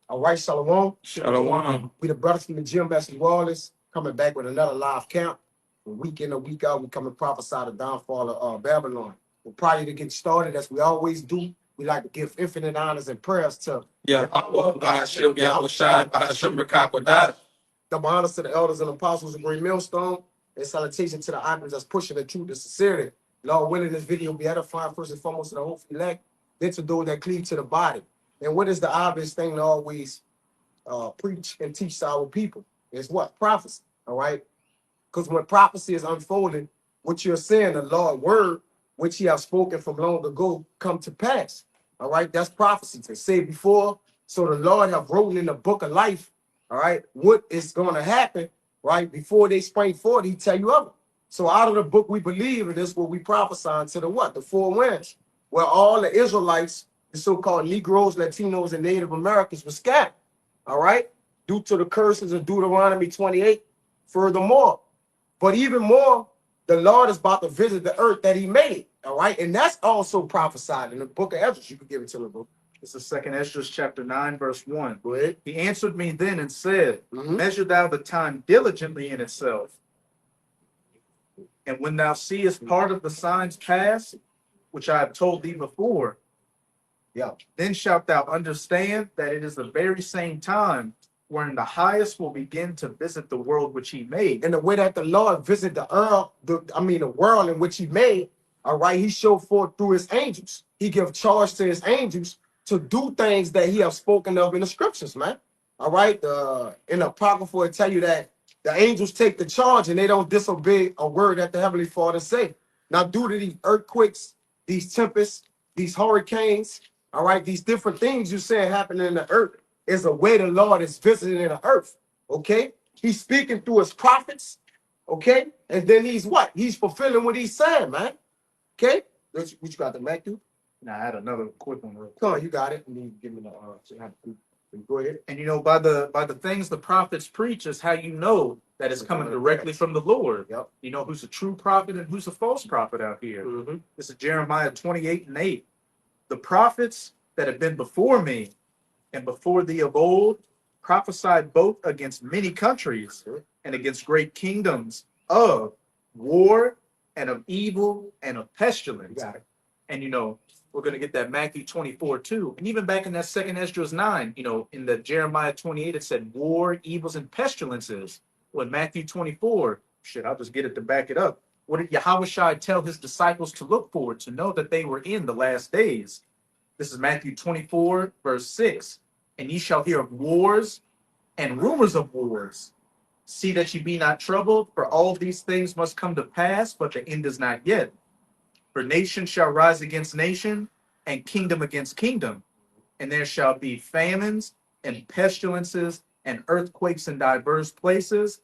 All right, Shalom. Shalom. We the brothers from the GMS Wallace coming back with another live count. A week in, a week out, we come and prophesy the downfall of Babylon. But prior to get started, as we always do, we like to give infinite honors and prayers to Yeah, Hashem, Yahushai, Hashem, Rakakwada. double honors to the elders and apostles of Great Millstone, and salutation to the icons that's pushing the truth and sincerity. Lord willing, this video will be edifying first and foremost to the hopeful elect, then to those that cleave to the body. And what is the obvious thing to always preach and teach to our people? Is what? Prophecy. All right. Because when prophecy is unfolding, what you're saying, the Lord word, which he have spoken from long ago, come to pass. All right. That's prophecy. To say before, so the Lord have written in the book of life, all right, what is going to happen, right? Before they spring forth, he tell you of it. So out of the book we believe, and this is what we prophesy to the what? The four winds, where all the Israelites, the so-called Negroes, Latinos, and Native Americans were scattered. All right, due to the curses of Deuteronomy 28. Furthermore, but even more, the Lord is about to visit the earth that he made. All right, and that's also prophesied in the book of Ezra. You can give it to the book. This is 2nd Ezra chapter 9, verse 1. Go ahead. He answered me then and said, Mhm. Measure thou the time diligently in itself. And when thou seest part of the signs pass, which I have told thee before, Yeah. then shalt thou understand that it is the very same time wherein the highest will begin to visit the world which he made. And the way that the Lord visit the earth, the world in which he made, all right, he showed forth through his angels. He give charge to his angels to do things that he have spoken of in the scriptures, man. All right, in the apocryphal, it tell you that the angels take the charge and they don't disobey a word that the Heavenly Father say. Now, due to these earthquakes, these tempests, these hurricanes, all right, these different things you saying happening in the earth is a way the Lord is visiting the earth. Okay, he's speaking through his prophets. Okay, and then he's what? He's fulfilling what he's saying, man. Okay, what you got, the Mac dude? Now I had another quick one real quick. Come on, you got it. And then give me the go ahead. And you know, by the things the prophets preach is how you know that it's coming directly from the Lord. Yep. You know who's a true prophet and who's a false prophet out here. Mhm. This is Jeremiah 28 and 8. The prophets that have been before me and before thee of old prophesied both against many countries and against great kingdoms of war and of evil and of pestilence. You got it. And you know, we're going to get that Matthew 24 too. And even back in that 2nd Esdras 9, you know, in the Jeremiah 28, it said war, evils, and pestilences. Well, in Matthew 24, shit, I'll just get it to back it up. What did Yahushua tell his disciples to look for, to know that they were in the last days? This is Matthew 24, verse 6. And ye shall hear of wars and rumors of wars. See that ye be not troubled, for all these things must come to pass, but the end is not yet. For nation shall rise against nation, and kingdom against kingdom. And there shall be famines and pestilences and earthquakes in diverse places.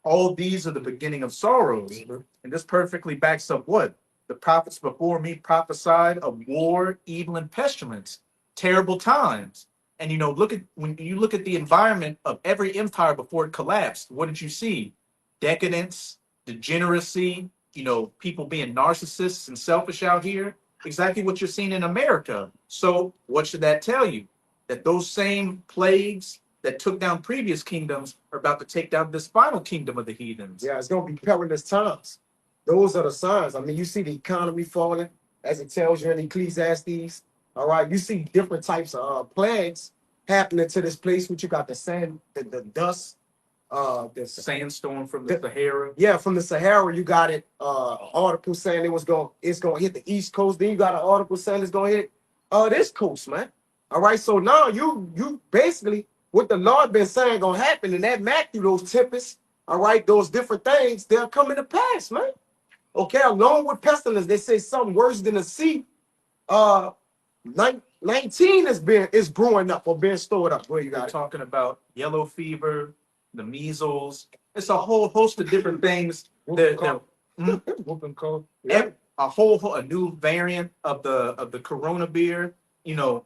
All these are the beginning of sorrows. Mhm. And this perfectly backs up what? The prophets before me prophesied of war, evil, and pestilence. Terrible times. And you know, when you look at the environment of every empire before it collapsed, what did you see? Decadence, degeneracy, you know, people being narcissists and selfish out here. Exactly what you're seeing in America. So what should that tell you? That those same plagues that took down previous kingdoms are about to take down this final kingdom of the heathens. Yeah, it's gonna be perilous times. Those are the signs. I mean, you see the economy falling, as it tells you in Ecclesiastes. All right, you see different types of plagues happening to this place. Which you got the sand, the dust, the Sandstorm from the Sahara. Yeah, from the Sahara, you got it. Article saying it's gonna hit the East Coast. Then you got an article saying it's gonna hit this coast, man. All right, so now you basically what the Lord been saying gonna happen, and that Matthew, those tempests, all right, those different things, they're coming to pass, man. Okay, along with pestilence, they say something worse than the sea. 19 is brewing up or being stored up. Where you We're got it? talking about yellow fever, the measles. It's a whole host of different things. Whooping cold. Yeah. A new variant of the corona beer. You know,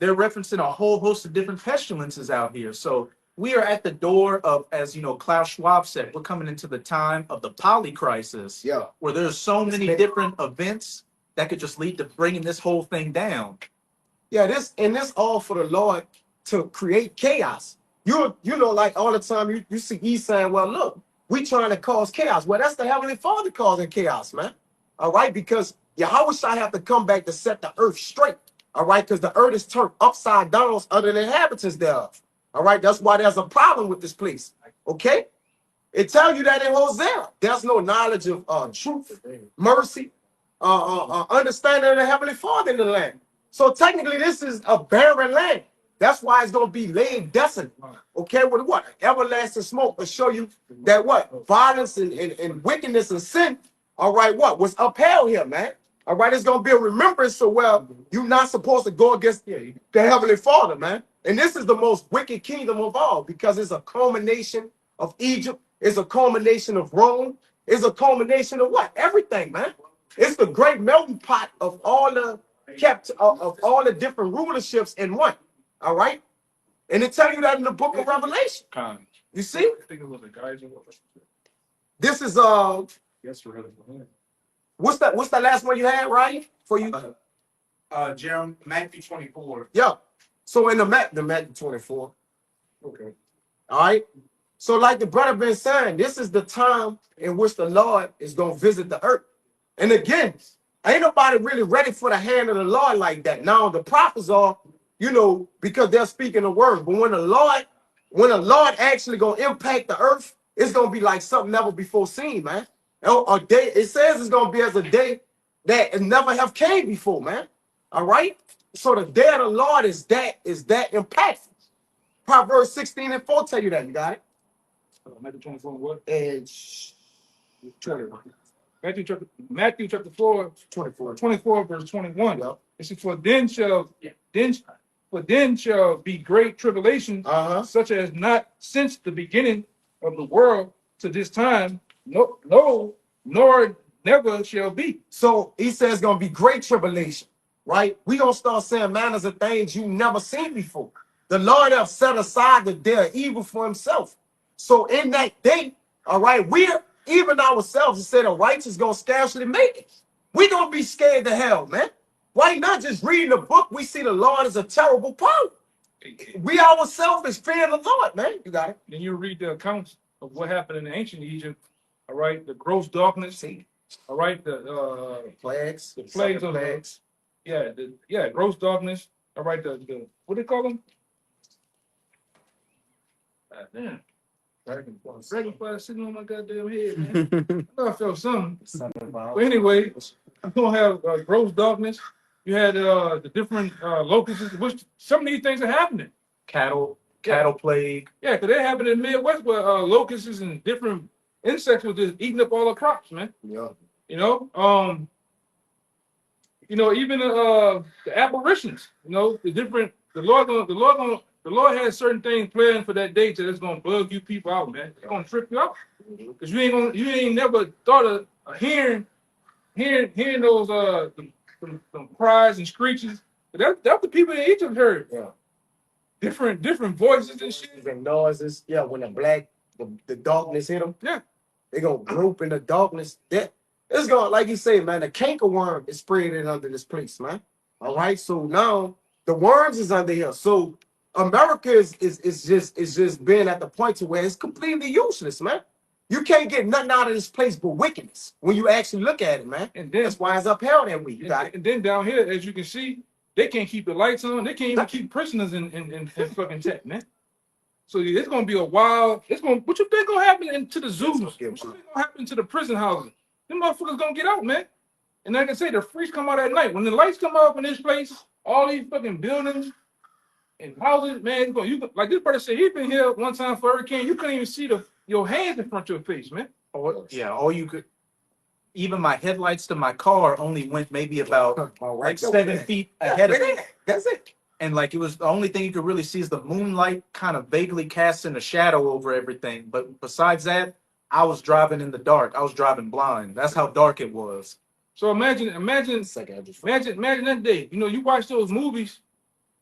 they're referencing a whole host of different pestilences out here. So we are at the door of, as you know, Klaus Schwab said, we're coming into the time of the poly crisis. Yeah. Where there's so many different events that could just lead to bringing this whole thing down. Yeah, this all for the Lord to create chaos. You know, like all the time you see E saying, well, look, we trying to cause chaos. Well, that's the Heavenly Father causing chaos, man. All right, because Yahweh Shai have to come back to set the earth straight. All right, because the earth is turned upside down under the inhabitants thereof. All right, that's why there's a problem with this place. Okay, it tells you that in Hosea. There's no knowledge of truth, mercy, understanding of the Heavenly Father in the land. So technically, this is a barren land. That's why it's going to be laid desolate. Okay, with what? Everlasting smoke will show you that what? Violence and wickedness and sin, all right, what? Was upheld here, man. All right, it's going to be a remembrance of, well, you're not supposed to go against the Heavenly Father, man. And this is the most wicked kingdom of all because it's a culmination of Egypt. It's a culmination of Rome. It's a culmination of what? Everything, man. It's the great melting pot of all the of all the different rulerships in one. All right, and it tell you that in the book of Revelation. You see, I think it was a guy. this is Yes, really. what's that last one you had, right? For you, Matthew 24. yeah. So in the Matthew 24. Okay. All right. So like the brother been saying, this is the time in which the Lord is gonna visit the earth. And again, ain't nobody really ready for the hand of the Lord like that. Now the prophets are, you know, because they're speaking the word. But when the Lord actually gonna impact the earth, it's gonna be like something never before seen, man. A day, it says it's gonna be as a day that it never have came before, man. All right. So the day of the Lord is that impactful. Proverbs 16:4 tell you that. You got it. Matthew 24 and what? And 20, Matthew chapter 4, 24. 24 verse 21. Yep. It says, for then shall be great tribulation, such as not since the beginning of the world to this time, no, nor never shall be. So he says it's gonna be great tribulation, right? We gonna start saying manners of things you never seen before. The Lord have set aside the day of evil for himself. So in that day, all right, we're even ourselves to say the righteous gonna scarcely make it. We gonna be scared to hell, man. Why not just reading the book? We see the Lord is a terrible power. We ourselves is fearing the Lord, man. You got it. Then you read the accounts of what happened in ancient Egypt. All right, the gross darkness. All right, the plagues, the plagues of plagues. Gross darkness. All right, the what do they call them? Damn. Dragonflies sitting on my goddamn head, man. I thought I felt something. But anyway, I'm gonna have gross darkness. You had the different locusts, which some of these things are happening. Cattle plague. Yeah, because they happen in the Midwest where locusts and different insects were just eating up all the crops, man. Yeah. You know, even the apparitions. You know, the Lord has certain things planned for that day that it's gonna bug you people out, man. It's gonna trip you out because you ain't never thought of hearing those them cries and screeches. That's the people in Egypt heard. Yeah. Different voices and shit. And noises. Yeah, when the darkness hit them. Yeah. They gonna group in the darkness. It's gonna, like you say, man, the cankerworm is spreading under this place, man. All right. So now the worms is under here. So America is just being at the point to where it's completely useless, man. You can't get nothing out of this place but wickedness when you actually look at it, man. And then that's why it's upheld that way. You got it. And then down here, as you can see, they can't keep the lights on. They can't even keep prisoners in fucking check, man. So it's gonna be a wild. What you think gonna happen to the zoos? What you think gonna happen to the prison houses? Them motherfuckers gonna get out, man. And like I say, the freaks come out at night. When the lights come up in this place, all these fucking buildings and houses, man, like this brother said, he been here one time for hurricane. You couldn't even see your hands in front of your face, man. All you could. Even my headlights to my car only went maybe about like 7 feet ahead of me. That's it. And like it was the only thing you could really see is the moonlight kind of vaguely casting a shadow over everything. But besides that, I was driving in the dark. I was driving blind. That's how dark it was. So imagine that day. You know, you watch those movies,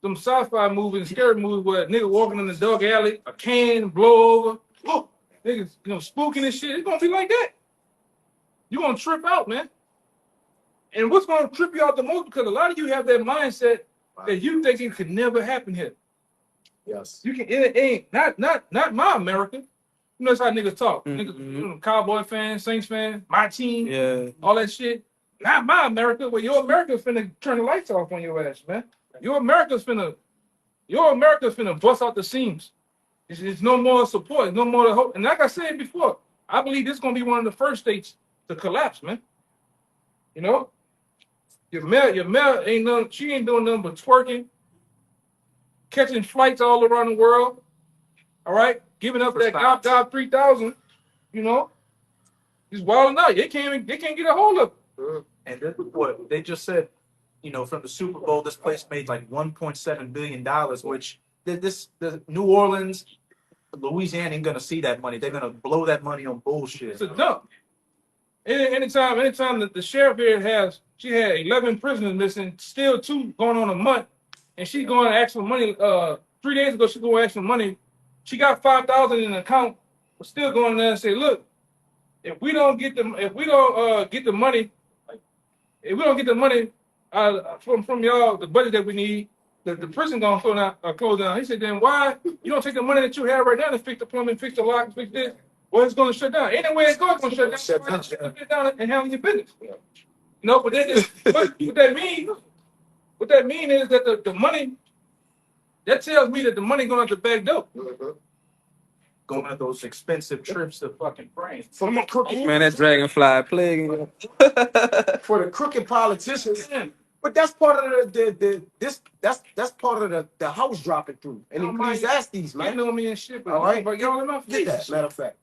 some sci-fi movies, scary movies where a nigga walking in the dark alley, a can blow over, niggas, spooking and shit. It's gonna be like that. You're gonna trip out, man. And what's gonna trip you out the most, because a lot of you have that mindset that you think it could never happen here. Yes. You can. It ain't not my America. You know that's how niggas talk. Mhm. Niggas, you know, Cowboy fans, Saints fans, my team, Yeah. all that shit. Not my America. Well, your America's finna turn the lights off on your ass, man. Your America's finna bust out the seams. It's no more support, no more hope. And like I said before, I believe this is gonna be one of the first states to collapse, man. You know, your mayor ain't none. She ain't doing nothing but twerking, catching flights all around the world. All right, giving up that God 3000. You know, he's wilding out. They can't get a hold of it. And then what they just said, you know, from the Super Bowl, this place made like $1.7 billion, which the New Orleans, Louisiana ain't gonna see that money. They're gonna blow that money on bullshit. It's a dump. Anytime that the sheriff here she had 11 prisoners missing, still 2 going on a month, and she's going to ask for money. 3 days ago, she going to ask for money. She got 5,000 in the account, but still going there and say, look, if we don't get the money, if we don't get the money from y'all, the budget that we need, the prison gonna close down. He said, then why you don't take the money that you have right now to fix the plumbing, fix the lock, fix this? Well, it's gonna shut down. Anyway, it's gonna shut down. Shut down and handle your business. You know, but what that means? What that means is that the money that tells me that the money going out the back door. Going on those expensive trips to fucking France. For the crooked, Man, that dragonfly plague. for the crooked politicians. But that's part of that's part of the house dropping through. And Ecclesiastes, man. You know me and shit, but All right, but y'all in my get face. that, matter of fact.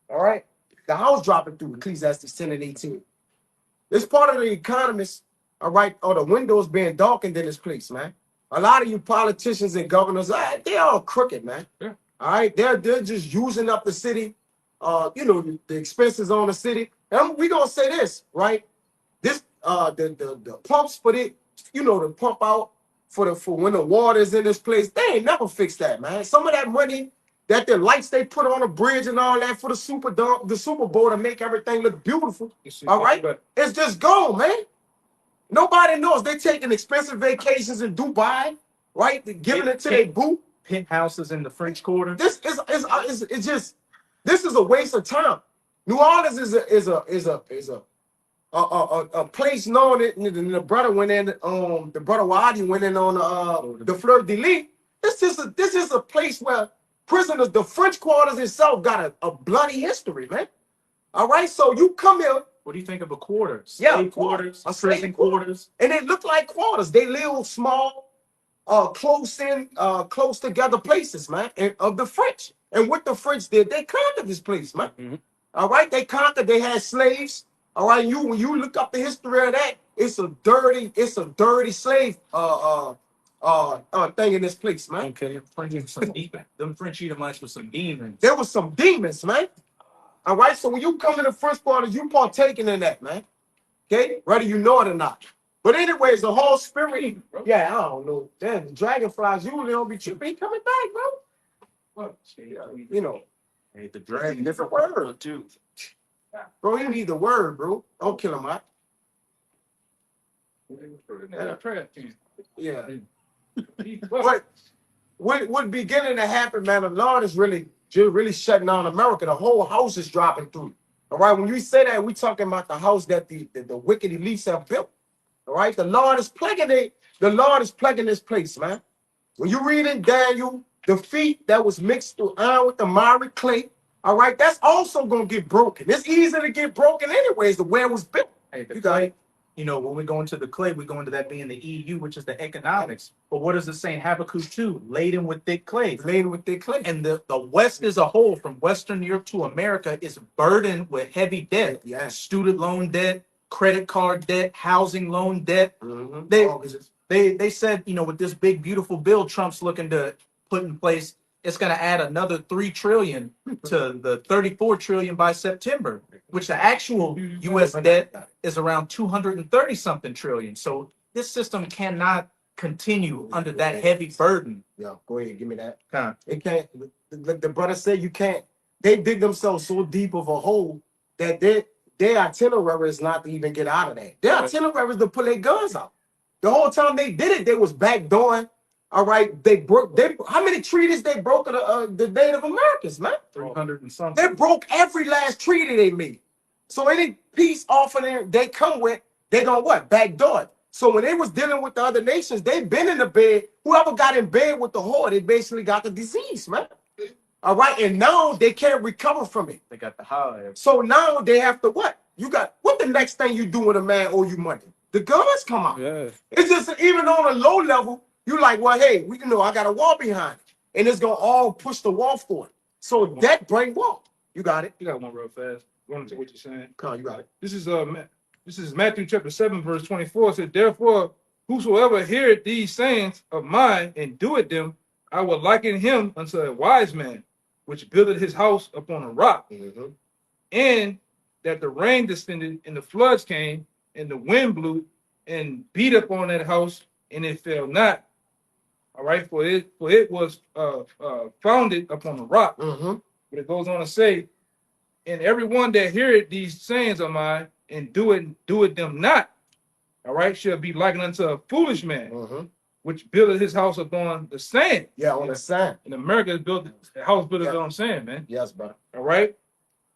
All right. The house dropping through Ecclesiastes 10 and 18. It's part of the economists, all right, or the windows being darkened in this place, man. A lot of you politicians and governors, they're all crooked, man. Yeah. All right, they're just using up the city, you know, the expenses on the city. And we gonna say this, right? This the pumps for the, you know, the pump out for when the water's in this place, they ain't never fixed that, man. Some of that money that the lights they put on the bridge and all that for the Super Bowl to make everything look beautiful. All right, it's just gone, man. Nobody knows they taking expensive vacations in Dubai, right? They're giving it to their boo. Penthouses in the French Quarter. This is it's just, this is a waste of time. New Orleans is a place known that the brother went in, the brother Wadi went in on the Fleur de Lis. This is a place where prisoners, the French quarters itself got a bloody history, man. All right, so you come here. What do you think of a quarter? Yeah, Slave quarters, a prison slave quarters. And they look like quarters. They live small, close together places, man, and of the French. And what the French did, they conquered this place, man. Mhm. All right, they conquered. They had slaves. All right, when you look up the history of that, it's a dirty slave thing in this place, man. Okay. Them French Edomites with some demons. There was some demons, man. All right, so when you come in the French quarters, you partaking in that, man. Okay, whether you know it or not. But anyways, the whole spirit, yeah, I don't know. Damn, the dragonflies usually don't be tripping. He coming back, bro. Well, you know, Hey, the it's a dragon. different word, too. Bro, you need the word, bro. Don't kill him, out. Yeah. What beginning to happen, man? The Lord is really shutting down America. The whole house is dropping through. All right, when you say that, we talking about the house that the wicked elites have built. All right, the Lord is plaguing it. The Lord is plaguing this place, man. When you read in Daniel, the feet that was mixed through iron with the miry clay, all right, that's also gonna get broken. It's easy to get broken anyways, the way it was built. Hey, the clay, you know, when we go into the clay, we go into that being the EU, which is the economics. But what does it say in Habakkuk 2? Laden with thick clay. Laden with thick clay. And the West as a whole, from Western Europe to America, is burdened with heavy debt. Yeah. Student loan debt, credit card debt, housing loan debt. Mm-hmm. They said, you know, with this big, beautiful bill Trump's looking to put in place, it's going to add another $3 trillion to the $34 trillion by September, which the actual U.S. debt is around 230-something trillion. So this system cannot continue under that heavy burden. Yeah, go ahead, give me that. Huh. It can't. The brother said you can't. They dig themselves so deep of a hole that their itinerary is not to even get out of that. Their itinerary is to pull their guns out. The whole time they did it, they was backdooring All right, how many treaties they broke of the Native Americans, man? 300 and something. They broke every last treaty they made. So any peace offer they come with, they gonna what? Backdoor it. So when they was dealing with the other nations, they been in the bed. Whoever got in bed with the whore, they basically got the disease, man. All right, and now they can't recover from it. They got the high. So now they have to what? What the next thing you do when a man owe you money? The guns come out. Yeah. It's just even on a low level, you like, well, hey, I got a wall behind it. And it's gonna all push the wall for it. So that bring wall. You got it. You got one real fast. Going to what you're saying. Come on, you got it. This is Matthew chapter 7, verse 24. It said, therefore, whosoever heareth these sayings of mine and doeth them, I will liken him unto a wise man, which builded his house upon a rock. Mm-hmm. And that the rain descended, and the floods came, and the wind blew, and beat upon that house, and it fell not. All right, for it was founded upon a rock. Mm-hmm. But it goes on to say, and everyone that heareth these sayings of mine and doeth them not, all right, shall be likened unto a foolish man, Mm-hmm. which builded his house upon the sand. Yeah, on the sand. In America, built the house built on sand, man. Yes, brother. All right.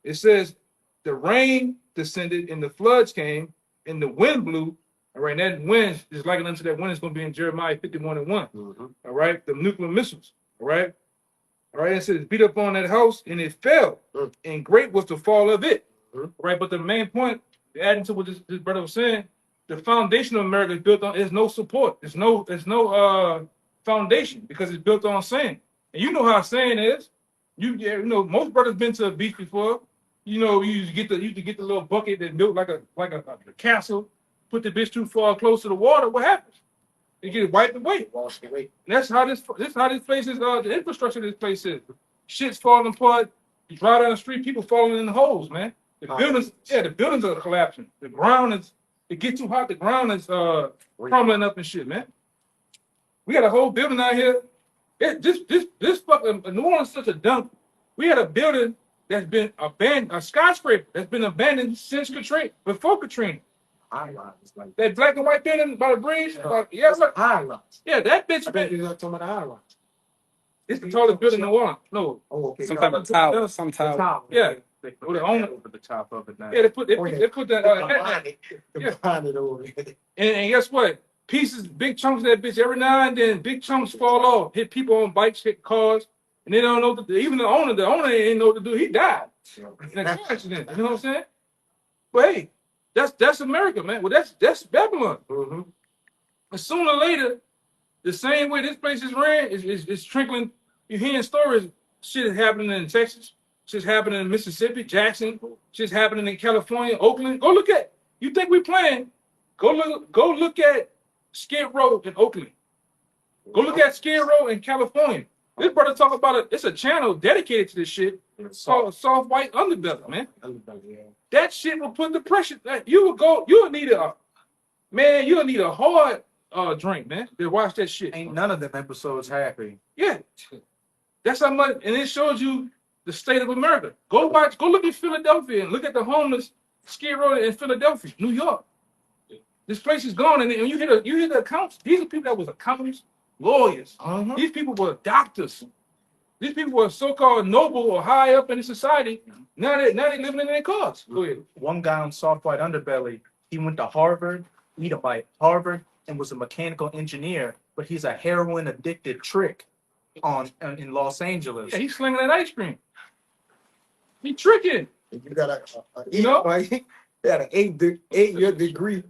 It says the rain descended and the floods came and the wind blew. All right. And that wind is likened unto that wind is going to be in Jeremiah 51 and 1. Mm-hmm. All right. The nuclear missiles. All right. All right. It says beat up on that house and it fell. Mm. And great was the fall of it. Mhm. Right. But the main point, adding to what this brother was saying, the foundation of America is built on, there's no support. There's no foundation because it's built on sand. And you know how sand is. You know, most brothers been to a beach before. You know, you get the little bucket that built like a castle, put the bitch too far close to the water. What happens? It gets wiped away. Washed away. And that's how this place is, the infrastructure of this place is. Shit's falling apart. You drive down the street, people falling in the holes, man. The buildings are collapsing. The ground is, it gets too hot, the ground is crumbling up and shit, man. We got a whole building out here. This fucking New Orleans is such a dump. We had a building that's been abandoned, a skyscraper that's been abandoned since Katrina, before Katrina. High-rise, like That black and white building by the bridge, look. High-rise. yeah, that I bitch. bet you're not talking about the high-rise. It's the tallest building in New Orleans. No, Oh, okay. Some type of tower. Some The tower. tower. yeah, They put With the that owner. over the top of it now. yeah, they put that. The bonnet over there. And guess what? Pieces, big chunks of that bitch. Every now and then, big chunks fall off. Hit people on bikes, hit cars, and they don't know what to do. Even the owner ain't know what to do. He died in a car accident. You know what I'm saying? But hey, that's America, man. Well, that's Babylon. Mm-hmm. And sooner or later, the same way this place is ran is trickling. You're hearing stories. Shit is happening in Texas. Shit's happening in Mississippi, Jackson. Shit's happening in California, Oakland. Go look at. You think we playing? Go look at Skid Row in Oakland. Go look at Skid Row in California. This brother talk about it. It's a channel dedicated to this shit called Soft White Underbelly, man. That shit will put the pressure. You'll need a hard drink, man, to watch that shit. Ain't none of them episodes happy. Yeah. That's how much, and it shows you the state of America. Go look at Philadelphia and look at the homeless Skid Row in Philadelphia, New York. This place is gone, and you hear the accounts. These are people that was accountants, lawyers. Uh-huh. These people were doctors. These people were so-called noble or high up in the society. Now they living in their cars. Go ahead. One guy on Soft White Underbelly, he went to Harvard, Harvard, and was a mechanical engineer, but he's a heroin addicted trick in Los Angeles. Yeah, he's slinging that ice cream. He tricking. You got You know? he had an 8-year degree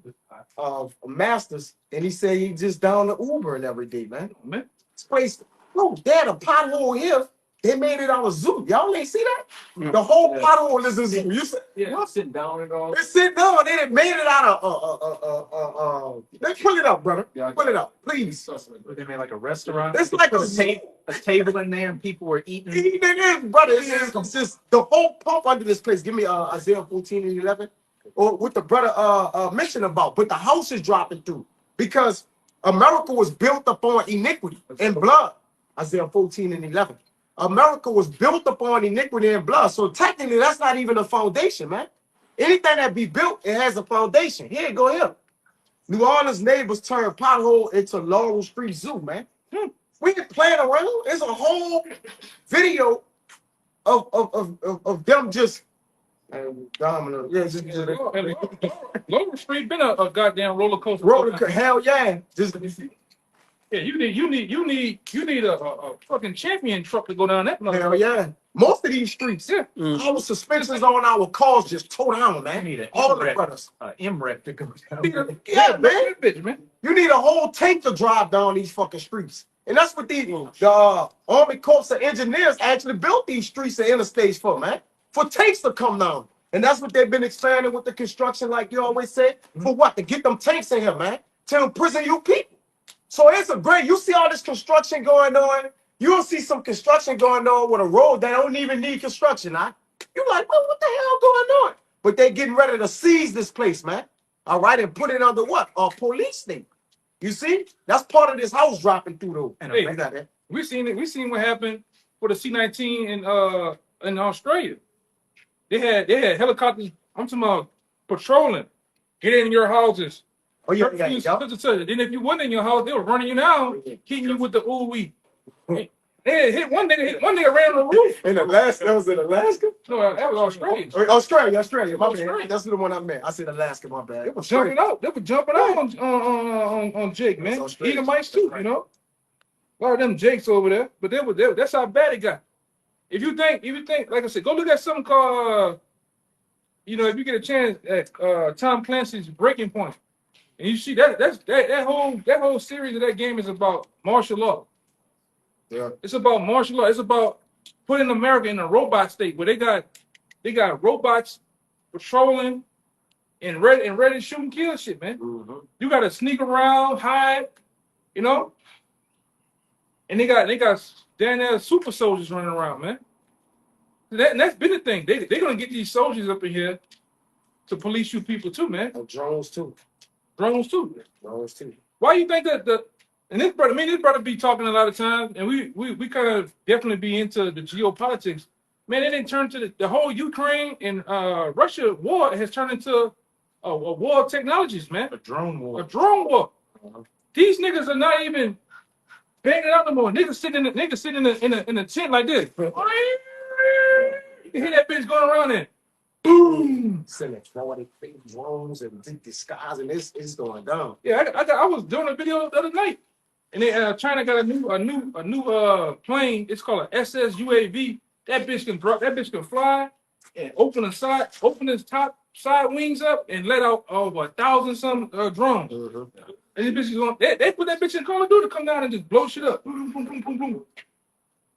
of master's, and he said he just down the Uber and every day, man. Man. This place, bro, they had a pothole here. They made it out of zoo. Y'all ain't see that? No. The whole pothole is a zoo. You said, Yeah. Sitting down and all. they sit down. They done made it out of let's pull it up, brother. Yeah, Pull it up, please. They made like a restaurant. It's like a a table in there, and people were eating. Brother, it's just the whole pump under this place. Give me Isaiah 14 and 11. Or what the brother mentioned about, but the house is dropping through because America was built upon iniquity and blood. Isaiah 14 and 11. America was built upon iniquity and blood. So technically, that's not even a foundation, man. Anything that be built, it has a foundation. Here, go here. New Orleans neighbors turned pothole into Laurel Street Zoo, man. We ain't playing around. There's a whole video of them just dominant. Yeah, just Lower Street been a goddamn roller coaster. hell yeah. Just Yeah, you need a fucking champion truck to go down that. hell yeah. Most of these streets, Yeah. our suspensions on our cars just toe down, man. You need an All the MREC, brothers. MREC to go down. Yeah, man. Bitch, man. You need a whole tank to drive down these fucking streets. And that's what the Army Corps of Engineers actually built these streets and interstates for, man. For tanks to come down. And that's what they've been expanding with the construction, like you always say. For what? To get them tanks in here, man. To imprison you people. So it's a great, you see all this construction going on. You'll see some construction going on with a road that don't even need construction, huh? You're like, well, what the hell going on? But they're getting ready to seize this place, man. All right, and put it under what? A police state. You see? That's part of this house dropping through though. And Hey, we seen it. We seen what happened for the C-19 in Australia. They had helicopters. I'm talking about patrolling, get in your houses. Oh yeah, Then if you wasn't in your house, they were running you down, hitting you with the ooh-wee. They hit one nigga ran on the roof. In Alaska, that was in Alaska? No, that was Australia. Australia, my Australia. bad. That's the one I meant. I said Alaska, my bad. They were jumping out. They were jumping out on Jake, man. Edomites too, you know. A lot of them Jakes over there, but that's how bad it got. If you think, like I said, go look at something called, if you get a chance at Tom Clancy's Breaking Point, and you see that whole series of that game is about martial law. Yeah, it's about martial law. It's about putting America in a robot state where they got robots patrolling and ready to shoot and kill shit, man. Mm-hmm. You got to sneak around, hide, and they got down there super soldiers running around, man. And that's been the thing. They're gonna get these soldiers up in here to police you people too, man. And drones too. Drones too. Why you think that this brother be talking a lot of times, and we kind of definitely be into the geopolitics. Man, it didn't turn to the whole Ukraine and Russia war has turned into a war of technologies, man. A drone war. Uh-huh. These niggas are not even banging out no more. Niggas sitting in a tent like this. You can hear that bitch going around there. Boom! Sending fake drones and big disguise, and it's going down. Yeah, I was doing a video the other night, and China got a new plane. It's called an SS UAV. That bitch can fly and open its top side wings up and let out over 1,000 some drones. Mm-hmm. And this bitch is going. They put that bitch in Call of Duty to come down and just blow shit up. Boom, boom, boom, boom, boom.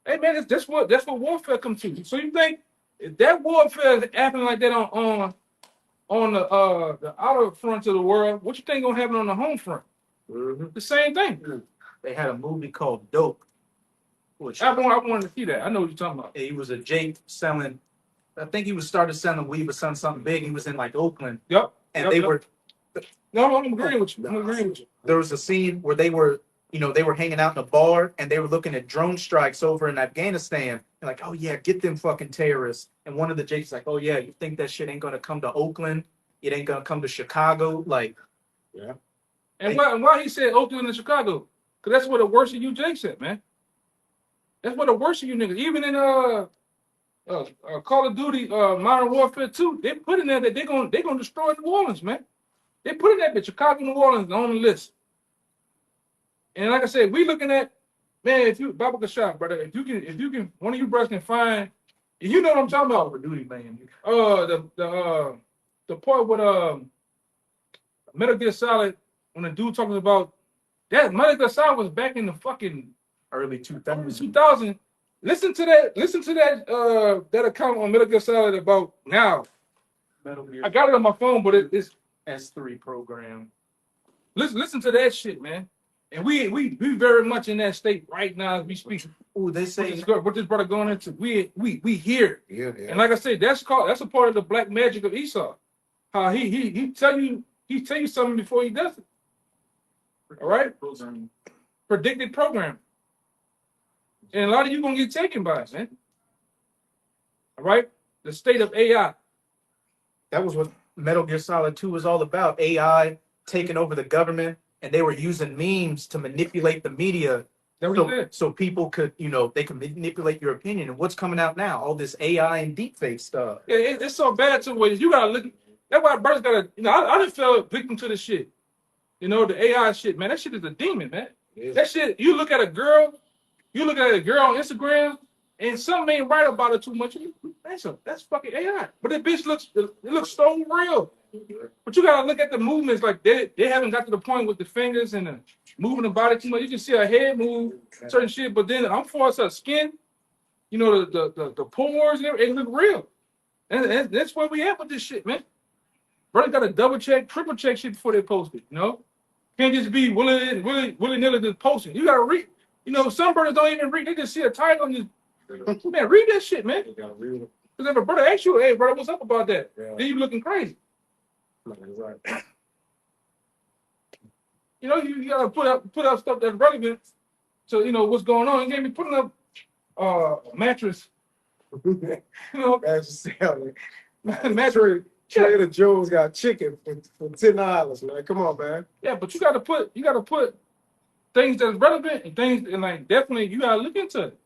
Hey man, that's what warfare comes to. So you think if that warfare is happening like that on the outer front of the world, what you think gonna happen on the home front? Mm-hmm. The same thing. They had a movie called Dope. Which I wanted to see that. I know what you're talking about. he was a Jake selling. I think he started selling weed or something big. He was in like Oakland. Yep. And they were. No, I'm agreeing with you. There was a scene where they were hanging out in a bar and they were looking at drone strikes over in Afghanistan. And like, oh yeah, get them fucking terrorists. And one of the Jake's like, oh yeah, you think that shit ain't gonna come to Oakland? It ain't gonna come to Chicago? Like, yeah. And why he said Oakland and Chicago? Because that's where the worst of you Jakes at, man. That's where the worst of you niggas. Even in Call of Duty Modern Warfare 2, they put in there that they're gonna destroy New Orleans, man. They put in that bitch Chicago, New Orleans on the list. And like I said, we looking at, man, if you Baba Kashaf, brother, if you can one of you brothers can find, you know what I'm talking about. Call of Duty, man. The part with Metal Gear Solid, when the dude talking about that Metal Gear Solid was back in the fucking Early 2000s. 2000. Listen to that account on Metal Gear Solid about now. Metal Gear. I got it on my phone, but it's S3 program. listen to that shit, man. And we very much in that state right now as we speak. Oh, they say What this brother going into? We here. Yeah. And like I said, that's a part of the black magic of Esau. How he tell you something before he does it. All right? Predicted program. And a lot of you gonna get taken by it, man. All right? The state of AI. that was what Metal Gear Solid 2 was all about. AI taking over the government, and they were using memes to manipulate the media That's what he said. So people could, they can manipulate your opinion. And what's coming out now? All this AI and deepfake stuff. Yeah, it's so bad to where you gotta look. That's why brothers gotta. I just fell victim to this shit. The AI shit, man. That shit is a demon, man. That shit. You look at a girl on Instagram, and something ain't right about her too much. That's fucking AI. But that bitch looks so real. But you gotta look at the movements. Like they haven't got to the point with the fingers and moving the body too much. You can see her head move, certain shit. But then I'm far as her skin, the pores and everything, it look real. And that's where we at with this shit, man. Brother got to double check, triple check shit before they post it. Can't just be willy-nilly just posting. You gotta read. Some brothers don't even read. They just see a title and just, man, read that shit, man. Because if a brother asks you, hey, brother, what's up about that? Yeah. Then you looking crazy. Right. You gotta put up stuff that's relevant. So what's going on. You can't be putting up a mattress. Mattress selling. Mattress. Trader Joe's got chicken for $10, man. Come on, man. Yeah, but you gotta put things that's relevant and things and like definitely you gotta look into it.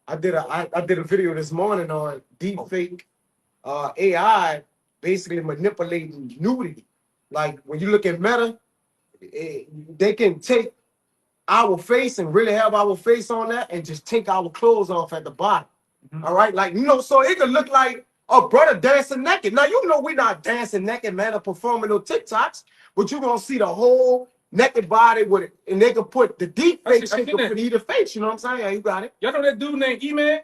I did a video this morning on deep fake AI basically manipulating nudity. Like when you look at Meta, they can take our face and really have our face on that and just take our clothes off at the bottom. Mm-hmm. All right, so it could look like a brother dancing naked. Now we're not dancing naked, man, or performing no TikToks, but you're gonna see the whole naked body with it, and they can put the deep fake shit to put either face. You know what I'm saying? Yeah, you got it. Y'all know that dude named E-Man?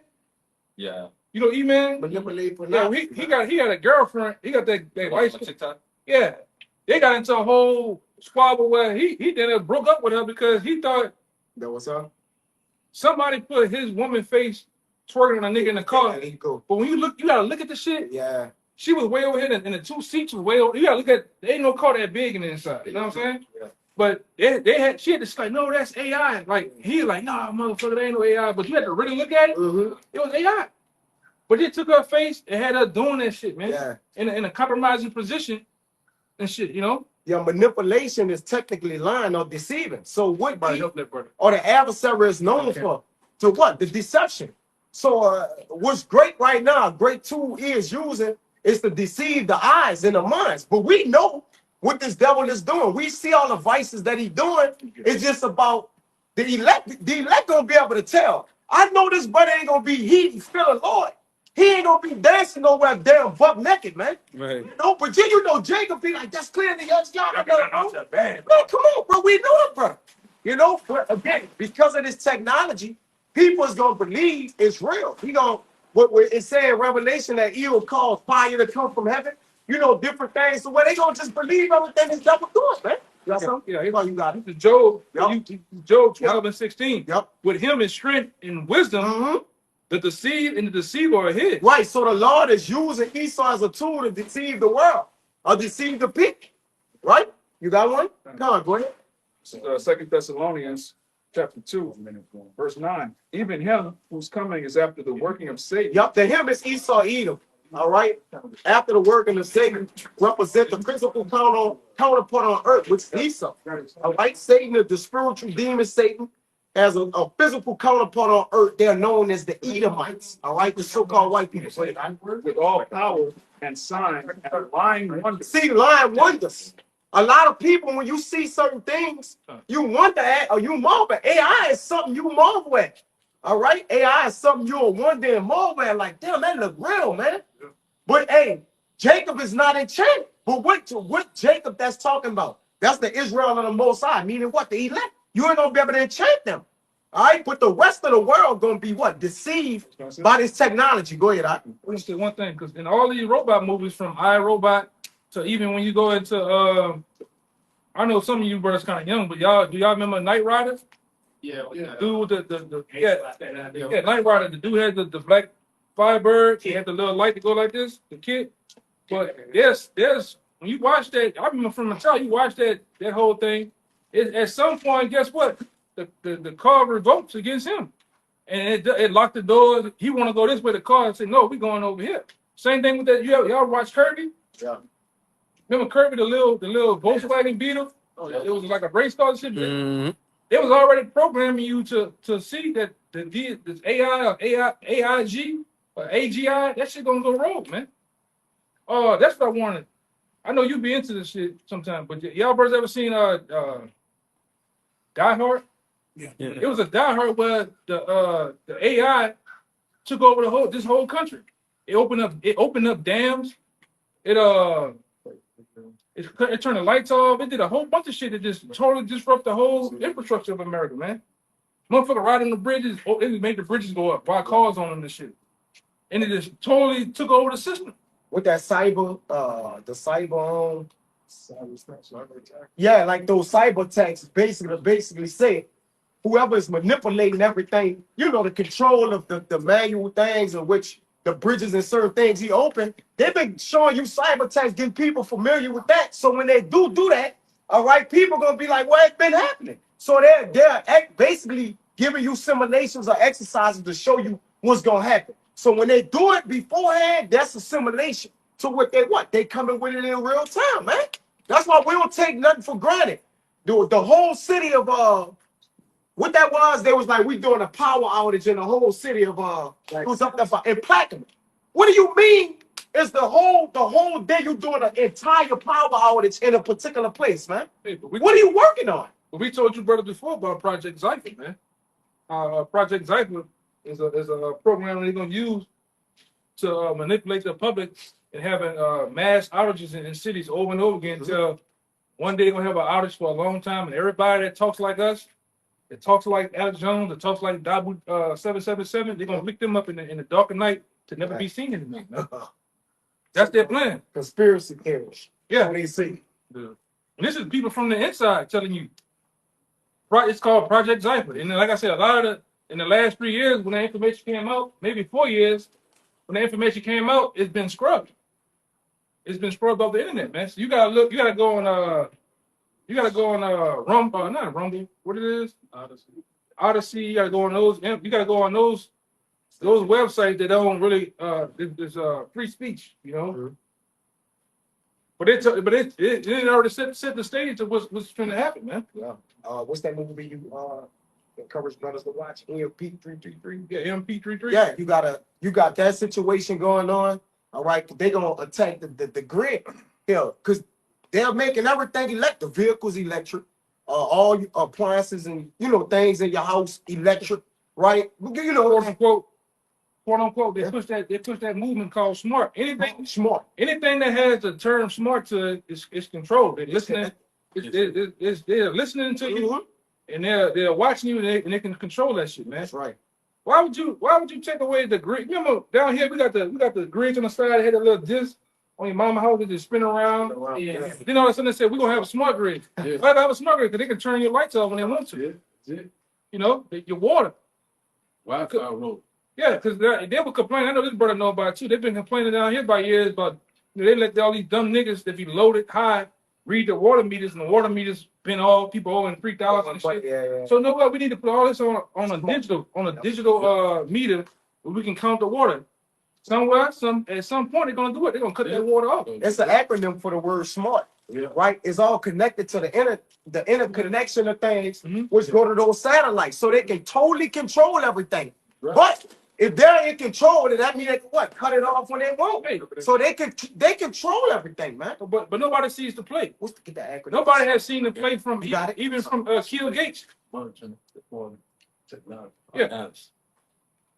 Yeah. You know E-Man? Yeah, he got a girlfriend. He got that white TikTok. Yeah. They got into a whole squabble where he then broke up with her because he thought that was her. Somebody put his woman face twerking on a nigga in the car. Yeah, go. But when you gotta look at the shit. Yeah. She was way over here, and the two seats was way over. You gotta look at. There ain't no car that big in the inside. You know what I'm saying? Yeah. But she had to say, no, that's AI. Like he like, nah, motherfucker, there ain't no AI. But you had to really look at it. Mm-hmm. It was AI. But it took her face and had her doing that shit, man. Yeah. In a compromising position and shit, Yeah, manipulation is technically lying or deceiving. So what or the adversary is known for? To what? The deception. So what's great right now, a great tool is using is to deceive the eyes and the minds. But we know what this devil is doing. We see all the vices that he's doing. It's just about the elect. The elect gonna be able to tell. I know this brother ain't gonna be feeling Lord. He ain't gonna be dancing nowhere damn butt naked, man. Right. But Jacob be like, that's clear to y'all. Man, come on, bro. We know it, bro. But again, because of this technology, people is gonna believe it's real. What it's saying in Revelation that he will cause fire to come from heaven. Different things. So where they gonna just believe everything this devil doing, man? You got something? Yeah, you got it. Job, Job 12 and 16. Yep. With him in strength and wisdom. Mm-hmm. The deceived and the deceiver are his. Right, so the Lord is using Esau as a tool to deceive the world or deceive the people. Right? You got one? Come on, go ahead. 2 Thessalonians chapter 2, verse 9. Even him whose coming is after the working of Satan. Yup, to him is Esau Edom. All right? After the working of Satan represent the principal counterpart on earth, which is Esau. All right? Satan is the spiritual demon Satan. As a physical counterpart on earth, they're known as the Edomites, all right? The so-called white people. With all power and signs and lying wonders. See, lying wonders. A lot of people, when you see certain things, you wonder at or you marvel at. AI is something you marvel at, all right? AI is something you'll wonder and marvel at, like, damn, that look real, man. But, hey, Jacob is not enchanted. But what Jacob that's talking about? That's the Israel of the Most High, meaning what? The elect. You ain't gonna be able to enchant them. All right, but the rest of the world gonna be what? Deceived by this technology. Go ahead, I want to say one thing, because in all these robot movies, from iRobot to even when you go into I know some of you brothers kind of young, but do y'all remember Knight Rider? Yeah. Dude with the Knight Rider. The dude had the black Firebird. He had the little light to go like this. The kid. But there's when you watch that, I remember from the child, you watch that whole thing. At some point, guess what? The car revokes against him, and it locked the doors. He want to go this way. The car said, "No, we going over here." Same thing with that. Y'all watch Kirby? Yeah. Remember Kirby, the little Volkswagen Beetle? Oh, yeah. It was like a race car shit. Mm-hmm. they was already programming you to see that this AI or AIG or AGI, that shit gonna go rogue, man. That's what I wanted. I know you be into this shit sometime, but y'all brothers ever seen Die Hard? Yeah. It was a Die Hard where the AI took over this whole country. It opened up dams. It turned the lights off. It did a whole bunch of shit that just totally disrupt the whole infrastructure of America, man. Motherfucker riding the bridges, it made the bridges go up, buy cars on them and shit. And it just totally took over the system. With that the yeah, like those cyber attacks basically say whoever is manipulating everything, you know, the control of the manual things in which the bridges and certain things he opened, they've been showing you cyber attacks, getting people familiar with that. So when they do that, all right, people gonna be like, well, it's been happening. So they're basically giving you simulations or exercises to show you what's gonna happen. So when they do it beforehand, that's a simulation to what they coming with it in real time, man. That's why we don't take nothing for granted. The whole city of what that was, they was like, we doing a power outage in the whole city of it was up there in Platinum. What do you mean? It's the whole day you doing an entire power outage in a particular place, man? Hey, what are you working on? But we told you, brother, before about Project Zypher, man. Project Zypher is a program they're gonna use to manipulate the public and having mass outages in cities over and over again until one day they're gonna have an outage for a long time, and everybody that talks like us, that talks like Alex Jones, that talks like Dabu 777, they're gonna pick them up in the dark of night to never be seen anymore. No. That's their plan. Conspiracy theories. Yeah. What do you see? And this is people from the inside telling you. Right, it's called Project Zypher. And then, like I said, a lot of in the last 3 years when the information came out, maybe 4 years, when the information came out, it's been scrubbed. It's been scrubbed off the internet, man. So you gotta look, you gotta go on Rumble, not Rumble, what it is? Odyssey, you gotta go on those, you gotta go on those websites that don't really there's free speech, you know. Mm-hmm. But it already set the stage of what's trying to happen, man. Yeah. What's that movie you encourage brothers to watch? MP333. Yeah, MP33. Yeah, you got that situation going on. All right, they gonna attack the grid here because they're making everything electric, vehicles electric, all appliances and things in your house electric, right? You know, quote unquote, they push that movement called smart. Anything smart. Anything that has the term smart to it is controlled. They're listening. They're listening to you, and they're watching you, and they can control that shit, man. That's right. Why would you take away the grid? Remember down here we got the grids on the side. They had a little disc on your mama house that just spin around. Yeah. Then all of a sudden they said we're gonna have a smart grid. Yeah. Why have a smart grid? Because they can turn your lights off when they want to. Yeah. You know, your water. Wi-Fi road. Yeah, because they were complaining. I know this brother know about it too. They've been complaining down here by years about they let all these dumb niggas that be loaded high read the water meters, and the water meters been all people owing $3,000 and shit. Yeah. So no, we need to put all this on a digital meter where we can count the water. At some point they're gonna do it. They're gonna cut that water off. It's an acronym for the word smart. Yeah. Right? It's all connected to the interconnection of things, Mhm. which go to those satellites, so they can totally control everything. Right. But if they're in control, then that means they can cut it off when they want. Hey. So they control everything, man. But nobody sees the play. Get the acronym? Nobody has seen the play from You got it. even from Kill Gates. Monitoring for technology. Yeah. Analysis.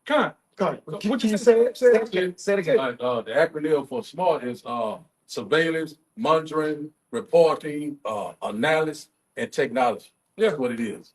Con. Can What you you say it? say? Say it again. The acronym for SMART is surveillance, monitoring, reporting, analysis, and technology. Yeah. That's what it is.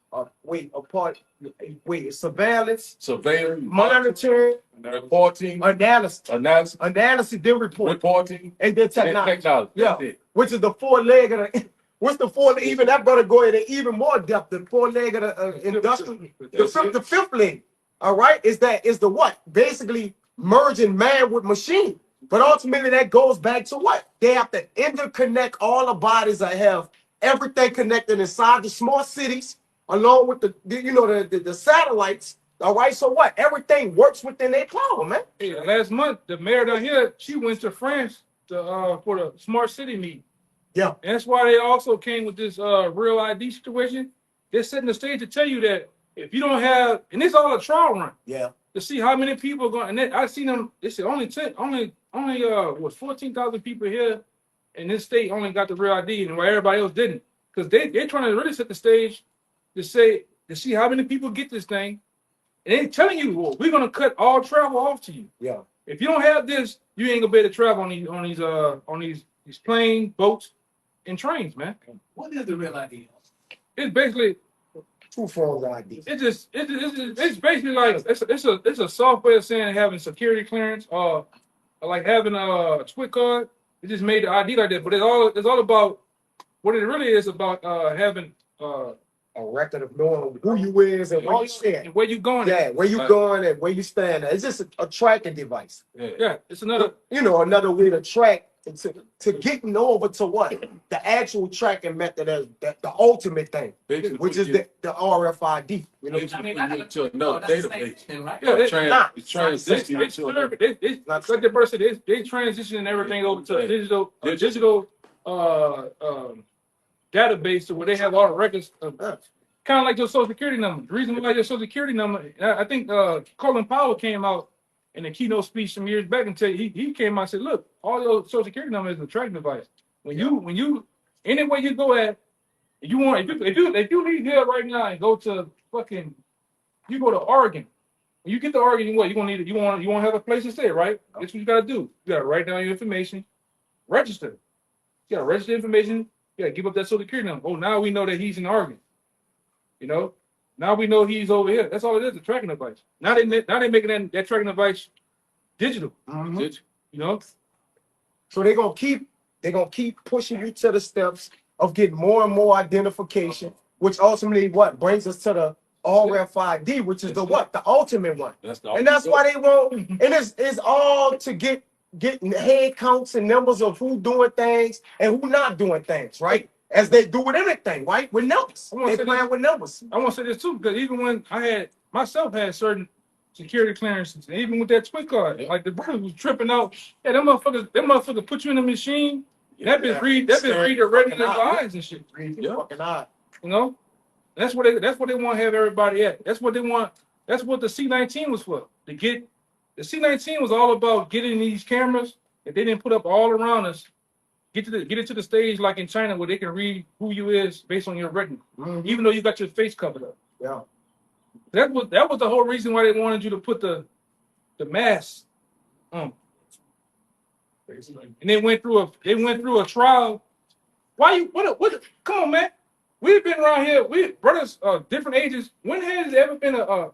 It's surveillance, Surveillance, monitoring, reporting, analysis, analysis, then reporting, and then and technology. technology. Yeah. That's it. Which is the 4 leg of the. What's the 4? Even that brother go into even more depth. The 4 leg of the industrial. The fifth leg. All right, is the what? Basically merging man with machine. But ultimately that goes back to what? They have to interconnect all the bodies that have everything connected inside the smart cities, along with the satellites. All right, so what? Everything works within their power, man. Hey, last month the mayor down here, she went to France for the smart city meeting. Yeah. And that's why they also came with this real ID situation. they're setting the stage to tell you that if you don't have, and it's all a trial run. Yeah. To see how many people are going, and then I seen them. They said only was 14,000 people here, in this state only got the real ID, and where everybody else didn't, because they're trying to really set the stage to see how many people get this thing, and they're telling you, well, we're gonna cut all travel off to you. Yeah. If you don't have this, you ain't gonna be able to travel on these planes, boats, and trains, man. What is the real ID? It's basically 2 forms of ID. it's basically like it's a software saying having security clearance or like having a twit card. It just made the ID like that, but it's all about what it really is about having A record of knowing who you is and where you stand. and where you going. Yeah, where you going and where you stand. It's just a tracking device. Yeah, it's another. Another way to track and to getting over to what the actual tracking method is, the ultimate thing, Basically, which is put the RFID. You know, basically put you into another database. Right? Yeah, It's Nah, transitioning into another. it's like the person they transitioning everything over to a digital database to where they have all the records of kind of like your social security number. The reason why your social security number, I think Colin Powell came out in a keynote speech some years back and tell you, he came out and said, look, all your social security number is a tracking device. When you anywhere you go at, if you leave here right now and go to you go to Oregon. When you get to Oregon, you gonna need you want to have a place to stay, right? That's what you gotta do. You gotta write down your information, register. You gotta register information. You gotta give up that social security number. Oh, now we know that he's in Oregon. Now we know he's over here. That's all it is, a tracking device. Now they making that tracking device digital. Mhm. So they're gonna keep pushing you to the steps of getting more and more identification, which ultimately what brings us to the RFID, which is the ultimate one. And that's why they want, and it's all to getting head counts and numbers of who doing things and who not doing things, right? As they do with anything, right? With numbers. They playing with numbers. I want to say this too, because even when I had certain security clearances, and even with that twin card, like the brother was tripping out. Yeah, them motherfuckers put you in the machine. That bitch read the retina in your eyes and shit. Fucking eye. That's what they want to have everybody at. That's what they want. That's what the C-19 was for. The C-19 was all about getting these cameras that they didn't put up all around us. Get it to the stage like in China where they can read who you is based on your retina, even though you got your face covered up. Yeah. That was the whole reason why they wanted you to put the mask on. And they went through a trial. Why you what come on, man? We've been around here, we brothers different ages. When has there ever been a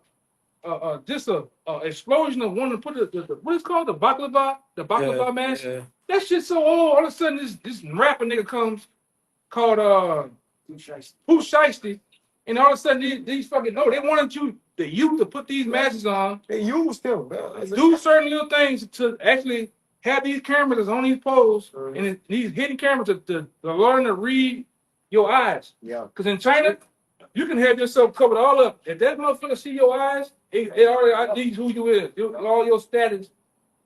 explosion of wanting to put the what is it called, the baklava mask? Yeah. That shit's so old. All of a sudden this rapper nigga comes called Pooh Shiesty, and all of a sudden these fucking they wanted the youth to put these masks on. They use them, man. Do certain little things to actually have these cameras on these poles and these hidden cameras to learn to read your eyes. Yeah. Because in China, you can have yourself covered all up. If that motherfucker see your eyes, it already IDs who you is. All your status,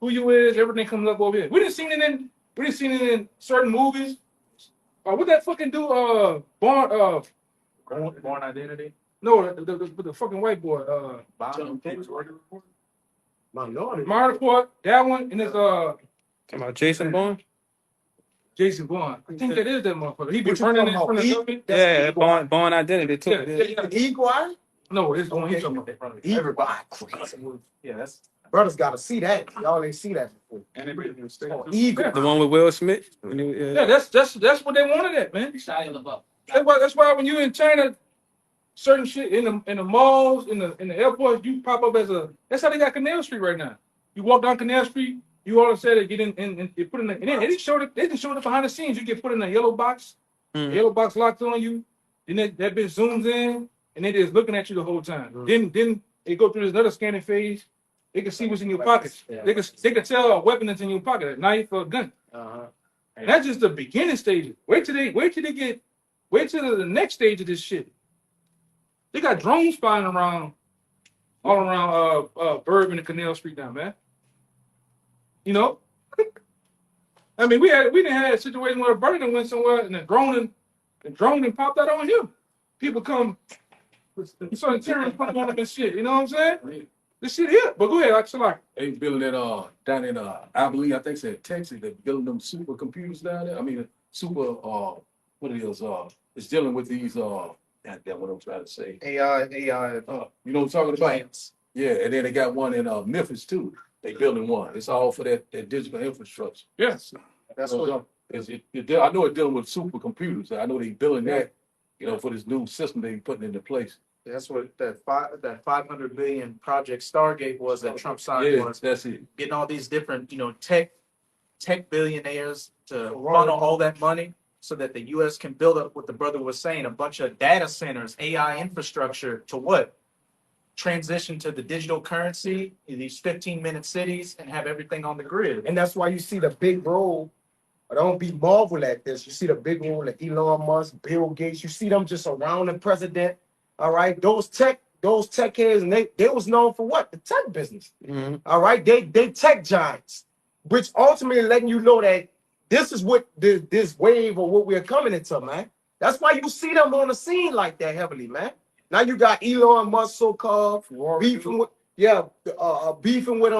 who you is, everything comes up over here. We didn't seen it in certain movies. What that fucking do? Born Identity. No, the fucking white boy. Minority Report. That one, and it's Talking about Jason Bourne? Jason Bourne. I think that is that motherfucker. He be running in front of the government. Yeah, Bourne Identity too. Yeah. Eagle Eye? No, it's the one he's talking about. Everybody crazy. Yeah, that's Brothers gotta see that. Y'all ain't see that before. And they made a mistake. Eagle. The one with Will Smith? Yeah, that's what they wanted at, man. That's why when you in China, certain shit in the malls, in the airports, you pop up that's how they got Canal Street right now. You walk down Canal Street, you all of a sudden get in and they put in and then they just showed it behind the scenes. You get put in a yellow box, the yellow box locks on you, then that bitch zooms in and they just looking at you the whole time. Then they go through this another scanning phase. They can see what's in your pockets. Yeah. They can tell a weapon that's in your pocket, a knife or a gun. And that's just the beginning stage. Wait till the next stage of this shit. They got drones flying around all around Bourbon and Canal Street now, man. I mean, we didn't have a situation where a bird went somewhere and the drone and popped out on him. People come So Terrence putting on this shit. You know what I'm saying? This shit here. But go ahead, I feel like. They building it down in I believe I think it's in Texas. They're building them supercomputers down there. I mean super what it is it's dealing with these that what I'm trying to say. AI, You know what I'm talking about? plants. Yeah, and then they got one in Memphis too. They building one. It's all for that digital infrastructure. Yes. That's So, what. I know it's dealing with supercomputers. I know they building that, you know, for this new system they putting into place. That's what that 500 billion project Stargate was that Trump signed Yeah, was that's it. getting all these different, tech billionaires to funnel all that money so that the U.S. can build up what the brother was saying, a bunch of data centers, AI infrastructure to what? Transition to the digital currency in these 15-minute cities and have everything on the grid. And that's why you see the big role. Don't be marvel at this. You see the big role of Elon Musk, Bill Gates. You see them just around the president. All right, those tech heads, and they was known for what? The tech business. All right, they tech giants, which ultimately letting you know that this is what this wave or what we're coming into, man. That's why you see them on the scene like that heavily, man. Now you got Elon Musk so-called beefing with beefing with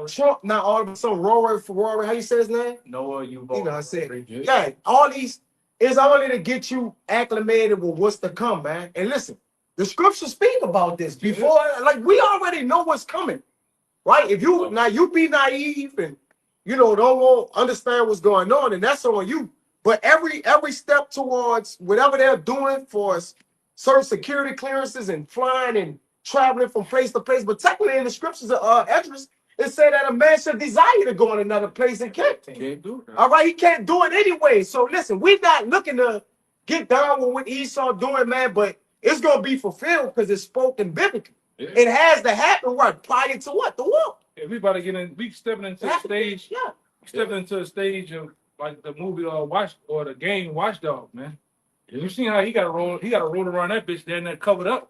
Trump. Now all of a sudden Ferrari, how you say his name? Noah, You know what I'm saying? Yeah, all these is only to get you acclimated with what's to come, man. And listen, the scriptures speak about this before, like we already know what's coming, right? If you be naive and don't understand what's going on, and that's on you. But every step towards whatever they're doing for us, certain security clearances and flying and traveling from place to place. But technically in the scriptures of Esdras, it said that a man should desire to go in another place and can't. Can't do it. All right, he can't do it anyway. So listen, we're not looking to get down with what Esau doing, man, but it's gonna be fulfilled because it's spoken biblically. Yeah. It has to happen right prior to what? The war. Everybody we stepping into a stage. Yeah. Stepping into a stage of like the movie the game Watchdog, man. You seen how he got to roll around that bitch there and that covered up.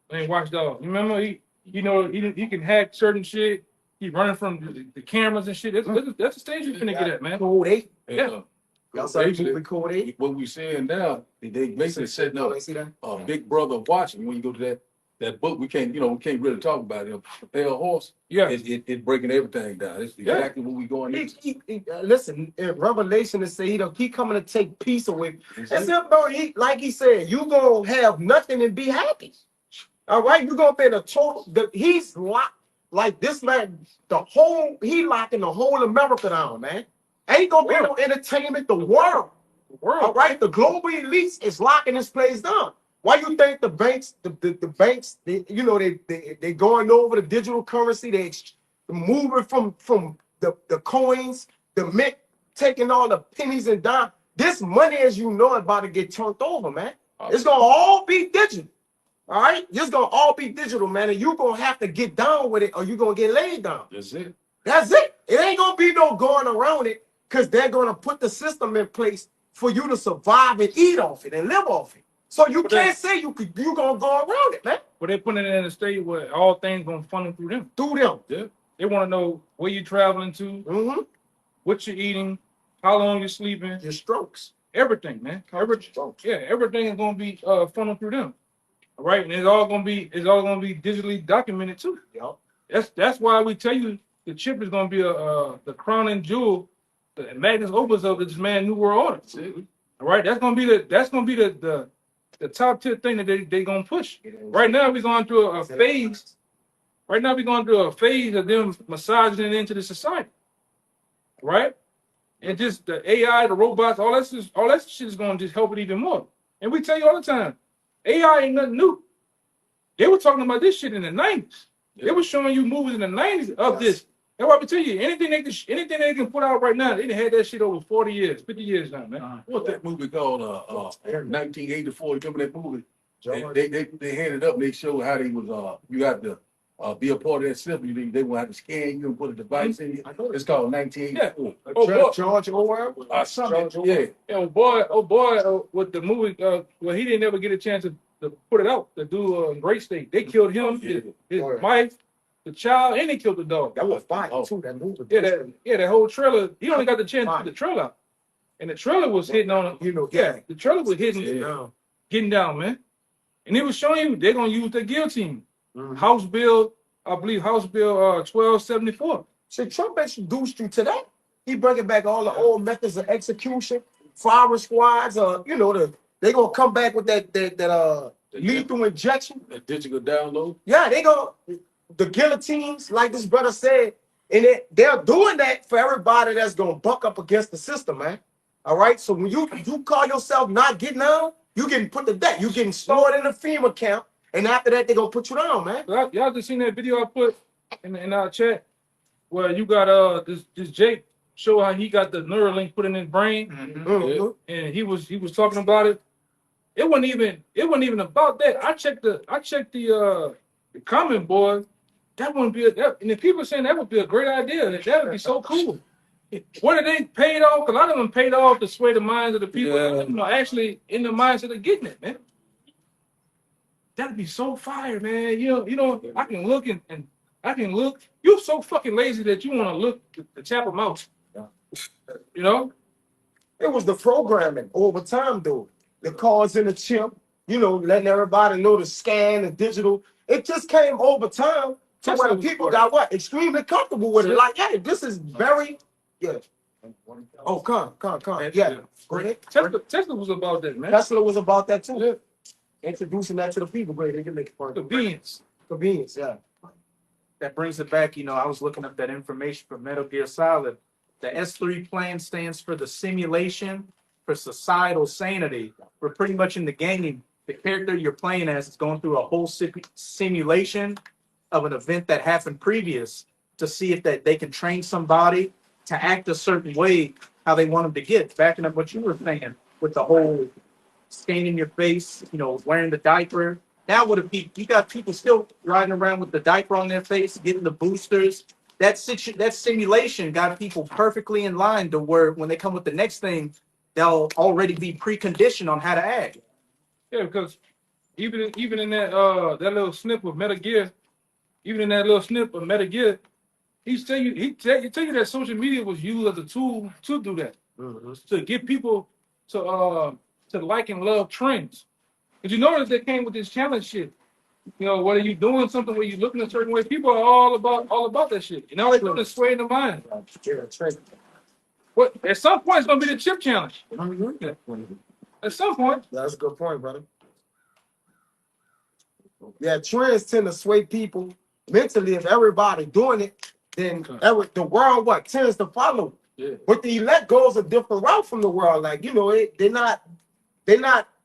And Watchdog. You remember he can hack certain shit. He running from the cameras and shit. That's the stage you're finna get at, man. Code 8. Yeah. Y'all saw the movie Code 8? What we seeing now, they basically setting up a big brother watching. When you go to that book, we can't really talk about it. Pale Horse, Yeah. It's breaking everything down. It's exactly what we going into. Listen, in Revelation it say he coming to take peace away. That's it, bro. Like he said, you gonna have nothing and be happy. All right, you gonna be in a total. He's locked like this man. He locking the whole America down, man. Ain't gonna be no entertainment. The world. All right, the global elites is locking this place down. Why you think the banks, the banks, they going over the digital currency, they moving from the coins, the mint, taking all the pennies and dimes. This money, as you know, about to get turned over, man. It's gonna all be digital. All right, it's gonna all be digital, man, and you're gonna have to get down with it, or you're gonna get laid down. That's it. That's it. It ain't gonna be no going around it, because they're gonna put the system in place for you to survive and eat off it and live off it. So you can't say you gonna go around it, man. But they putting it in a state where all things gonna funnel through them. Through them. Yeah. They want to know where you're traveling to, what you're eating, how long you're sleeping, Your strokes. everything, man. Everything is gonna be funneled through them. All right, and it's all gonna be digitally documented too. Yep. That's why we tell you the chip is gonna be the crown and jewel, the magnus opus of this man New World Order. All right, that's gonna be the top tier thing that they gonna push. Right now we're going through a phase. Right now we're going through a phase of them massaging it into the society. Right? And just the AI, the robots, all that shit is gonna just help it even more. And we tell you all the time, AI ain't nothing new. They were talking about this shit in the 90s. They were showing you movies in the 90s of this. That's why I tell you, anything they can put out right now, they had that shit over 40 years, 50 years now, man. What's that movie called? 1984. Remember that movie? They had it up. And they showed how they was. You had to be a part of that system. They will have to scan you and put a device in you. It's called 1984. Yeah. George Orwell. Something. Yeah. Oh boy, with the movie, well, he didn't ever get a chance to put it out to do Great State. They killed him, his wife, the child, and they killed the dog. That was fire too. That movie. That whole trailer. He only got the chance to put the trailer out, and the trailer was hitting on. The trailer was hitting, getting down, man. And it was showing you they're gonna use the guillotine. Mhm. House Bill, I believe House Bill 1274. So Trump introduced you to that. He bringing back all the old methods of execution, firing squads. They gonna come back with that lethal injection. That digital download. Yeah, they go the guillotines, like this brother said, and they're doing that for everybody that's gonna buck up against the system, man. All right. So when you call yourself not getting down, you getting put to death. You getting stored in the FEMA camp, and after that they gonna put you down, man. Y'all just seen that video I put in our chat where you got this Jake show how he got the Neuralink put in his brain, Mhm. and he was talking about it. It wasn't even about that. I checked the comment board. That wouldn't be and if people saying that would be a great idea, that would be so cool. What are they paid off? Because a lot of them paid off to sway the minds of the people. Yeah. Actually in the mindset of getting it, man. That'd be so fire, man. I can look and I can look. You're so fucking lazy that you want to look to tap them out. You know? It was the programming over time, though. The cards in the chip, letting everybody know the scan, the digital. It just came over time to where people got what? Extremely comfortable with it. Like, hey, this is very, yeah. Oh, come. Yeah. Go ahead. Tesla was about that, man. Tesla was about that, too. Yeah. Introducing that to the people, but they can make it fun. Convenience, yeah. That brings it back. I was looking up that information for Metal Gear Solid. The S3 plan stands for the simulation for societal sanity. We're pretty much in the game. The character you're playing as is going through a whole simulation of an event that happened previous to see if that they can train somebody to act a certain way, how they want them to get. Backing up what you were saying with the whole scanning your face, wearing the diaper. Now you got people still riding around with the diaper on their face, getting the boosters. That simulation got people perfectly in line to where when they come with the next thing, they'll already be preconditioned on how to act. Yeah, because even in that that little snip of Metal Gear, he tell you that social media was used as a tool to do that, to get people to like and love trends. Did you notice they came with this challenge shit? Whether you doing something where you looking a certain way, people are all about that shit. They doing is swaying the mind. What at some point it's gonna be the chip challenge. At some point. That's a good point, brother. Yeah, trends tend to sway people mentally. If everybody doing it, then the world tends to follow. Yeah. But the elect goes a different route from the world. Like, they're not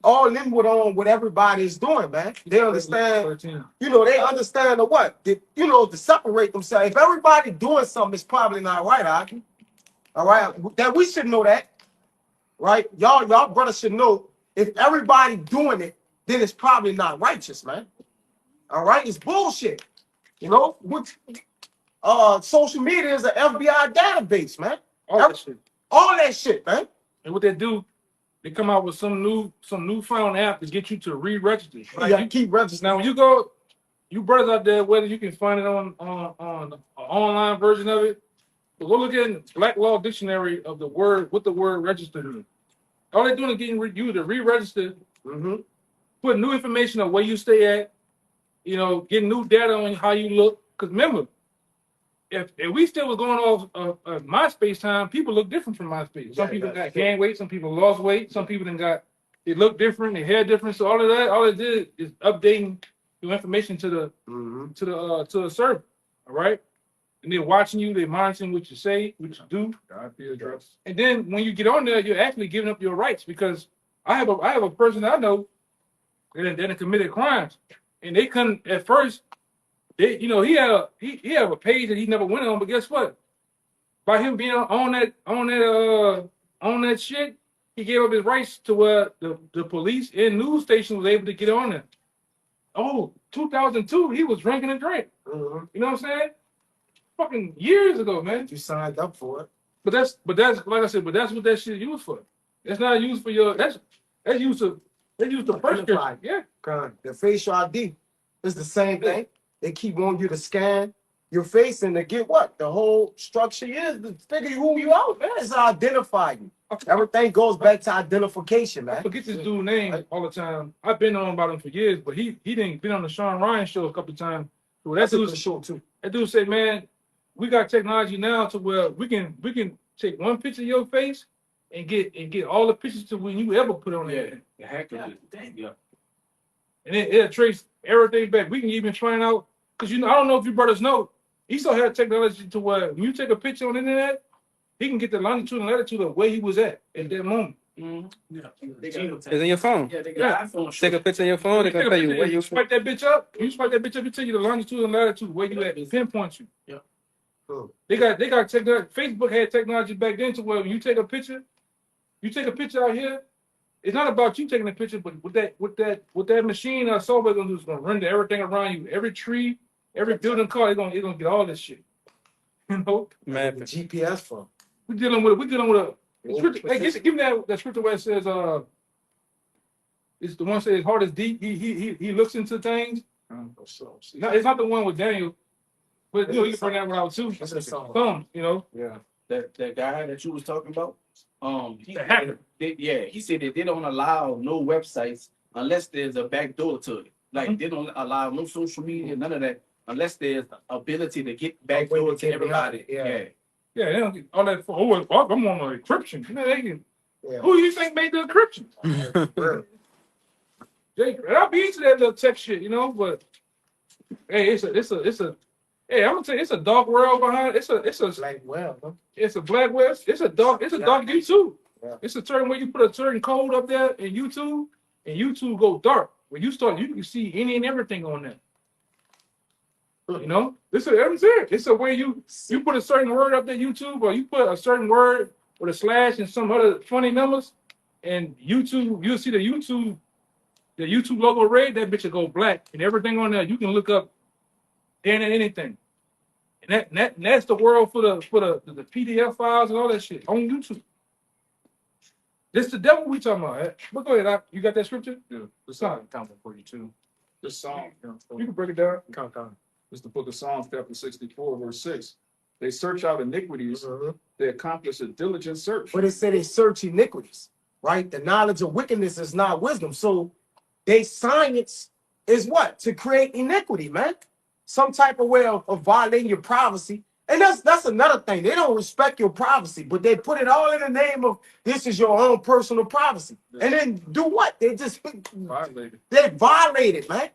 all in with what everybody is doing, man. They understand, they understand to separate themselves. If everybody doing something, it's probably not right, Aki. All right. That we should know that. Right? Y'all brothers should know if everybody doing it, then it's probably not righteous, man. All right, it's bullshit. Social media is an FBI database, man. All that shit, man. And what they do, they come out with some newfound app to get you to re-register. Right? You keep registering. Now when you go, you brothers out there, whether you can find it on an online version of it, but go look at the Black Law Dictionary of what the word register means. All they're doing is getting you to re-register, put new information on where you stay at, getting new data on how you look. Because remember, if we still was going off of MySpace time, people look different from MySpace. Some people got gained weight, some people lost weight, some people they look different, their hair different. So all it did is updating your information to the server. All right. And they're watching you, they're monitoring what you say, what you do. And then when you get on there, you're actually giving up your rights, because I have a person I know that committed crimes, and they couldn't at first. He had a page that he never went on, but guess what? By him being on that shit, he gave up his rights to where the police and news station was able to get on there. Oh, 2002, he was drinking a drink. You know what I'm saying? Fucking years ago, man. You signed up for it. But that's like I said. But that's what that shit is used for. It's not used for your. That's used to prescription. Yeah. The facial ID is the same thing. They keep wanting you to scan your face and to get what the whole structure is to figure who you out, man. It's to identify you. Everything goes back to identification, I man. forget this dude's name all the time. I've been on about him for years, but he didn't been on the Sean Ryan show a couple of times. So That's a good show too. that dude said, man, we got technology now to where we can take one picture of your face and get all the pictures to when you ever put on there. The hacker. Yeah. And it'll trace everything back. We can even find out, because I don't know if you brothers know, he still had technology to where when you take a picture on the internet, he can get the longitude and latitude of where he was at that moment. It's in your phone. Yeah, they got iPhone. Take a picture of your phone. They're gonna tell you where you. Swipe that bitch up. You swipe that bitch up, it tell you the longitude and latitude where you at. It pinpoints you. Yeah. Cool. They got technology. Facebook had technology back then to where when you take a picture out here. It's not about you taking a picture, but with that machine or software gonna do is gonna render everything around you, every tree, every building car. It's gonna get all this shit. You know, The Man, GPS from. we're dealing with a scripture. Hey, give me that scripture where it says it's the one that says heart is deep. He looks into things. No, it's not the one with Daniel, but you can bring that one out too. That's a song. Some, Yeah. That guy that you was talking about, he The hacker. he said that they don't allow no websites unless there's a back door to it. Like they don't allow no social media, none of that, unless there's ability to get back way door to to get everybody. behind it, yeah. Yeah, they don't get all that. I'm on an encryption. They can, Yeah. who you think made the encryption? Real. I'll be into that little tech shit, but hey, it's a. Hey, I'm gonna tell you, it's a dark world behind. It's a Like, well, huh? It's a black web. It's a dark YouTube. Yeah. It's a certain way you put a certain code up there in YouTube, and YouTube go dark. When you start, you can see any and everything on there. It's a way you put a certain word up there, YouTube, or you put a certain word with a slash and some other funny numbers, and YouTube, you'll see the YouTube logo red. That bitch will go black, and everything on there you can look up, and anything. And that's the world for the PDF files and all that shit on YouTube. This the devil we talking about. But go ahead, you got that scripture? Yeah, The song. comment for you too. This song, You can break it down. it's the book of Psalms, chapter 64, verse 6. They search out iniquities, they accomplish a diligent search. But it said they search iniquities, right? The knowledge of wickedness is not wisdom. So they science is what? To create iniquity, man. Some type of way of violating your privacy. And that's another thing. They don't respect your privacy, but they put it all in the name of this is your own personal privacy. And then do what? They just Violated. they violate it, man.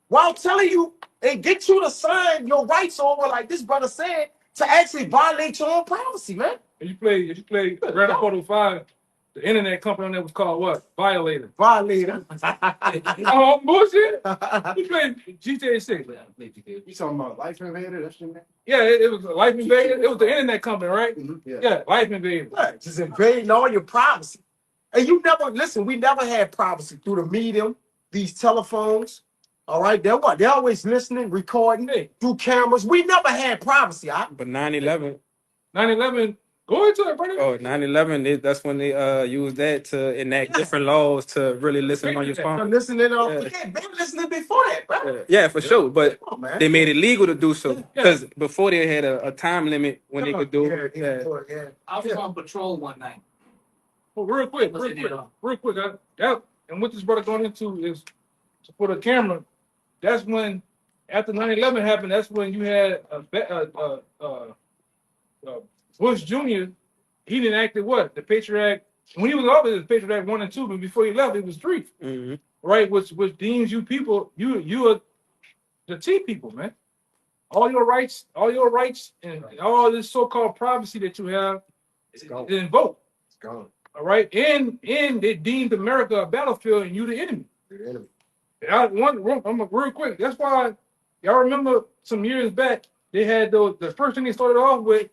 While telling you and get you to sign your rights over, like this brother said, to actually violate your own privacy, man. If you play Grand Theft Auto 5, the internet company on there was called what? Violator. Violator. Oh, bullshit. You play GTA 6. You talking about Life Invader? That's your name? Yeah, it was Life Invader. It was the internet company, right? Yeah. Yeah, Life Invader. Right, just invading all your privacy. And you never, listen, we never had privacy through the medium, these telephones. All right, they're what? They're always listening, recording through cameras. We never had privacy. but 9/11. 9/11. Go into it, brother. Oh, 9/11. That's when they used that to enact different laws to really listen on your They're phone. listening on. Yeah. Yeah, they were listening before that, bro. Yeah, for sure. But Come on, man. they made it legal to do so because before they had a time limit when they could do it. Yeah. I was on patrol one night. Well, real quick. And what this brother going into is to put a camera. That's when, after 9/11 happened, that's when you had Bush Jr. He didn't act what? The Patriot Act. When he was office, it was Patriot Act 1 and 2, but before he left, it was 3. Mm-hmm. Right? Which deems you people, you are the T people, man. All your rights, and all this so-called privacy that you have is invoked. It's gone. All right, and they deemed America a battlefield, and you the enemy. The enemy. I'm real quick. That's why y'all remember some years back they had the first thing they started off with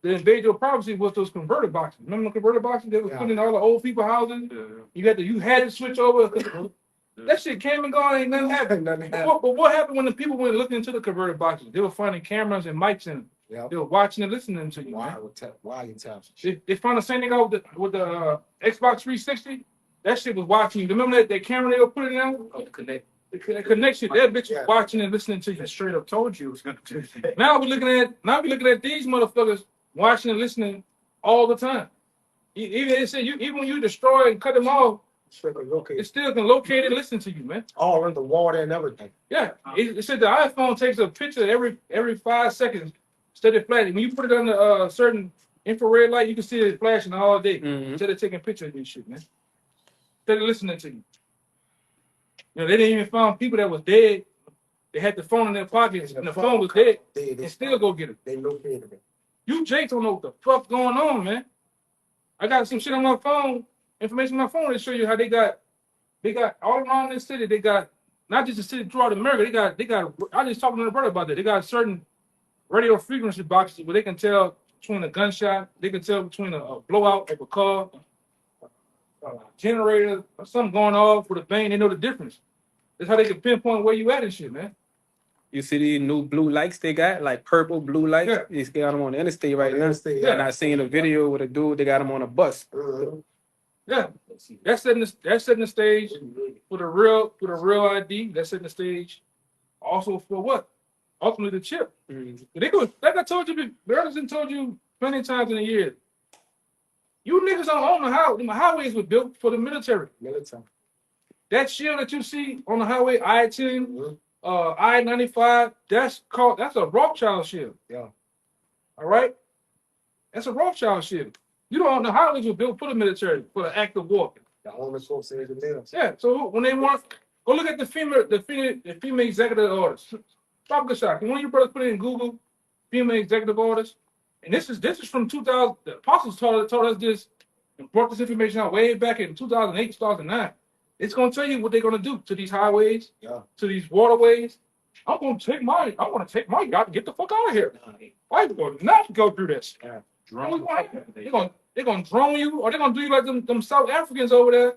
to invade your privacy was those converter boxes. Remember the converter boxes they was putting in all the old people houses? Yeah. You had to switch over. That shit came and gone, ain't nothing happened. But what happened when the people went looking into the converter boxes? They were finding cameras and mics in them. Yeah. They were watching and listening to you. Why you tell? They found the same thing out with the Xbox 360. That shit was watching you. Remember that camera they were putting down? Oh, connect. The connection. That bitch was watching and listening to you. I straight up told you it was gonna do that. Now we're looking at these motherfuckers watching and listening all the time. Even it said even when you destroy and cut them off, Okay. it still can locate and listen to you, man. All in the water and everything. Yeah, it said the iPhone takes a picture every 5 seconds, instead of flashing. When you put it under a certain infrared light, you can see it flashing all day. Instead of taking pictures of this shit, man. Instead of listening to you. You know, they didn't even find people that was dead. They had the phone in their pockets, and the phone was dead, and still go get it. They located it. You Jake don't know what the fuck going on, man. I got some shit on my phone, information on my phone to show you how they got all around this city. They got not just the city throughout America. They got. I just talking to the brother about that. They got certain radio frequency boxes where they can tell between a gunshot. They can tell between a blowout of a car, a generator, or something going off with a bang. They know the difference. That's how they can pinpoint where you at and shit, man. You see these new blue lights they got, like purple blue lights. Yeah. They got them on the interstate right now. Yeah. And I seen a video with a dude. They got him on a bus. Yeah, that's setting the stage for the real ID. That's setting the stage also for what? Ultimately, the chip. They go like I told you, Berlin told you plenty of times in a year. You niggas don't own the highway. The highways were built for the military. That shield that you see on the highway, I-10, I-95, that's a Rothschild shield. Yeah. All right? That's a Rothschild shield. You don't own the highways were built for the military, for the act of war. The Army folks say the nails. Yeah, so when they want, go look at the female executive orders. Stop the shot. One of your brothers put it in Google, female executive orders. And this is from 2000. The apostles told us this and brought this information out way back in 2008, 2009. It's going to tell you what they're going to do to these highways, to these waterways. I want to take my yacht and get the fuck out of here. I'm going not go through this. Drone. They're going to drone you, or they're going to do you like them South Africans over there.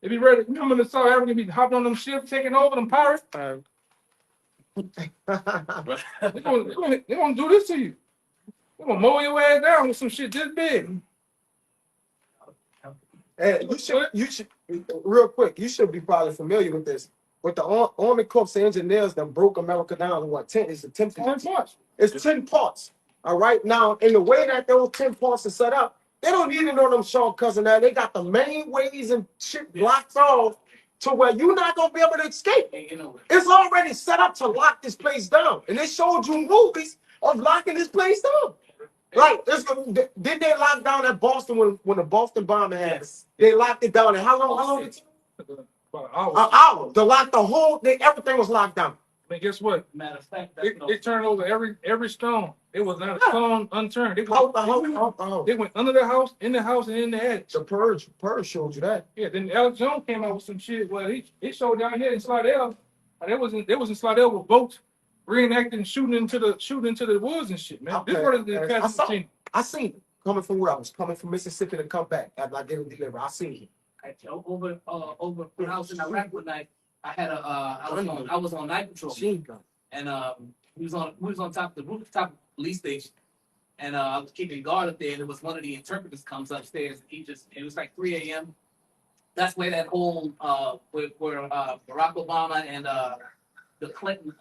They be ready. Remember the South Africans be hopping on them ships, taking over them pirates? They're going to do this to you. They're going to mow your ass down with some shit this big. And you should, real quick, you should be probably familiar with this. With the Army Corps of Engineers that broke America down to what, 10? Is it 10 parts? 10 parts. It's 10 parts. All right. Now, in the way that those 10 parts are set up, they don't need to know them shortcuts and that. They got the main ways and shit blocked off to where you're not going to be able to escape. It's already set up to lock this place down. And they showed you movies of locking this place down. Like, did they lock down at Boston when the Boston bombing happened? Yes. They locked it down. And how long did it take? About an hour. An hour. To lock the whole thing. Everything was locked down. But guess what? Matter of fact, They turned over every stone. It was not a stone unturned. They went under the house, in the house, and in the attic. The Purge showed you that. Yeah, then Alex Jones came out with some shit. Well, he showed down here in Slidell. They was in Slidell with boats reenacting shooting into the woods and shit, man. Okay. This part of the I seen it coming from where I was coming from Mississippi to come back after I didn't deliver. I seen it. over when I was in Iraq one night, I had I was on night patrol, and we was on top of the rooftop police station, and I was keeping guard up there, and it was one of the interpreters comes upstairs, and it was like 3 a.m. That's where that whole where Barack Obama and the Clinton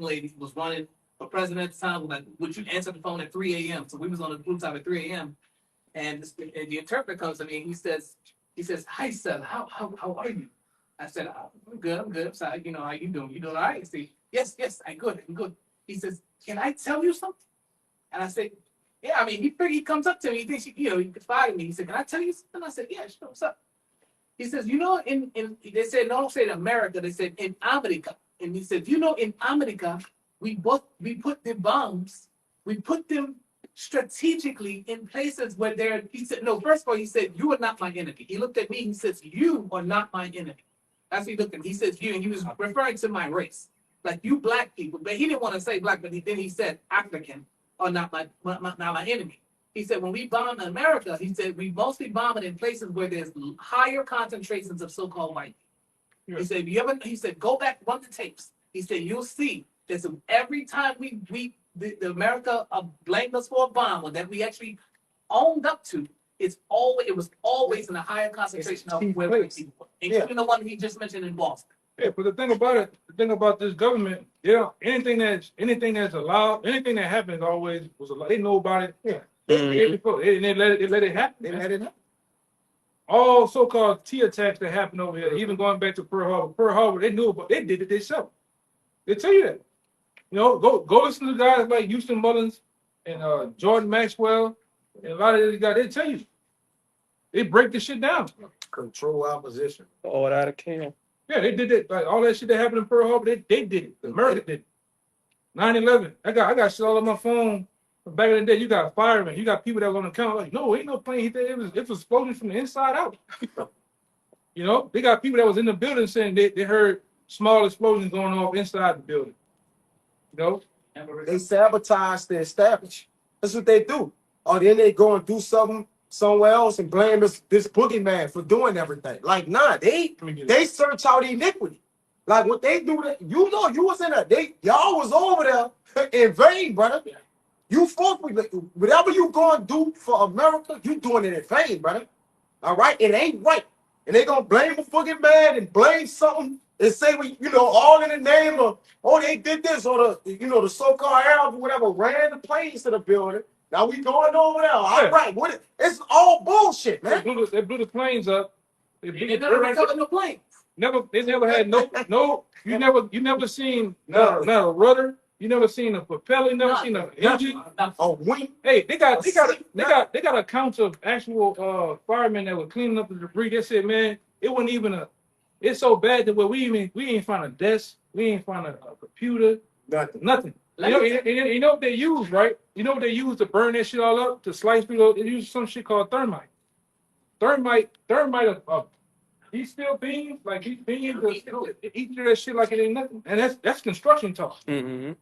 lady was running for president at the time. Like, would you answer the phone at 3 a.m.? So we was on the rooftop at 3 a.m. And the interpreter comes to me and he says, "Hi, son, how are you?" I said, "I'm good. I'm sorry. You know, how you doing? You doing all right?" He said, "Yes, I'm good. He says, "Can I tell you something?" And I said, "Yeah." I mean, he comes up to me. He thinks he could fire me. He said, "Can I tell you something?" I said, "Yeah, sure. What's up?" He says, in they said, no, don't say in America. They said in America. And he said, in America, we put the bombs. We put them strategically in places where they're." He said, "No, first of all, he said, you are not my enemy." He looked at me. He says, "You are not my enemy." That's what he looked at me. He says, "You," and he was referring to my race, like you black people. But he didn't want to say black, but then he said African are not my enemy. He said, when we bomb America, he said, we mostly bomb it in places where there's higher concentrations of so-called white people. He said, he said, go back, run the tapes. He said, you'll see that every time the America blamed us for a bomb that we actually owned up to, it was always in a higher concentration of where white people were, including the one he just mentioned in Boston. Yeah, but the thing about this government, anything that's allowed, anything that happens always was allowed. They know about it. Yeah. They let it happen. They man. let it happen. All so-called T attacks that happened over here, even going back to Pearl Harbor. Pearl Harbor, they knew about. They did it themselves. They tell you that. You know, go listen to guys like Houston Mullins and Jordan Maxwell and a lot of these guys. They tell you. They break this shit down. Control opposition. All out of camp. Yeah, they did it. Like all that shit that happened in Pearl Harbor, they did it. America did it. 9/11. I got shit all on my phone. Back in the day, you got firemen, you got people that was on the counter like, no, ain't no plane hit there. It was explosion from the inside out. You know, they got people that was in the building saying they heard small explosions going off inside the building. You know, They sabotage the establishment. That's what they do. Or then they go and do something somewhere else and blame this boogeyman for doing everything. Like, nah, they search out iniquity. Like what they do, you know, you was in there. Y'all was over there in vain, brother. You fought with whatever you gonna do for America, you doing it in vain, brother. All right, it ain't right, and they gonna blame the fucking man and blame something and say, you know, all in the name of, oh, they did this, or the so-called Arabs or whatever ran the planes to the building. Now we going over there. All right, it's all bullshit, man. they blew the planes up. They never recovered no plane. They never had no. You never seen not a rudder. You never seen a propeller. You never seen an engine. A wing. Hey, they got accounts of actual firemen that were cleaning up the debris. They said, man, it wasn't even it's so bad that we ain't find a desk, we ain't find a computer, nothing. You know what they use, right? You know what they use to burn that shit all up, to slice through. They use some shit called thermite. Thermite. These steel beams, like these beams, eat through that shit like it ain't nothing, and that's construction talk. Mm-hmm.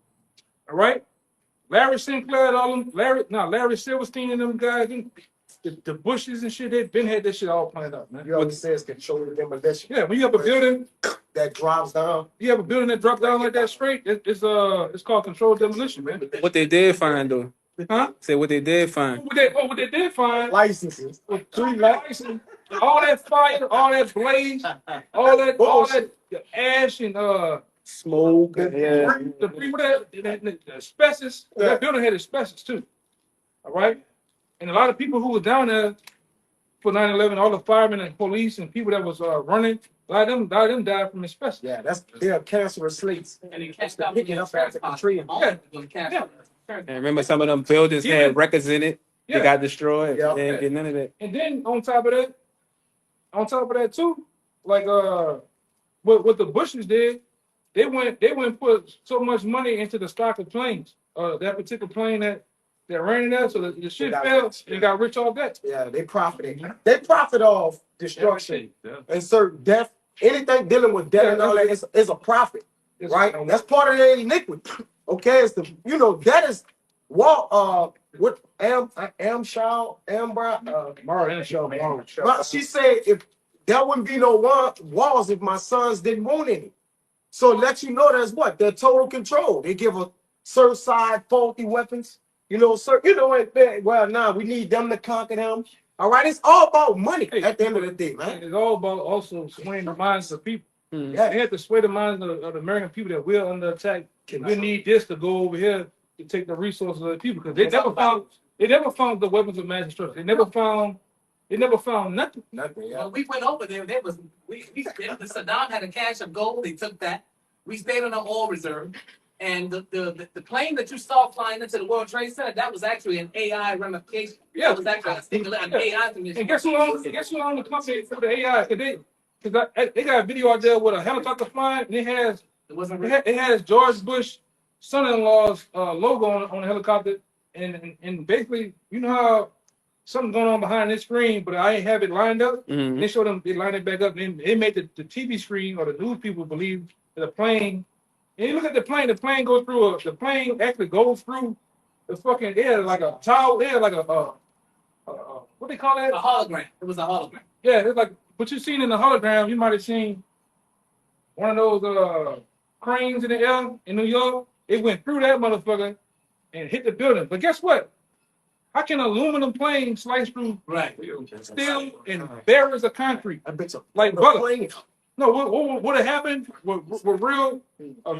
All right, Larry Sinclair and all them, Larry Silverstein and them guys, the Bushes and shit, they've been had this shit all planned out, man. You always says control the demolition. Yeah, when you have a building that drops down, you have a building that drops down like that straight, it's called controlled demolition, man. What they did find though? Huh? Say what they did find. What they did find? licenses. 3 licenses. All that fire, all that blaze, all that ash and Smoke. the asbestos. That building had asbestos too. All right, and a lot of people who were down there for 9/11, all the firemen and police and people that was running, a lot of them died from asbestos. Yeah, they're cancerous slates. And they catch up Picking up after Katrina. And remember, some of them buildings had records in it. They got destroyed. Yeah. They didn't get none of that. And then on top of that too, like what the Bushes did, they went and put so much money into the stock of planes. That particular plane that ran in there, so the shit fell and got rich off that. Yeah, they profited. They profit off destruction and certain death. Anything dealing with death and all that is a profit, right? That's part of their iniquity. Okay, it's that is what But she said if there wouldn't be no walls if my sons didn't want any. So let you know that's what they're total control. They give a certain side faulty weapons. We need them to conquer them. All right, it's all about money at the end of the day, man. It's all about also swaying the minds of people. Yeah. They have to sway the minds of the American people that we're under attack. We need this to go over here to take the resources of the people, because they never found the weapons of mass destruction. They never found nothing. Nothing. Yeah. Well, we went over there. Saddam had a cache of gold. They took that. We stayed on the oil reserve, and the plane that you saw flying into the World Trade Center, that was actually an AI ramification. Yeah, it was actually an AI mission. And guess who owns the company for the AI? Because they got a video out there with a helicopter flying, and it has George Bush son-in-law's logo on the helicopter, and basically, you know how something's going on behind this screen, but I ain't have it lined up. Mm-hmm. They showed them, they lined it back up, and they made the TV screen or the news people believe that the plane. And you look at the plane goes through the plane actually goes through the fucking air like a tower, air like a what they call that? A hologram. It was a hologram. Yeah, it's like what you seen in the hologram. You might have seen one of those cranes in the air in New York. It went through that motherfucker and hit the building. But guess what? How can an aluminum plane slice through steel and barriers of concrete like butter? No, what would have happened with real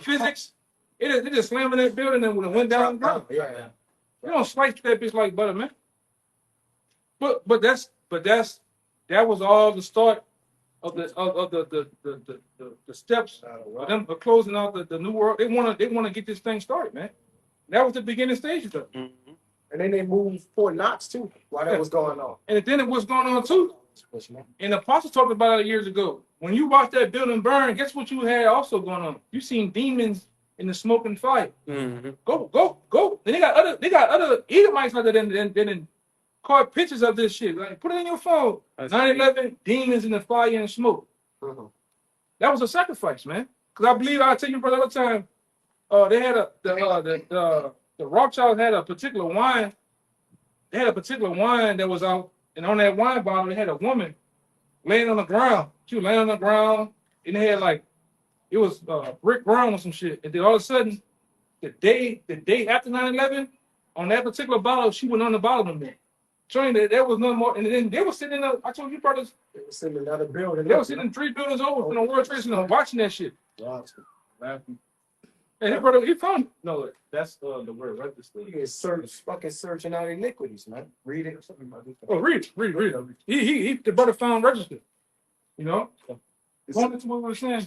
physics? It just slammed in that building and went down the ground. Yeah. You don't slice that bitch like butter, man. that was all the start of the steps of them closing out the new world. They wanna get this thing started, man. That was the beginning stages of it. And then they moved Fort Knox too while that was going on. And then it was going on too. And the apostles talked about it years ago. When you watched that building burn, guess what you had also going on? You seen demons in the smoke and fire. Go. And they got other Edomites out there that caught pictures of this shit. Like, put it in your phone. 9/11, demons in the fire and smoke. That was a sacrifice, man. Because I believe, I'll tell you, brother, all the time, they had the Rothschilds had a particular wine. They had a particular wine that was out, and on that wine bottle, they had a woman laying on the ground. She was laying on the ground, and they had like, it was brick ground or some shit. And then all of a sudden, the day after 9/11, on that particular bottle, she went on the bottom of it. Showing that there was no more. And then they were sitting in I told you, brothers, They were sitting in another building. they were sitting in 3 buildings over from the World Trade Center watching that shit. Laughing. And his brother, he found it. No, that's the word register. You get searching out iniquities, man. Read it. Oh, read it. He the brother found registered. You know? Going into what we were saying.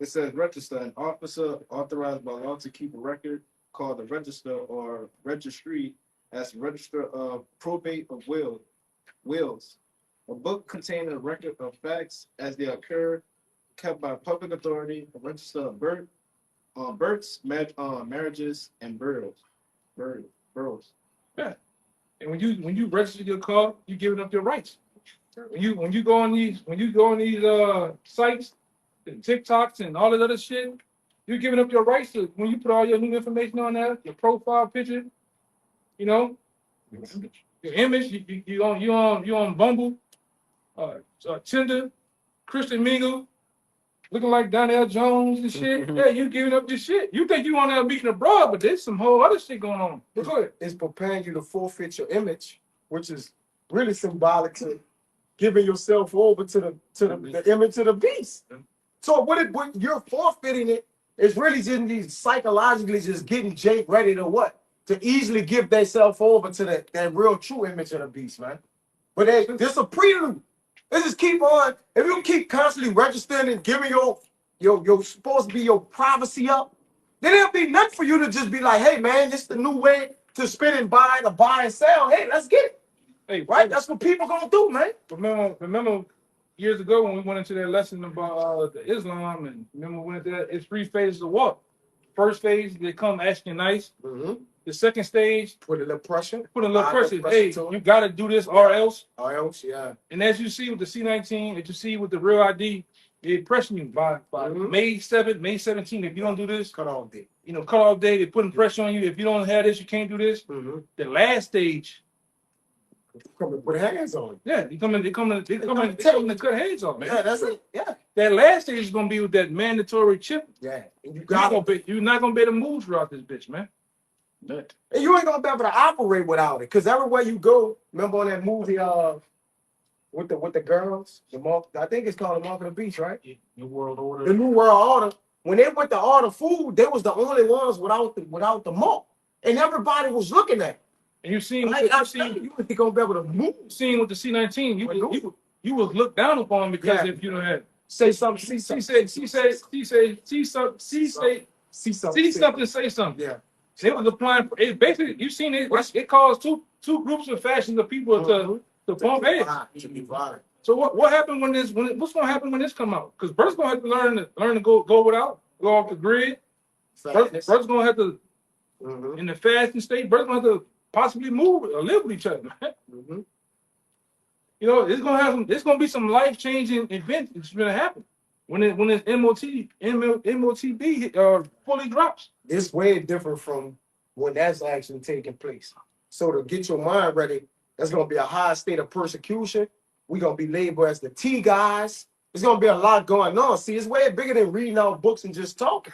It says register, an officer authorized by law to keep a record called the register or registry as register of probate of wills. A book containing a record of facts as they occur, kept by public authority, a register of births, marriages, and burials. Yeah. And when you register your car, you giving up your rights. When you go on these sites, and TikToks and all that other shit, you're giving up your rights to when you put all your new information on there, your profile picture, you know, your image. You on Bumble, Tinder, Christian Mingle, looking like Donnell Jones and shit. Yeah, you giving up your shit. You think you on there meeting abroad, but there's some whole other shit going on. Go ahead. It's preparing you to forfeit your image, which is really symbolic to giving yourself over to the image of the beast. So what you're forfeiting it is really just psychologically just getting Jake ready to what? To easily give themselves over to that real true image of the beast, man. But there's a prelude. Let's just keep on. If you keep constantly registering and giving your supposed to be your privacy up, then there'll be nothing for you to just be like, hey man, this is the new way to spin and buy and sell. Hey, let's get it. Hey, Right? That's what people gonna do, man. Remember years ago when we went into that lesson about the Islam, and remember we went there, it's 3 phases of walk. First phase, they come asking nice. The second stage, Put a little pressure. put a little pressure. pressure Hey, to it. you gotta do this or else. Or else, yeah. And as you see with the C19, as you see with the real ID, they pressing you by May 7th, May 17th. If you don't do this, Cut off day. cut off day, they're putting pressure on you. If you don't have this, you can't do this. The last stage, Come and put hands on it. yeah, they come to cut heads off, man. Yeah, that's it. Yeah. That last stage is gonna be with that mandatory chip. Yeah. And You're not gonna be able to move throughout this bitch, man. and you ain't gonna be able to operate without it. Cause everywhere you go, remember on that movie with the girls, I think it's called The Mark of the Beast, right? New World Order. The New World Order. When they went to order food, they was the only ones without the mark. And everybody was looking at it. And you seen Like, you ain't gonna be able to move. seeing with the C19, you was looked down upon because if you don't have. Say something, see something. See something, say something. Yeah. They was applying. It basically, you seen it. It caused two groups of factions of people to bump heads. To be violent. So what happened what's gonna happen when this come out? Because brothers gonna have to learn to go without, go off the grid. Brothers gonna have to in the fasting state. Brothers gonna have to possibly move or live with each other, man. You know, it's gonna be some life-changing event that's gonna happen when this MOTB fully drops. It's way different from when that's actually taking place. So to get your mind ready, that's gonna be a high state of persecution. We're gonna be labeled as the T guys. There's gonna be a lot going on. See, it's way bigger than reading out books and just talking.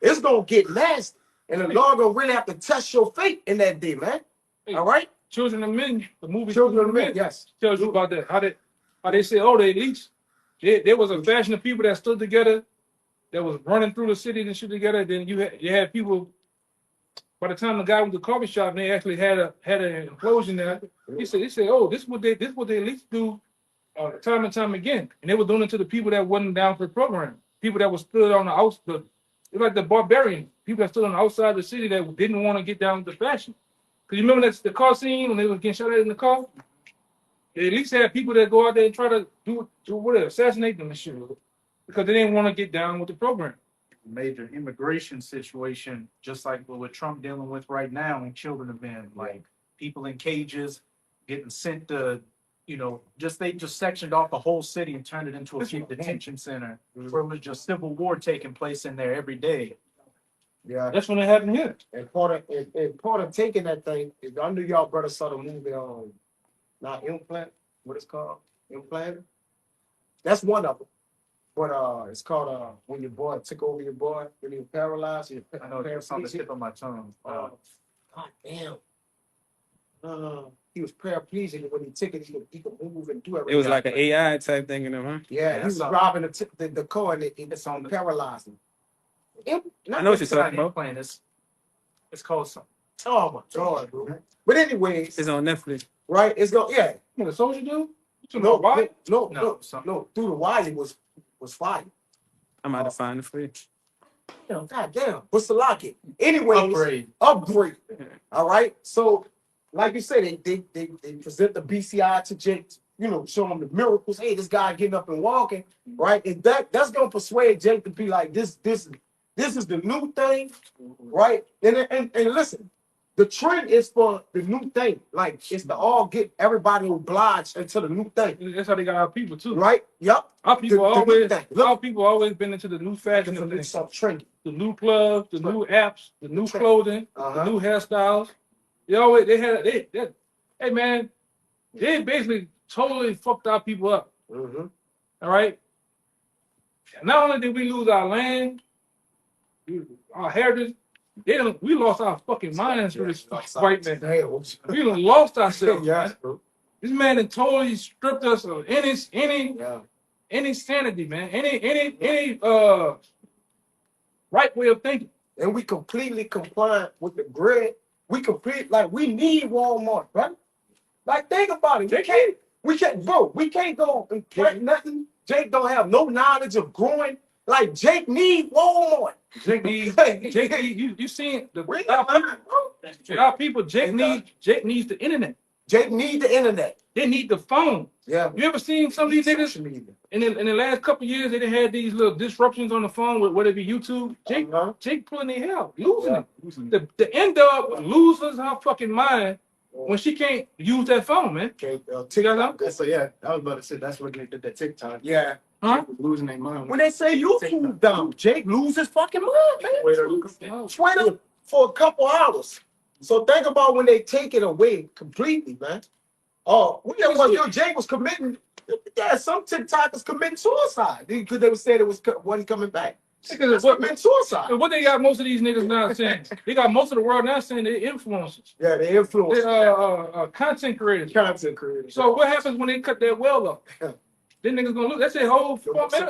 It's gonna get nasty. And the Lord gonna really have to test your fate in that day, man. Hey, all right? Children of Men, the movie Children of Men, yes. Tells you about that. How they say, oh, the elites. There was a faction of people that stood together, that was running through the city and shit together. Then you had people by the time the guy went to the coffee shop and they actually had an implosion there, he said, oh, this is what they at least do time and time again. And they were doing it to the people that wasn't down for the program. People that were stood on the outside, it's like the barbarian, people that stood on the outside of the city that didn't want to get down with the fashion. Because you remember the car scene when they were getting shot at in the car? They at least had people that go out there and try to do whatever, assassinate them and shit. Because they didn't want to get down with the program. Major immigration situation, just like what Trump dealing with right now, and children have been like people in cages getting sent to, they just sectioned off the whole city and turned it into a detention center where it was just civil war taking place in there every day. Yeah, That's when it happened here. and part of taking that thing is I knew y'all brother saw the movie not Implant, what it's called? Implant. That's one of them. But it's called when your boy took over your boy when he was paralyzed. I know it's on the tip of my tongue. God damn. He was paraplegic, and when he took it, he could move and do everything. It was like an AI type thing, huh? Yeah, he was driving the car and it's on paralyzed him. I know what you're talking about. Implant. It's called something. Oh my God, bro. But anyways, It's on Netflix. right? It's going What the soldier do? no, why? no, through the wire was fire. I'm about to find it for you. God damn. What's the locket? Anyways, upgrade. All right. So, like you said, they present the BCI to Jake, show him the miracles. Hey, this guy getting up and walking, right? And that's gonna persuade Jake to be like, this is the new thing, right? And listen, the trend is for the new thing. Like it's to all get everybody obliged into the new thing. That's how they got our people too. Right? Yep. Our people Look, always been into the new fashion of things. something trendy. The new clubs, the new apps, the new clothing, Uh-huh. the new hairstyles. Hey man, they basically totally fucked our people up. Mm-hmm. All right. Not only did we lose our land, our heritage, we lost our fucking minds through this white man. We done lost ourselves. Yes, bro. This man had totally stripped us of any sanity, man. Any right way of thinking. And we completely compliant with the grid. We need Walmart, right? Like think about it. We can't go and plant nothing. Jake don't have no knowledge of growing. Like Jake need Walmart. Jake needs you seen our people. Jake needs the internet. Jake need the internet. They need the phone. Yeah. You ever seen some of these niggas in the last couple of years? They had these little disruptions on the phone with whether it be YouTube. Jake pulling their hair out, losing it. The end up loses her fucking mind when she can't use that phone, man. TikTok. So yeah, I was about to say that's what they did that TikTok. Yeah. Huh? Losing their mind. When they say YouTube dumb, Jake loses fucking mind, man. Twitter for a couple hours. So think about when they take it away completely, man. Oh, Jake was committing. Yeah, some TikTokers committing suicide because they were saying wasn't coming back. Committing suicide. What they got most of these niggas now saying? They got most of the world now saying they're influencers. Yeah, they influencers. They're content creators. So what happens when they cut that well up? Then niggas gonna lose. That's their whole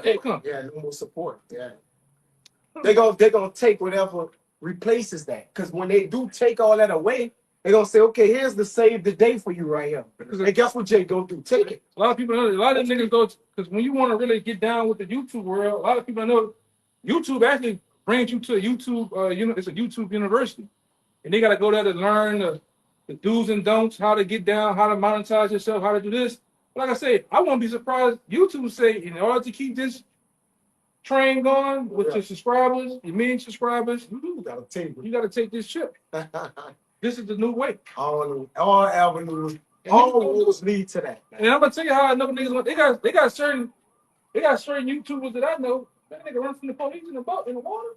income. Yeah, no more support. Yeah. They gonna take whatever replaces that. Because when they do take all that away, they gonna say, okay, here's the save the day for you right here. And guess what Jake gonna do? Take it. A lot of them niggas go because when you want to really get down with the YouTube world, a lot of people know YouTube actually brings you to a YouTube, it's a YouTube university. And they gotta go there to learn the do's and don'ts, how to get down, how to monetize yourself, how to do this. But like I said, I won't be surprised. YouTube say in order to keep this train going with your subscribers, your million subscribers, you gotta take this chip. This is the new way. All avenues, all roads lead to that. And I'm gonna tell you how I know niggas want. They got certain YouTubers that I know. That nigga run from the police in the boat in the water.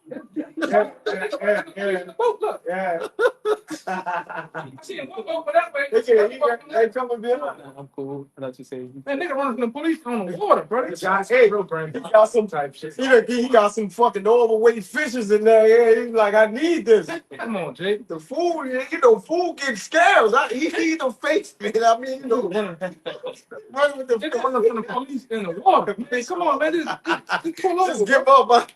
Yeah. Look. Yeah. I see him go over that way. They coming behind. I'm cool. I thought you said. Man, nigga running from the police on the water, bro. He got some type shit. He got some fucking overweight fishes in there. Yeah, he's like, I need this. Come on, Jake. The food, food gets scarce. He need the face, man. I mean, Running with the running from the police in the water. Man, come on, man. Just pull over. Just give up.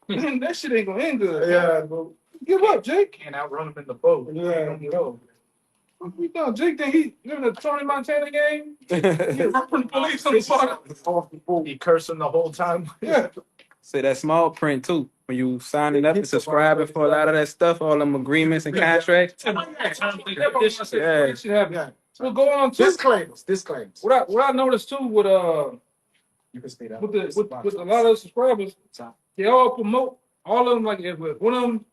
That shit ain't gonna end good. Yeah, bro. Give up, Jake. Can't outrun him in the boat. Yeah, yo. What you doing? Jake, think he living a Tony Montana game? He from the police on the spot. He cursing the whole time. Yeah. Say that small print too. When you signing up and subscribing for a lot of that stuff, all them agreements and contracts. Yeah. Yeah. We'll go on too. Disclaimers. What I noticed too with You can stay there. with a lot of subscribers, they all promote all of them. Like if one of them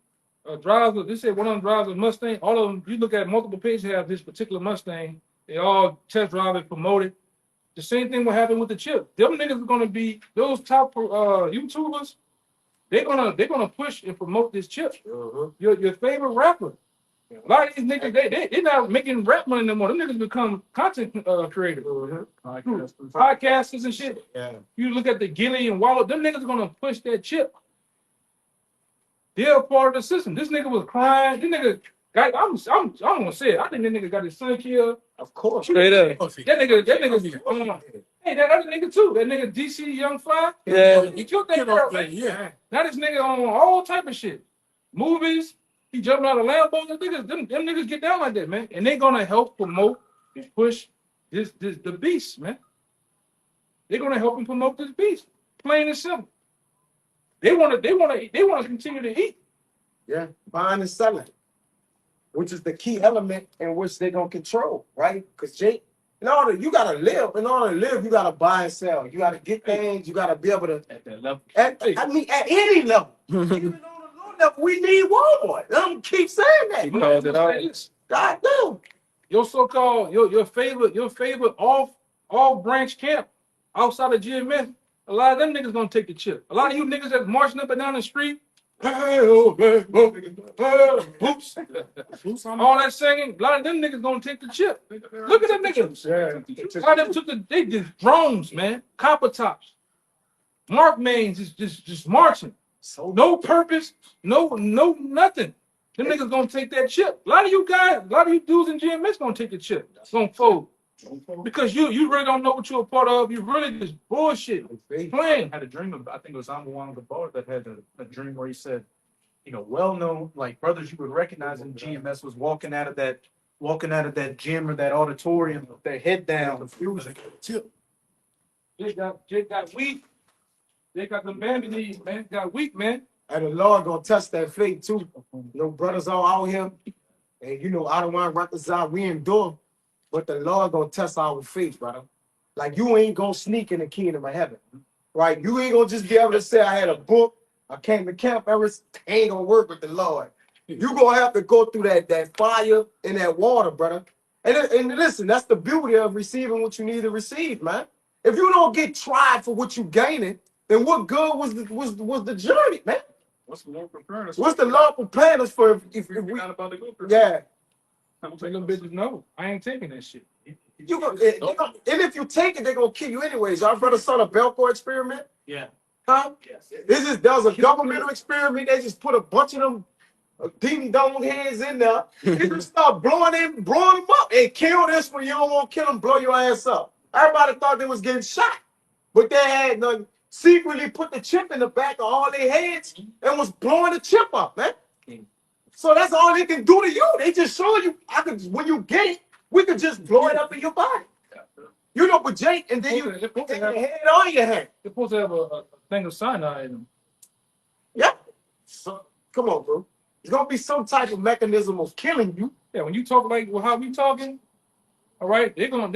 drives, they say one of them drives a Mustang. All of them, you look at multiple pages have this particular Mustang. They all test drive it, promote it. The same thing will happen with the chip. Them niggas are gonna be those top YouTubers. They're gonna push and promote this chip. Your favorite rapper. A lot of these niggas, they not making rap money no more. Them niggas become content creators, podcasters and shit. Yeah. You look at the Gilly and Wallow, them niggas are gonna push that chip. They're a part of the system. This nigga was crying. This nigga got, I'm gonna say it. I think that nigga got his son killed. Of course. Straight up. That nigga, hey, that other nigga too. That nigga DC Young Fly. Yeah. He killed that girl. Yeah. Now this nigga on all type of shit. Movies. He jumping out of Lambos. Them niggas get down like that, man. And they gonna help promote and push the beast, man. They're gonna help him promote this beast. Plain and simple. They wanna continue to eat. Yeah. Buying and selling, which is the key element in which they're gonna control, right? Because Jake, you gotta live. In order to live, you gotta buy and sell. You gotta get things. You gotta be able to. At that level. At any level. Even on the low level, we need Walmart. I'm keep saying that. He called it out. God damn. Your so-called your favorite off branch camp outside of GMS. A lot of them niggas gonna take the chip. A lot of you niggas that's marching up and down the street. Oops. All that singing, a lot of them niggas gonna take the chip. Look at them niggas. A lot of them they just drones, man. Copper tops. Mark Mains is just marching. So No purpose, no nothing. Them niggas gonna take that chip. A lot of you guys, a lot of you dudes in GMS gonna take the chip. It's gonna fold. Because you really don't know what you're a part of. You really just bullshit. Playing. Had a dream of, I think it was Amawang Gabar that had a dream where he said, well-known, like brothers you would recognize in GMS was walking out of that gym or that auditorium with their head down. Jake got weak. They got them bandages, man. Got weak, man. And the Lord gonna test that faith too. Brothers all out here, and I don't want to reconcile. We endure, but the Lord gonna test our faith, brother. Like you ain't gonna sneak in the kingdom of heaven, right? You ain't gonna just be able to say I had a book, I came to camp. Ain't gonna work with the Lord. You gonna have to go through that fire and that water, brother. And listen, that's the beauty of receiving what you need to receive, man. If you don't get tried for what you gaining, then what good was the journey, man? What's the Lord preparing us? What's the Lord preparing us for if we not about to go through? Yeah. I'm telling them bitches, no, I ain't taking that shit. And if you take it, they're gonna kill you anyways. Our brother saw the Belco experiment. Yeah. Huh? Yes. That was a governmental experiment. They just put a bunch of them ding dong heads in there. They just start blowing them up. Hey, kill this one. You don't want to kill them, blow your ass up. Everybody thought they was getting shot. But they had secretly put the chip in the back of all their heads and was blowing the chip up, man. So that's all they can do to you. They just show you, when you get it, we could just blow it up in your body. With Jake, and then you take your head on your head. They're supposed to have a thing of cyanide in them. Yeah. So, come on, bro. There's gonna be some type of mechanism of killing you. Yeah, when you talk like how we talking, all right, they're gonna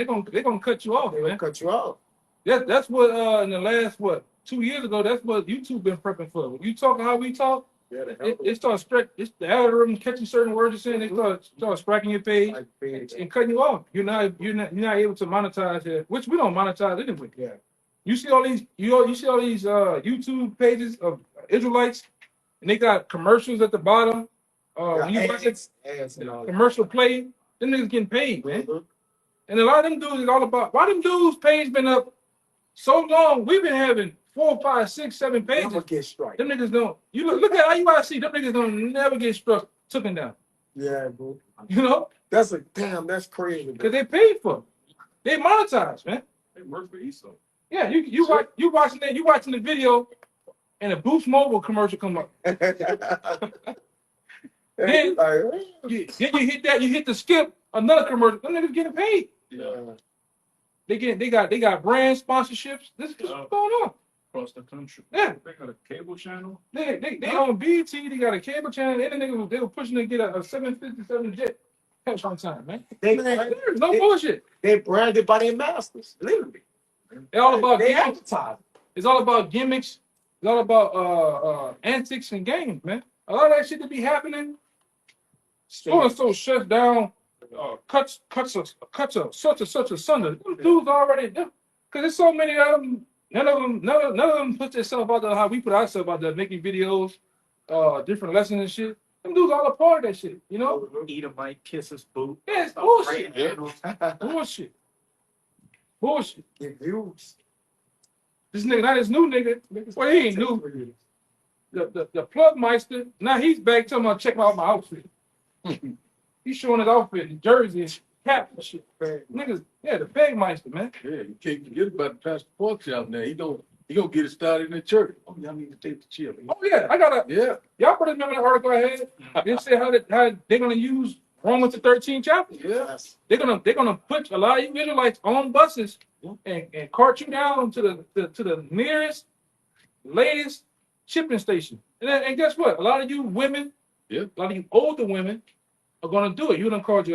cut you off, They're gonna man. cut you off. That's what in the last 2 years ago, that's what YouTube been prepping for. When you talk how we talk, it starts it's the algorithm catching certain words you're saying, they start striking your page and cutting you off. You're not able to monetize it, which we don't monetize anyway. Yeah. You see all these YouTube pages of Israelites, and they got commercials at the bottom. When you watch it, commercial play, them niggas getting paid, man. And a lot of them dudes is all about why them dudes' page been up so long. We've been having 4, 5, 6, 7 pages. Never get struck. Them niggas don't. You look at IUIC. Them niggas don't never get struck, taken down. Yeah, bro. That's crazy. Because they paid for it. They monetize, man. It works for Esau. Yeah, you watching the video, and a Boost Mobile commercial come up. Then you hit that, you hit the skip, another commercial. Them niggas getting paid. Yeah. They got brand sponsorships. This is what's going on. Across the country. Yeah. They got a cable channel. They own BT, they got a cable channel, and they were pushing to get a 757 jet. Catch on time, man. There's no bullshit. They branded by their masters, literally. It's all about They gimmicks. advertise. It's all about gimmicks. It's all about antics and games, man. A lot of that shit that be happening. So and so shuts down, cuts such and sunder. Them dudes already because there's so many of them. None of them put themselves out there how we put ourselves out there making videos, different lessons and shit. Them dudes all a part of that shit, you know? Edomite kisses boot. Yeah, it's bullshit. Bullshit. Bullshit. Get views. This nigga, not this new nigga. Well, he ain't new. The plug meister, now he's back telling me to check out my outfit. He's showing his outfit, his jersey, his cap and shit. Niggas, yeah, the peg meister, man. Yeah, you can't forget about the pastor pork chop now. He gonna get it started in the church. Oh, y'all need to take the chip. Oh yeah, I got a Yeah. y'all probably remember the article I had. They said how they're gonna use Romans the 13th chapter. Yeah. They're gonna put a lot of you Israelites on buses and cart you down to the nearest, latest shipping station. And guess what? A lot of you women, Yeah. a lot of you older women are gonna do it. You're gonna cause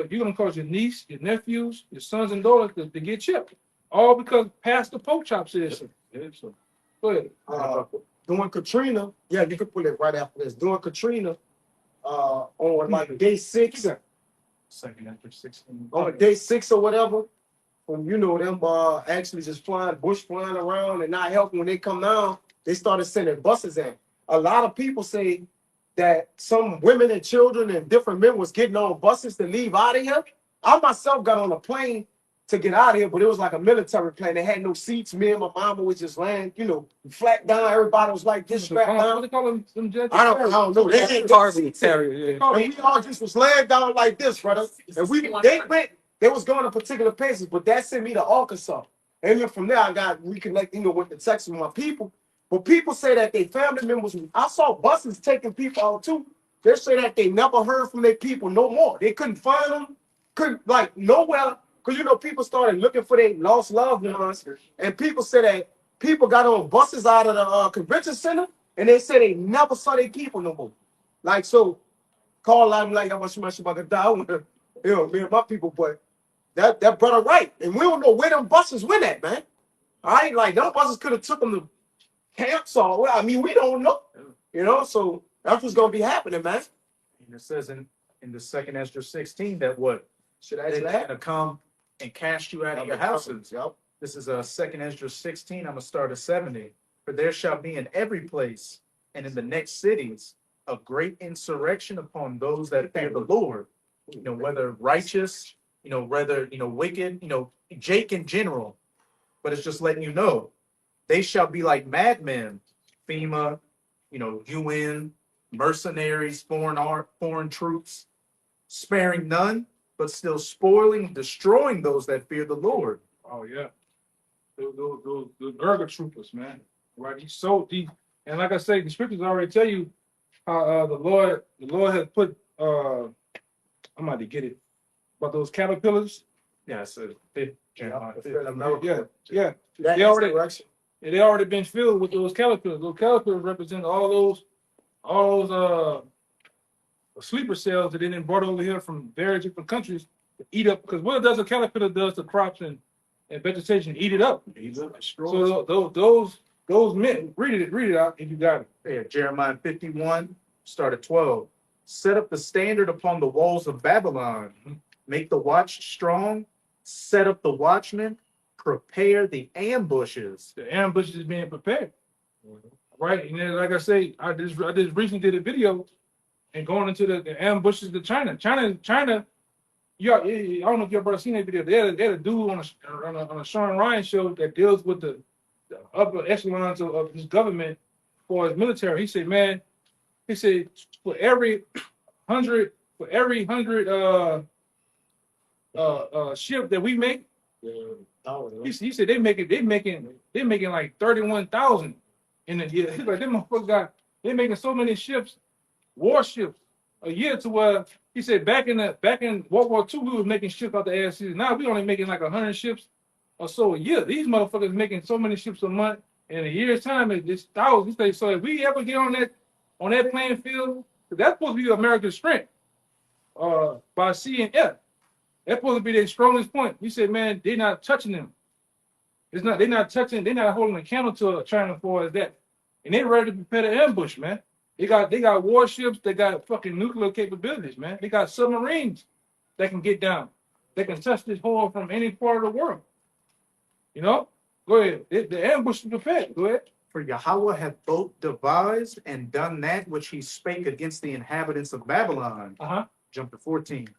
your niece, your nephews, your sons and daughters to get chipped. All because Pastor Poke Chop said so. Yeah, so. Go ahead. During Katrina, yeah, you can put it right after this. During Katrina, on like day 6, Second after 16. on day 6 or whatever, when you know them actually just flying around and not helping when they come down, they started sending buses in. A lot of people say that some women and children and different men was getting on buses to leave out of here. I myself got on a plane to get out of here, but it was like a military plane. They had no seats. Me and my mama was just laying, flat down. Everybody was like this strapped What down. they call them jets? I don't know. They had Harvey Terrier. and we all just was laying down like this, brother. And they was going to particular places, but that sent me to Arkansas. And then from there, I got reconnected, with the Texas with my people. But people say that they family members, I saw buses taking people out too. They say that they never heard from their people no more. They couldn't find them, nowhere. Because, people started looking for their lost loved ones. And people said that people got on buses out of the convention center, and they said they never saw their people no more. Like, so, call out like, I want to die. I want to, me and my people, but that brother right. And we don't know where them buses went at, man. All right, like, them buses could have took them to camps or, we don't know. So that's what's going to be happening, man. And it says in the second Ezra 16 that what? Should I They're say going that? to come and cast you out of your houses. Yep. This is second Ezra 16. I'm going to start at 70. For there shall be in every place and in the next cities a great insurrection upon those that fear the Lord. Whether righteous, whether, wicked, Jake in general. But it's just letting you know, they shall be like madmen, FEMA, UN, mercenaries, foreign troops, sparing none, but still spoiling, destroying those that fear the Lord. Oh yeah, those Burger Troopers, man. Right? He's so deep, and like I say, the scriptures already tell you how the Lord has put. I'm about to get it, but those caterpillars. Yeah, so Yeah. That They already been filled with those caterpillars. Those caterpillars represent all those sleeper cells that they didn't brought over here from various different countries to eat up. Because what does a caterpillar does to crops and vegetation? Eat it up. So those men, read it out if you got it. yeah, Jeremiah 51, start at 12. Set up the standard upon the walls of Babylon. Make the watch strong. Set up the watchmen. Prepare the ambushes. The ambush is being prepared. Right? And then, like I say, I just recently did a video and going into the ambushes to China. China, yeah, I don't know if y'all ever seen that video. They had a dude on a Sean Ryan show that deals with the upper echelons of his government for his military. He said, man, for every hundred ship that we make, he said they making like 31,000 in a year. He's like, them motherfuckers they're making so many ships, warships, a year to where he said back in World War II we was making ships out the air seas. Now we only making like 100 ships or so a year. These motherfuckers making so many ships a month. In a year's time, it's thousands. So if we ever get on that playing field, that's supposed to be America's strength. By sea and air, that's supposed to be their strongest point. We said, man, they're not touching them. They're not touching. They're not holding a candle to China for that. And they're ready to prepare the ambush, man. They got warships. They got fucking nuclear capabilities, man. They got submarines that can get down. They can touch this hole from any part of the world. You know? Go ahead. The ambush is prepared. Go ahead. For Yahweh hath both devised and done that which he spake against the inhabitants of Babylon. Jump to 14.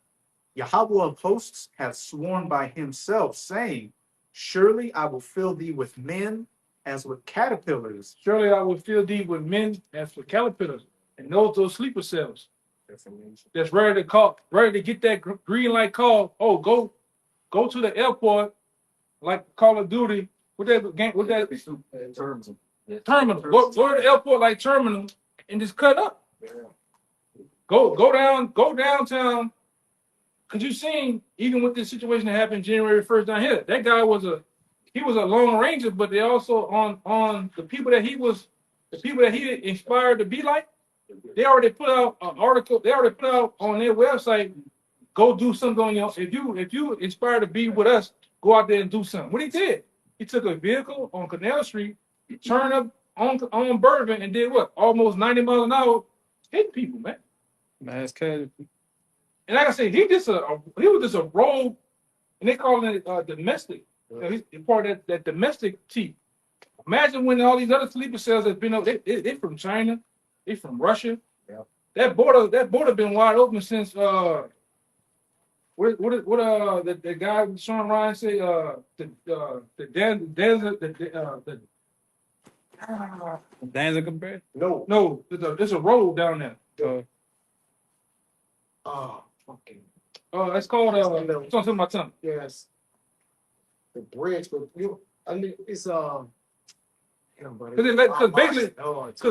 Yahweh of hosts hath sworn by himself, saying, surely I will fill thee with men as with caterpillars. Surely I will fill thee with men as with caterpillars. And those sleeper cells. That's ready to get that green light call. Oh, go to the airport, like Call of Duty. With that terminal. Go to the airport like terminal and just cut up. Go downtown. Cause you seen, even with this situation that happened January 1st down here, that guy was a lone ranger, but they also on the people that he inspired to be like, they already put out an article, they already put out on their website, go do something on your, if you inspired to be with us, go out there and do something. What he did, he took a vehicle on Canal Street, turned up on Bourbon and did what? Almost 90 miles an hour, hitting people, man. Mass casualty. And like I said, he was just a rogue, and they call it domestic. He's part of that domestic team. Imagine when all these other sleeper cells have been up. They from China, they from Russia. Yeah. That border been wide open since the guy Sean Ryan say Danziger Bridge? No, there's a road down there. Fucking. It's called it's on my tongue. Yes. The bridge, but it's because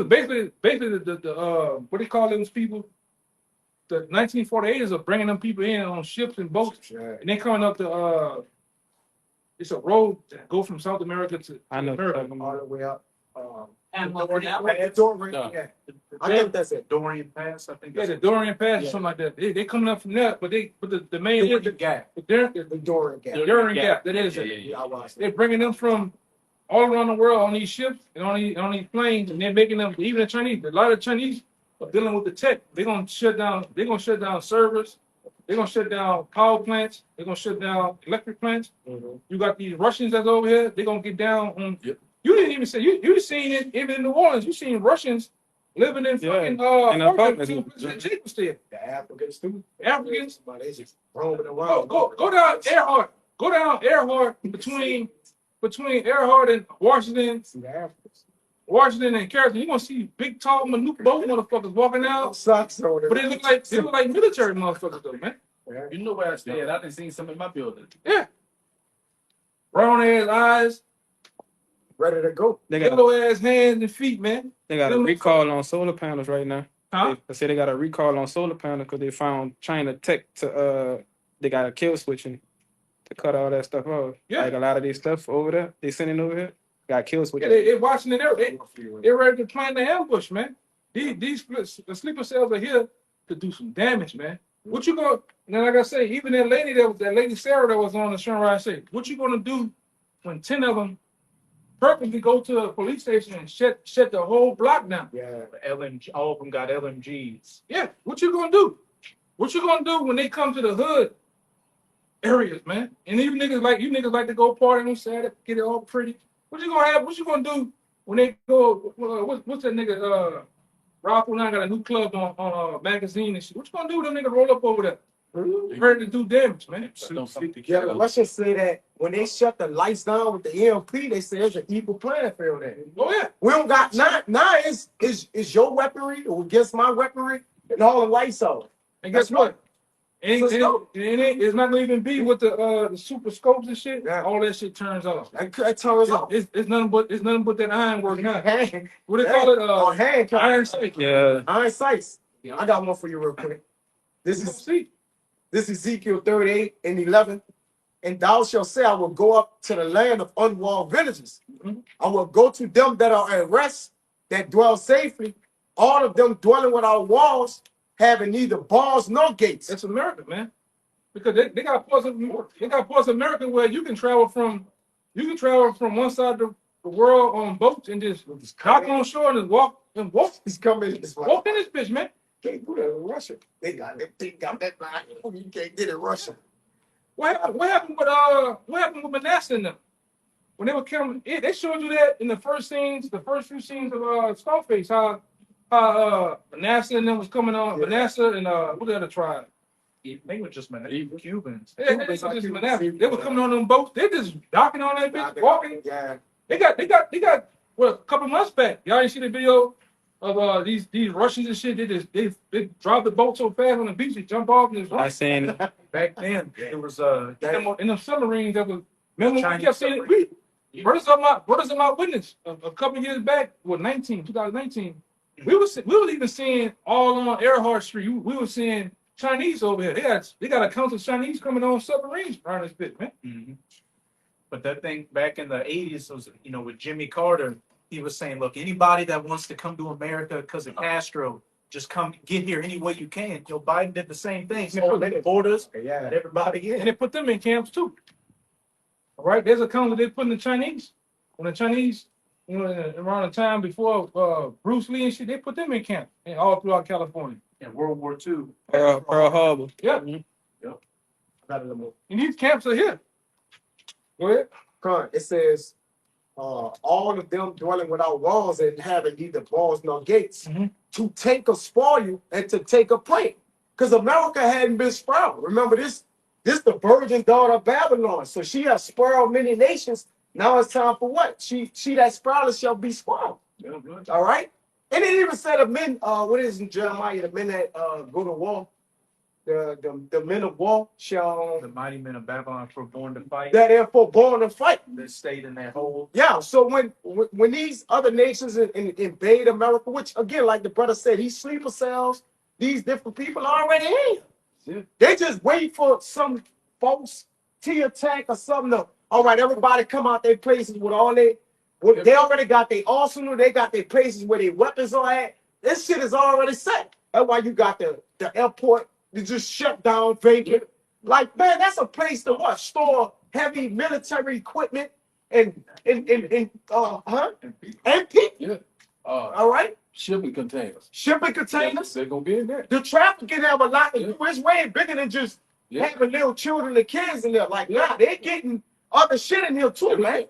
basically the what do you call those people? The 1948ers are bringing them people in on ships and boats, and they coming up to it's a road that go from South America to America all the way up. And I think that's it. Dorian Pass, I think. Yeah, the Dorian Pass or something like that. They coming up from there, but the main the gap. The Dorian Gap. Dorian Gap. That is it. Yeah, I watched it. They're bringing them from all around the world on these ships and on these planes, and they're making them. Even the Chinese, a lot of Chinese are dealing with the tech. They're gonna shut down servers. They're gonna shut down power plants. They're gonna shut down electric plants. Mm-hmm. You got these Russians that's over here. They're gonna get down on. Yep. You didn't even say you seen it even in New Orleans. You seen Russians living in fucking The Africans too. Africans. They just roaming around. Go down Earhart. Go down Earhart between Earhart and Washington. Washington and Carrollton. You're gonna see big tall boat motherfuckers walking out. Socks on But they look like military motherfuckers though, man. Yeah. You know where I stay at. I done seen some in my building. Yeah. Brown ass eyes. Ready to go. They got yellow ass hands and feet, man. They got a recall on solar panels right now. Huh? They say they got a recall on solar panels because they found China tech to they got a kill switching to cut all that stuff off. Yeah. Like a lot of these stuff over there, they sending over here, got kill switching. Yeah, they're watching it there. They're ready to plan the ambush, man. These the sleeper cells are here to do some damage, man. What you gonna now? Like I say, even that lady Sarah that was on the show, I say, what you gonna do when 10 of them purposely go to a police station and shut the whole block down? Yeah, LMG. All of them got LMGs. Yeah, what you gonna do? What you gonna do when they come to the hood areas, man? And you niggas like to go party on Saturday, get it all pretty. What you gonna do when they go? What's that nigga? Ralph and I got a new club on magazine and shit. What you gonna do when them niggas roll up over there? Ready to do damage, man. Yeah, let's just say that when they shut the lights down with the EMP, they say there's an evil playing field there. Oh yeah. We don't got now is your weaponry or against my weaponry and all the lights off. And guess what? It's not gonna even be with the super scopes and shit. Yeah. All that shit turns off. It turns off. It's nothing but that iron work now. What they call it? Iron sights. Yeah. Iron sights. Yeah, I got one for you real quick. This is See, Ezekiel 38 and 11. And thou shalt say, I will go up to the land of unwalled villages. I will go to them that are at rest, that dwell safely, all of them dwelling without walls, having neither bars nor gates. that's America, man. Because they got parts of America where you can travel from one side of the world on boats and just dock on shore and just walk. He's coming. Walk in this bitch, man. Can't do that in Russia. They got that line. You can't get it in Russia. What happened with Manasseh and them? When they were coming, they showed you that in the first few scenes of Scarface, how Manasseh and them was coming on. Yeah. Manasseh and what the other tribe? They were just Cubans. Yeah, they were coming on them boats. They just docking on that bitch, walking. Yeah. They got well, a couple months back. Y'all ain't see the video of these Russians and shit. They drive the boat so fast on the beach, they jump off and just I seen it. Back then, it was in them submarines that was. Remember we kept saying brothers of my witness a couple years back, 2019. We was even seeing all on Earhart Street. We were seeing Chinese over here. They got accounts of Chinese coming on submarines around this bitch, man. Mm-hmm. But that thing back in the 80s was, with Jimmy Carter, he was saying, look, anybody that wants to come to America because of Castro, just come get here any way you can. Joe Biden did the same thing. So they borders, let everybody in. And they put them in camps too. All right, there's accounts that they put in the Chinese. When the Chinese, around the time before Bruce Lee and shit, they put them in camp and all throughout California. In World War II. Pearl Harbor. Yeah. Yep. And these camps are here. Go ahead. It says, all of them dwelling without walls and having neither walls nor gates, to take a spoil and to take a prey. Because America hadn't been spoiled. Remember this the virgin daughter of Babylon. So she has spoiled many nations. Now it's time for what? She that spoiled shall be spoiled. All right? And it even said of men, what is in Jeremiah, the men that go to war, the men of war shall, the mighty men of Babylon were born to fight. That therefore born to fight. They stayed in that hole. Yeah. So when these other nations invade America, which again, like the brother said, these sleeper cells, these different people are already in. Yeah. They just wait for some false T-attack or something. All right, everybody come out their places with all they already got their arsenal, they got their places where their weapons are at. This shit is already set. That's why you got the airport. You just shut down, vacant. Like, man, that's a place to what? Store heavy military equipment and people. Yeah. All right. Shipping containers. They're gonna be in there. The trafficking have a lot to do. It's way bigger than just having little children and kids in there. Like, they're getting other shit in here too, man.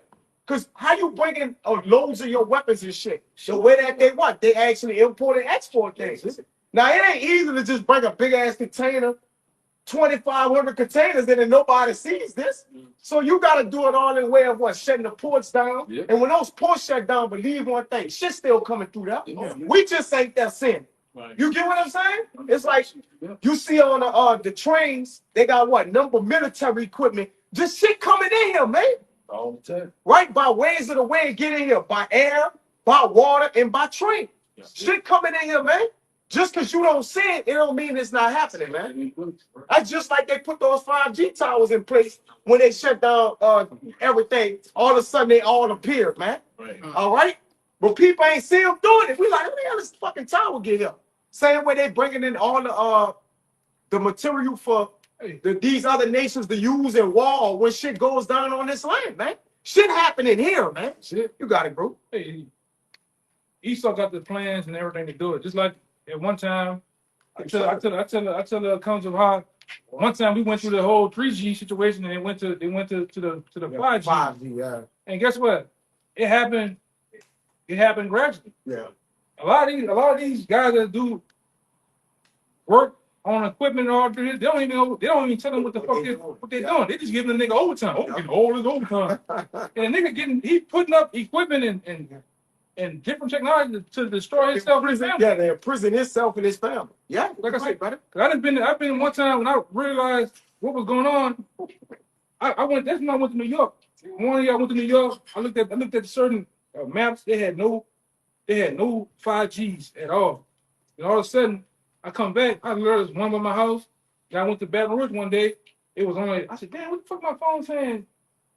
Because how you bringing loads of your weapons and shit? The way that they actually import and export things. Now, it ain't easy to just bring a big-ass container, 2,500 containers in and nobody sees this. So you got to do it all in the way of what? Shutting the ports down. Yep. And when those ports shut down, believe one thing, shit's still coming through there. Yeah. We just ain't that sin. Right. You get what I'm saying? It's like you see on the trains, they got what? Number military equipment. Just shit coming in here, man. All the time. Right? By ways of the way to get in here. By air, by water, and by train. Yeah. Shit coming in here, man. Just because you don't see it, it don't mean it's not happening, man. That's just like they put those 5G towers in place when they shut down everything. All of a sudden, they all appeared, man. Right. All right? But people ain't see them doing it. We like, where the hell does this fucking tower get here? Same way they bringing in all the material for these other nations to use in war when shit goes down on this land, man. Shit happening here, man. Shit, you got it, bro. Hey, Esau got the plans and everything to do it. Just like at one time, I tell the accounts of how one time we went through the whole 3G situation and they went to the 5G. 5G, yeah. And guess what? It happened gradually. Yeah. A lot of these guys that do work on equipment and all this, they don't even tell them what the fuck they're doing. They just giving the nigga overtime. Oh, getting all this overtime. And the nigga he putting up equipment and different technology to destroy himself and his family. Yeah, they imprison himself and his family. Yeah, like I said, brother. I've been one time when I realized what was going on. I went. That's when I went to New York. One year I went to New York. I looked at certain maps. They had no 5Gs at all. And all of a sudden, I come back, I literally was one by my house. Then I went to Baton Rouge one day. It was only, I said, damn, what the fuck my phone saying?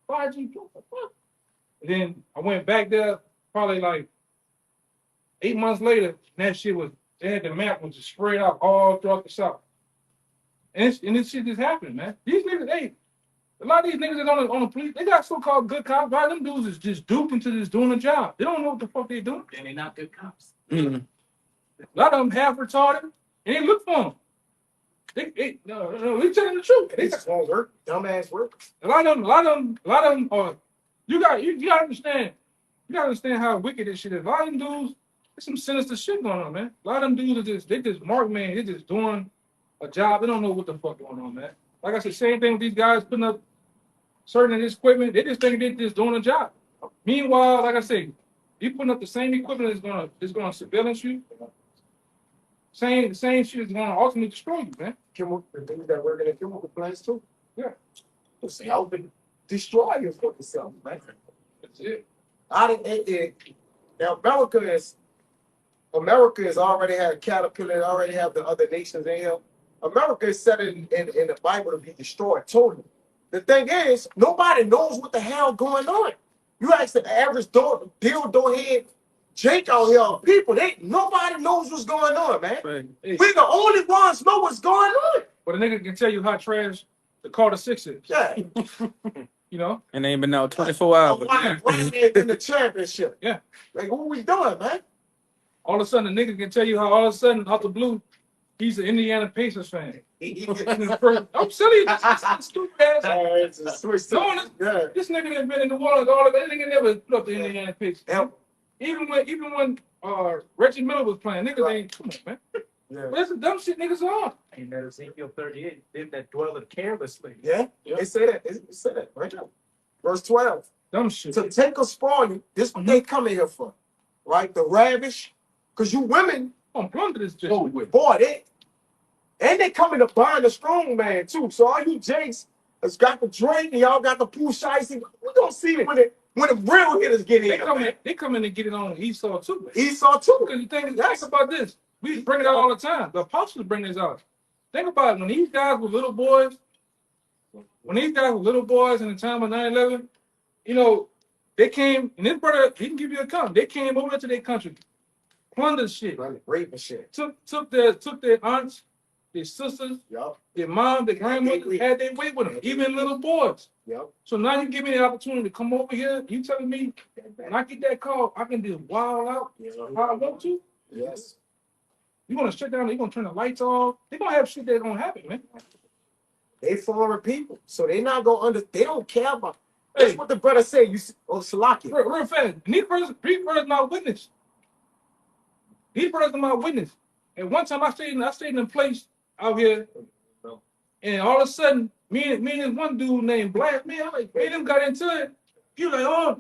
5G, what the fuck? And then I went back there probably like 8 months later, and that shit was, they had the map was just spread out all throughout the South. And this shit just happened, man. These niggas, a lot of these niggas that's on the police, they got so-called good cops. Why them dudes is just duped into just doing a job. They don't know what the fuck they doing. And they're not good cops. Mm. A lot of them half retarded, and they look for them. No, we telling the truth. They just won't work. Dumbass work. A lot of them are. You gotta understand. You gotta understand how wicked this shit is. A lot of them dudes, there's some sinister shit going on, man. A lot of them dudes they just mark man. They just doing a job. They don't know what the fuck going on, man. Like I said, same thing with these guys putting up certain of this equipment. They just think they're just doing a job. Meanwhile, like I say, you putting up the same equipment that's gonna surveillance you. Same shit is gonna ultimately destroy you, man. The things that work in the chemical plants too. Yeah. See, I've been destroying your fucking self, man. That's it. Now America has already had Caterpillar, already have the other nations in here. America is set in the Bible to be destroyed totally. The thing is, nobody knows what the hell going on. You ask the average dildo head Jake out here, people, nobody knows what's going on, man. Right. Hey, We the only ones know what's going on. but a nigga can tell you how trash the Carter 6 is. Yeah. You know? And they ain't been out 24 hours. In the championship. Yeah. Like, what we doing, man? All of a sudden, a nigga can tell you how all of a sudden, out the blue, he's an Indiana Pacers fan. I'm silly. This stupid ass. Yeah. This nigga that been in the water, all of that nigga never put up the Indiana Pacers. Yeah. Even when Reggie Miller was playing, niggas ain't come on, man. Yeah. But that's the dumb shit niggas are. And that Ezekiel 38, them that dwelleth carelessly. Yeah. They say that. They say that right now. Verse 12. Dumb shit. To take a spoil you. This what they coming here for. Right? The ravish. Because you women, I'm plunder this bitch. boy, they coming to bind the strong man too. So all you Jakes has got the drink and y'all got the pool shicey. We gonna see when the real hitters get in. They come in and get it on Esau too. Man. Esau too. Because you think about this. We bring it out all the time. The apostles bring this out. Think about it. When these guys were little boys, in the time of 9/11, you know, they came, and this brother, he can give you a count. They came over to their country, plundered shit, Rape and shit. took their aunts, their sisters, Yup. their mom, their grandmothers, had their way with them, even little boys. Yup. So now you give me the opportunity to come over here. You telling me when I get that call, I can just wild out how I want to? Yes. You're gonna shut down, you're gonna turn the lights off. They're gonna have shit that's gonna happen, man. They foreign people. So they not gonna they don't care about. That's what the brother said. Salaki. Real fast. And these brothers my witness. These brothers are my witness. And one time I stayed in a place out here, and all of a sudden, me and this one dude named Black, man, me and him got into it. He was like, oh,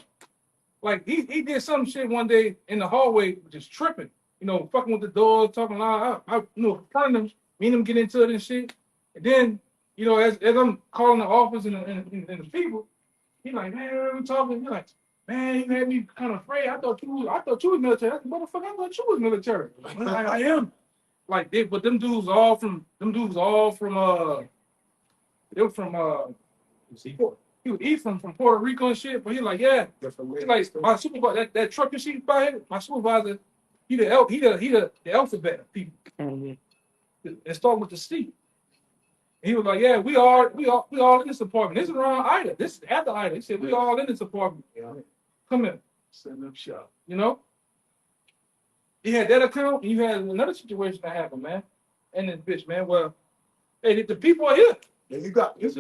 like he did some shit one day in the hallway, just tripping, you know, fucking with the doors, talking loud. I confronted him, me and him get into it and shit. And then, you know, as I'm calling the office and the people, he like, man, we talking. He like, man, you had me kind of afraid. I thought you was military. I said, motherfucker, I thought you was military. I am. Like, but them dudes all from they were from he was from Puerto Rico and shit. But he like, yeah. He like my supervisor, that truck you see by him, my supervisor, he the alphabet people. Mm-hmm. It start with the C. He was like, yeah, we all in this apartment. This is around Ida. This is after Ida. He said, we all in this apartment. Yeah. Come here. Send them shop. You know? He had that account, and you had another situation that happened, man. And this bitch, man. Well, hey, the people are here. And you got years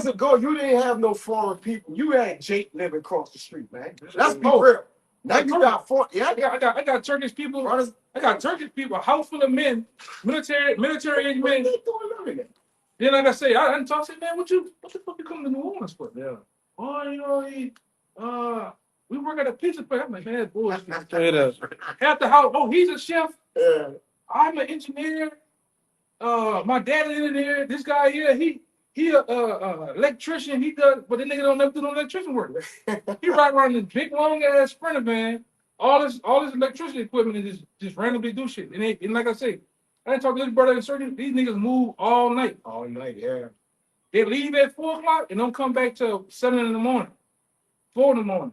ago, you didn't have no foreign people. You had Jake living across the street, man. That's real. Now you got foreign. Yeah, I got Turkish people. I got Turkish people, a house full of men, military age men. Then like I say, I didn't talk. I said, man, what the fuck you coming to New Orleans for? Yeah. Oh, you know, we work at a pizza place. I'm like, man, that's bullshit. Straight up. Half the house. Oh, he's a chef. Yeah. I'm an engineer. My dad is in there. This guy here, he electrician. He does, but the nigga don't never do no electrician work. He ride around this big long ass Sprinter van. All this electrician equipment and just randomly do shit. And like I say, I didn't talk to this brother in certain. These niggas move all night. All night, yeah. They leave at 4 o'clock and don't come back till 7 in the morning, 4 in the morning.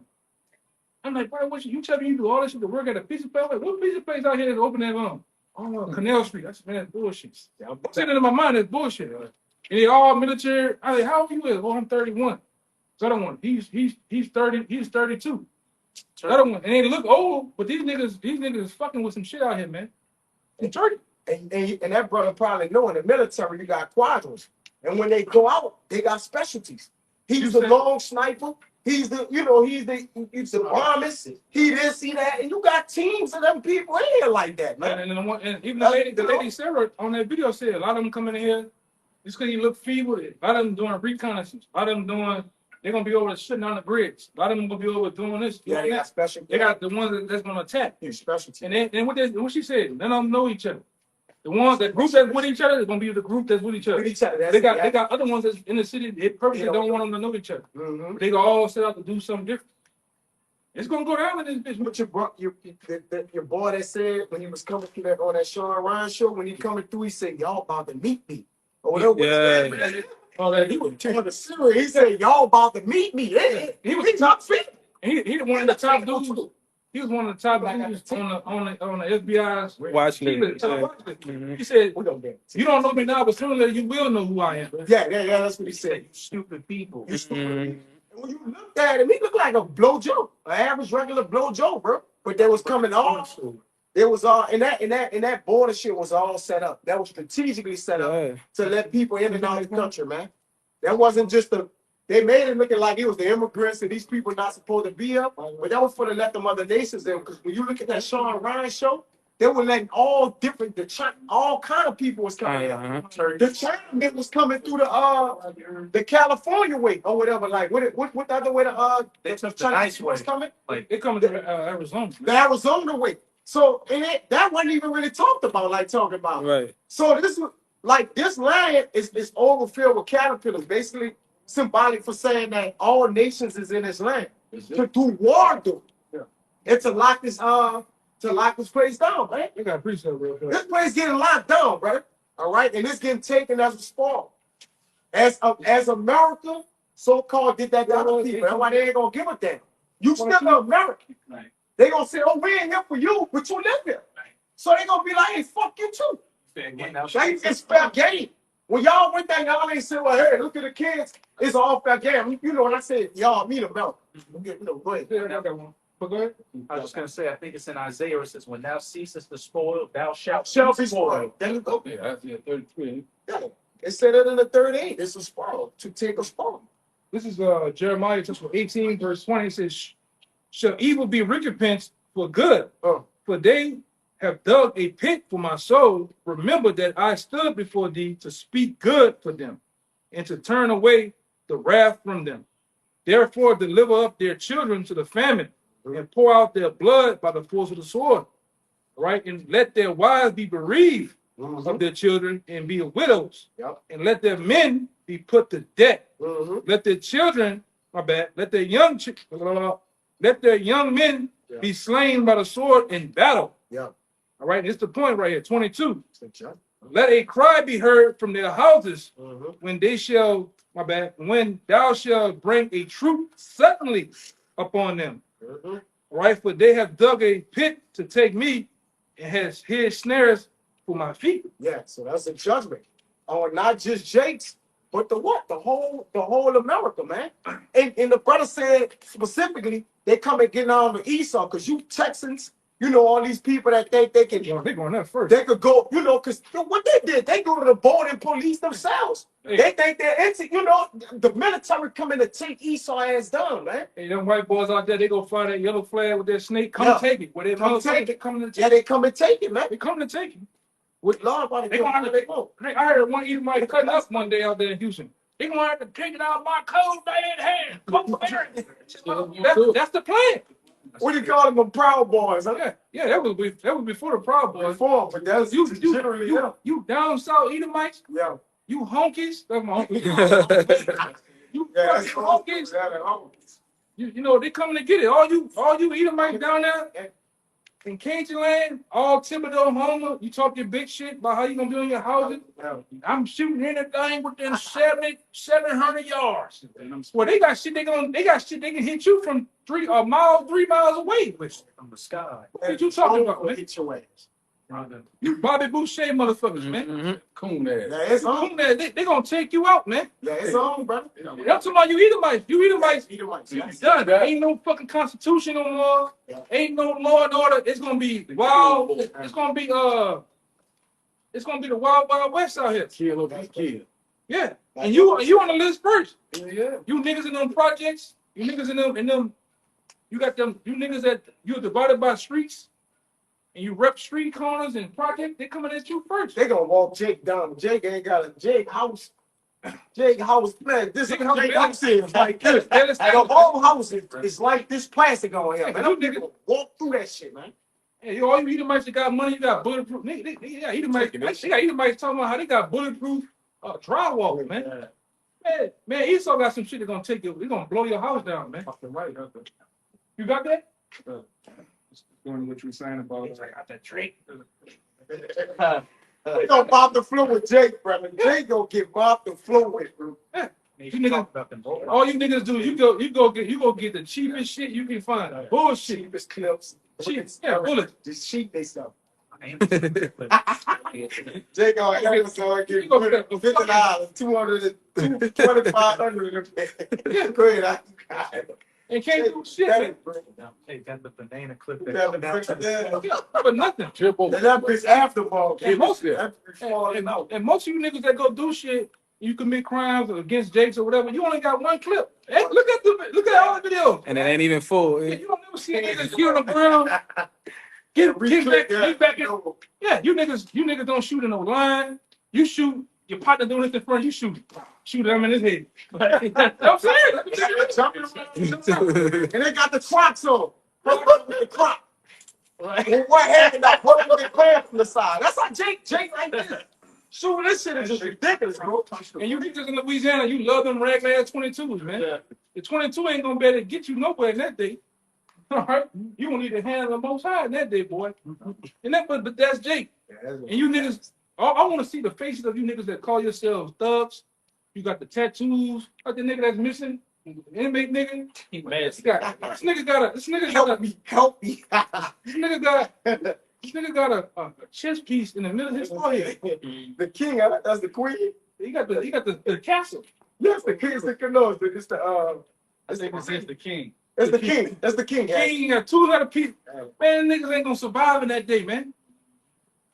I'm like, bro, what you tell me you do all this shit to work at a pizza place? Like, what pizza place out here that's open that long? Oh, Canal Street. That's man, that's bullshit. Yeah, I'm sitting in my mind, that's bullshit. And they all military. I like, how old you is? Oh, I'm 31. The other one, he's 30, he's 32. The other one, and they look old, but these niggas is fucking with some shit out here, man. In Turkey. And that brother probably know in the military you got quadrants. And when they go out, they got specialties. He's the long sniper. He's the bombist. He this, he that. And you got teams of them people in here like that, man. And even the lady Sarah on that video said a lot of them coming in here just because you look feeble. A lot of them doing reconnaissance. A lot of them doing, they're going to be over sitting on the bridge. A lot of them going to be over doing this. Yeah, they got special. They got the ones that's going to attack. Yeah, specialty. And then what she said, none of them know each other. The ones that group that's with each other is gonna be the group that's with each other. They got other ones that's in the city. They purposely don't want them to know each other. Mm-hmm. They go all set out to do something different. It's gonna go down in this bitch. But your boy that said when he was coming through that on that Sean Ryan show, when he coming through, he said y'all about to meet me. Or whatever. Yeah. Oh, that he was telling the series. He said y'all about to meet me. He was top fit. He the one of the top dudes. He was one of the top dudes on the FBI's watching it. He said, "You don't know me now, but sooner you will know who I am." Yeah. That's what he said. You stupid people. You stupid people. And when you looked at him, he looked like a blow Joe, an average regular blow Joe, bro. But they was coming off. It was all and that border shit was all set up. That was strategically set up to let people in and out of the country, man. That wasn't just they made it looking like it was the immigrants and these people not supposed to be up, but that was for to let them other nations in. Because when you look at that Sean Ryan show, they were letting all kind of people was coming out. The China was coming through the California way or whatever. Like what the other way they took the nice way. Was coming? Like they coming to Arizona. The Arizona way. So that wasn't even really talked about. Right. So this land is overfilled with caterpillars, basically. Symbolic for saying that all nations is in this land to do war, and to lock this place down, man. We got appreciate real quick. This place getting locked down, brother. All right, and it's getting taken as a spawn. As America so-called did that to other people. That's why they ain't gonna give a damn. You still an American. Right. They gonna say, "Oh, we ain't here for you, but you live here." Right. So they gonna be like, "Hey, fuck you too." It's fair game. When y'all went there, y'all ain't say, "Well, hey, look at the kids. It's all fair game." You know what I said? Y'all mean about. Go ahead. Yeah, I got one. But go ahead. I was just gonna say, I think it's in Isaiah. It says, "When thou ceasest to spoil, thou shalt be spoiled." There you go. Yeah, that's 33. Yeah. It said it in the 38. It's a spoil to take a spoil. This is Jeremiah chapter 18, verse 20. It says, "Shall evil be recompensed for good? For they have dug a pit for my soul. Remember that I stood before thee to speak good for them, and to turn away the wrath from them. Therefore deliver up their children to the famine, and pour out their blood by the force of the sword. Right? And let their wives be bereaved of their children and be widows. And let their men be put to death. Let their children, let their young men be slain by the sword in battle." All right, it's the point right here, 22. "Let a cry be heard from their houses when they shall, when thou shalt bring a troop suddenly upon them. All right, for they have dug a pit to take me and has hid snares for my feet." Yeah, so that's a judgment on not just Jake's, but the whole America, man. And the brother said specifically, they come and get on to Esau, because you Texans, all these people that think they can, they're going up first. They could go, because what they did, they go to the border and police themselves. Hey. They think they're the military coming to take Esau ass down, man. Hey, them white boys out there, they go find that yellow flag with their snake. Come take it. Where they come take it. Coming to take yeah, they come and take it, man. They coming to take it. With Lord, they gonna have to take it. I heard one Edomite cutting up one day out there in Houston. They gonna have to take it out of my cold dead hand. That's the plan. What do you call them? Proud Boys, huh? Yeah, that was before the Proud Boys. Before, but that's generally you down south Edomites. Yeah. You honkies. That's my honkies. You honkies. You know they coming to get it. All you Edomites down there. in Cajun land, all Thibodeau Homer, you talk your big shit about how you gonna be on your housing. I'm shooting anything within 700 yards. Well, they got shit they can hit you from 3 miles away with. From the sky. What you talking about, man? Hit your ass. You Bobby Boucher motherfuckers, man. Mhm. Coon ass. Yeah, it's on. They gonna take you out, man. Yeah, it's on, brother. I'm talking about you Edomites. You Edomites. Edomites. Done. Ain't no fucking constitution no more. Ain't no law and order. It's gonna be wild. It's gonna be the wild west out here. Kill over kill. Yeah. And you on the list first. Yeah. You niggas in them projects. You niggas in them. You got them. You niggas that you're divided by streets. And you rep street corners and projects. They coming at you first. They gonna walk Jake down. Jake ain't got a Jake house. Jake house, man. This is Jake house is like this. And the whole house is like this plastic on here, man. Them niggas walk through that shit, man. Hey, all you Edomites that got money, you got bulletproof. They got Edomites talking about how they got bulletproof drywall, man. Man, Esau got some shit that's gonna take you. They're gonna blow your house down, man. Right. You got that? Doing what you were saying about I got that Drake. They gonna mop the floor with Jake, brother. Jake gonna get mopped the floor with, bro. You niggas, all you niggas do, you go get the cheapest shit you can find. Bullshit. Cheapest clips. Bullets. Just cheap they stuff. I Jake on Amazon get $50, 200, 2,500. Go ahead, And can't do shit, man. Hey, got the banana clip But nothing. that bitch after ball. And most of you niggas that go do shit, you commit crimes against Jakes or whatever. You only got one clip. Hey, look at all the videos. And it ain't even full. You don't never see niggas get on the ground. Get back in. Yeah, you niggas don't shoot in no line. You shoot. Your partner doing this in front. You shoot him in his head. I'm serious. And they got the Crocs on. The Crocs. Right. Well, what happened? What was the plan from the side? That's how Jake like this. Shooting this shit is just ridiculous, bro. And you niggas in Louisiana, you love them raglan 22s, man. Yeah. The 22 ain't gonna be able to get you nowhere in that day. All right, you gonna need to handle the most high in that day, boy. And but that's Jake. And you niggas, I want to see the faces of you niggas that call yourselves thugs. You got the tattoos, like the nigga that's missing, inmate nigga. This nigga got help me. This nigga got a chest piece in the middle of his forehead. The king, that's the queen. He got the castle. Yes, the king. It's the I think it's the king. It's the king. That's the king. King got 200 people. Man, niggas ain't gonna survive in that day, man.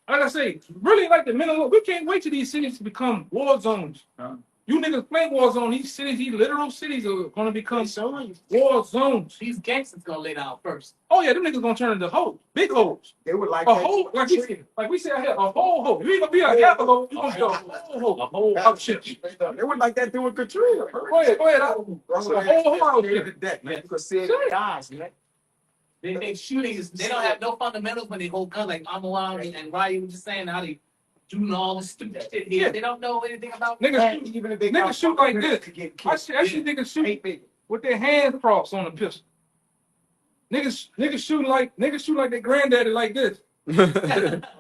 Like I say, really like the minimum. We can't wait till these cities become war zones. You niggas play war zone. These cities, these literal cities are gonna become war zones. These gangsters gonna lay down first. Oh yeah, them niggas gonna turn into holes, big holes. They would like a hole, like we said out here, a whole hole. You ain't gonna be a half a hole. You gonna be a whole hole. A whole out shit. They would like that doing Katrina. Go ahead. A whole hole out shit. You can see it guys, man. They shootings. They don't have no fundamentals when they hold guns like Amawal and Ryan was just saying how they doing all this stupid shit here. They don't know anything about niggas shoot like this. I see niggas shoot with their hands crossed on the pistol. Niggas shoot like their granddaddy like this.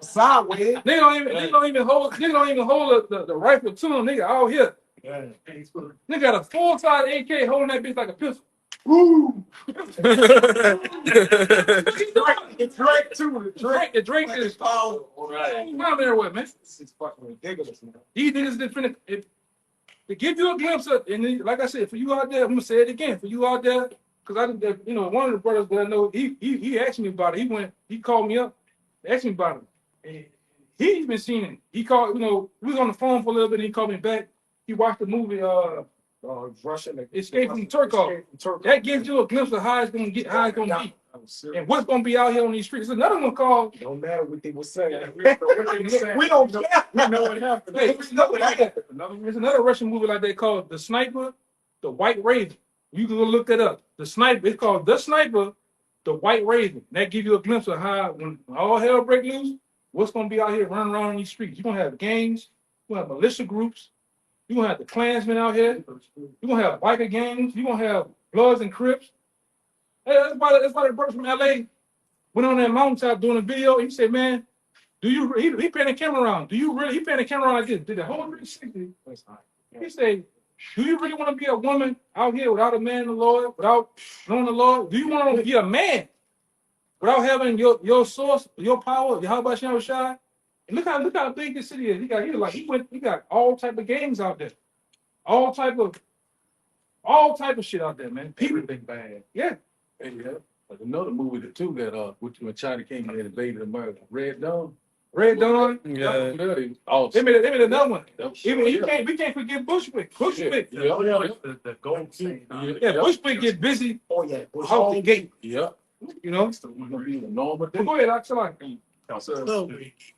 Sideways. They don't even hold the rifle to them. Nigga out here. Nigga got a full-size AK holding that bitch like a pistol. Woo! It's Drake too. The Drake is powerful. Come there with man. This is fucking ridiculous, man. These niggas didn't finish. To give you a glimpse of, and then, like I said, for you out there, I'm gonna say it again. For you out there, because one of the brothers that I know, he asked me about it. He called me up, asked me about it. And he's been seeing it. He called, we was on the phone for a little bit. And he called me back. He watched the movie. Russian Escape from Turkov. That gives you a glimpse of how it's gonna be, and what's gonna be out here on these streets. There's another one called. No matter what they were saying, we don't care. We know what happened. There's another Russian movie like that called The Sniper, The White Raven. You can go look that up. The Sniper. It's called The Sniper, The White Raven. That gives you a glimpse of how when all hell break loose, what's gonna be out here running around on these streets. You're gonna have gangs. You're gonna have militia groups. You're going to have the Klansmen out here. You're going to have biker gangs. You're going to have Bloods and Crips. Hey, that's why the brother from L.A., went on that mountaintop doing a video. He said, man, do you, he panned the camera around. Do you really, he panned the camera around like this, did the whole 360. He said, do you really want to be a woman out here without a man in the Lord, without knowing the Lord? Do you want to be a man without having your source, your power, how about Shai? And look how big this city is. He got all type of gangs out there. All type of shit out there, man. People Big bad. Yeah. And yeah, like another movie too that when China came and invaded America, Red Dawn. Red Dawn. Yeah. They They made another one. Even yeah. we can't forget Bushwick. Bushwick. Yeah. The gold scene. Yeah, Bushwick get busy Oh yeah. out the gate. Yeah. You know. It's gonna be the normal But go ahead, Axel. So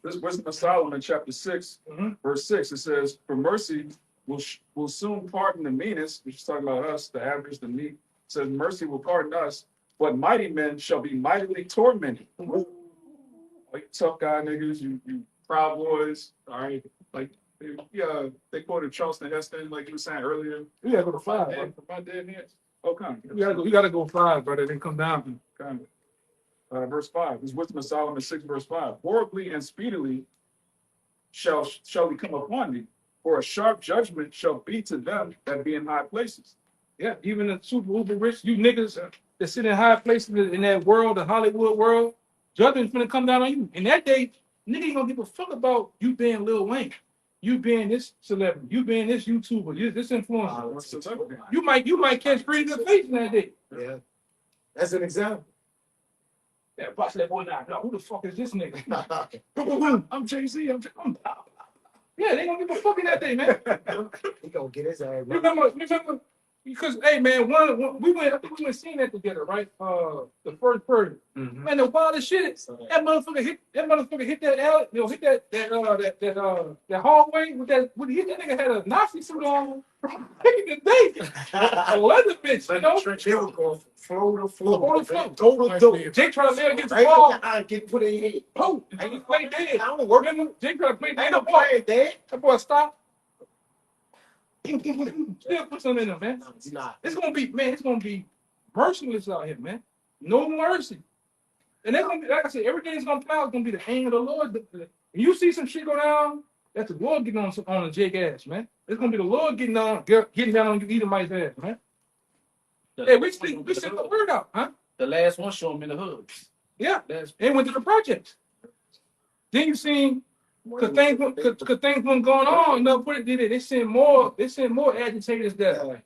this Wisdom of Solomon, chapter 6, verse 6, it says, "For mercy will soon pardon the meanest," which is talking about us, the average, the meek. It says, "Mercy will pardon us, but mighty men shall be mightily tormented." Like tough guy niggas, you proud boys, all right. Like they quoted Charleston Heston, like you were saying earlier. You gotta go to 5. Bro. My dead hands. Okay. You gotta go 5, brother. Then come down. Kind of. Verse 5. This Wisdom of Solomon 6, verse 5. "Horribly and speedily shall we come upon thee, for a sharp judgment shall be to them that be in high places." Yeah, even the super uber rich, you niggas that sit in high places in that world, the Hollywood world, judgment's gonna come down on you. And that day, nigga ain't gonna give a fuck about you being Lil Wayne, you being this celebrity, you being this YouTuber, you this influencer. You might catch pretty good face in that day. Yeah. That's an example. Yeah, watch that boy now. Who the fuck is this nigga? I'm Jay-Z. I'm Yeah, they gonna give a fuck in that day, man. He gonna get his ass. Remember, because hey man, we went seeing that together, right? The first person, man, the wildest shit. That motherfucker hit that alley, hit that hallway with that. That nigga had a Nazi suit on. Back in the day, a leather bitch, you know. They were going from floor to floor. Floor to floor. Door to door. Jake tried to lay against the Right wall. I get put in here. Oh, and he played dead. I don't work. Remember, Jake tried to play I dead. ain't no playing dead. That boy stopped. Still put something in him, man. It's not. It's gonna be merciless out here, man. No mercy. And they're gonna be, like I said, everything's gonna play out. It's gonna be the hand of the Lord. When you see some shit go down, that's the Lord getting on a Jake ass, man. It's gonna be the Lord getting down on you Edomite's ass, man. Hey, we sent the word out, huh? The last one show him in the hood. Yeah, they went to the projects. Then you seen because things weren't going on. No, what it did, they sent more agitators that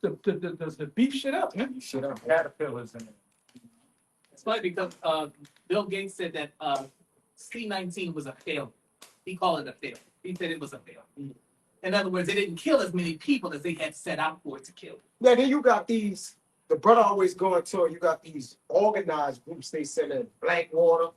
to beat shit up, man. Shit up. Caterpillars in it. It's funny because Bill Gates said that C-19 was a failure. He called it a failure. He said it was a failure. In other words, they didn't kill as many people as they had set out for it to kill. Yeah, then you got these, the brother always going to, you got these organized groups, they send in Blackwater,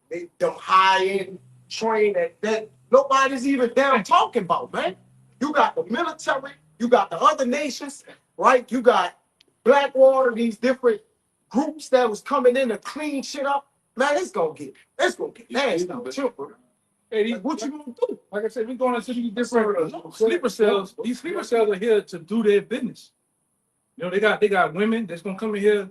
they them high-end train that nobody's even down talking about, man. You got the military, you got the other nations, right? You got Blackwater, these different groups that was coming in to clean shit up. Man, it's gonna get nasty now, chill, bro. Hey, What you gonna do? like I said, we're going into these different sleeper cells. These sleeper cells are here to do their business. You know, they got women that's gonna come in here,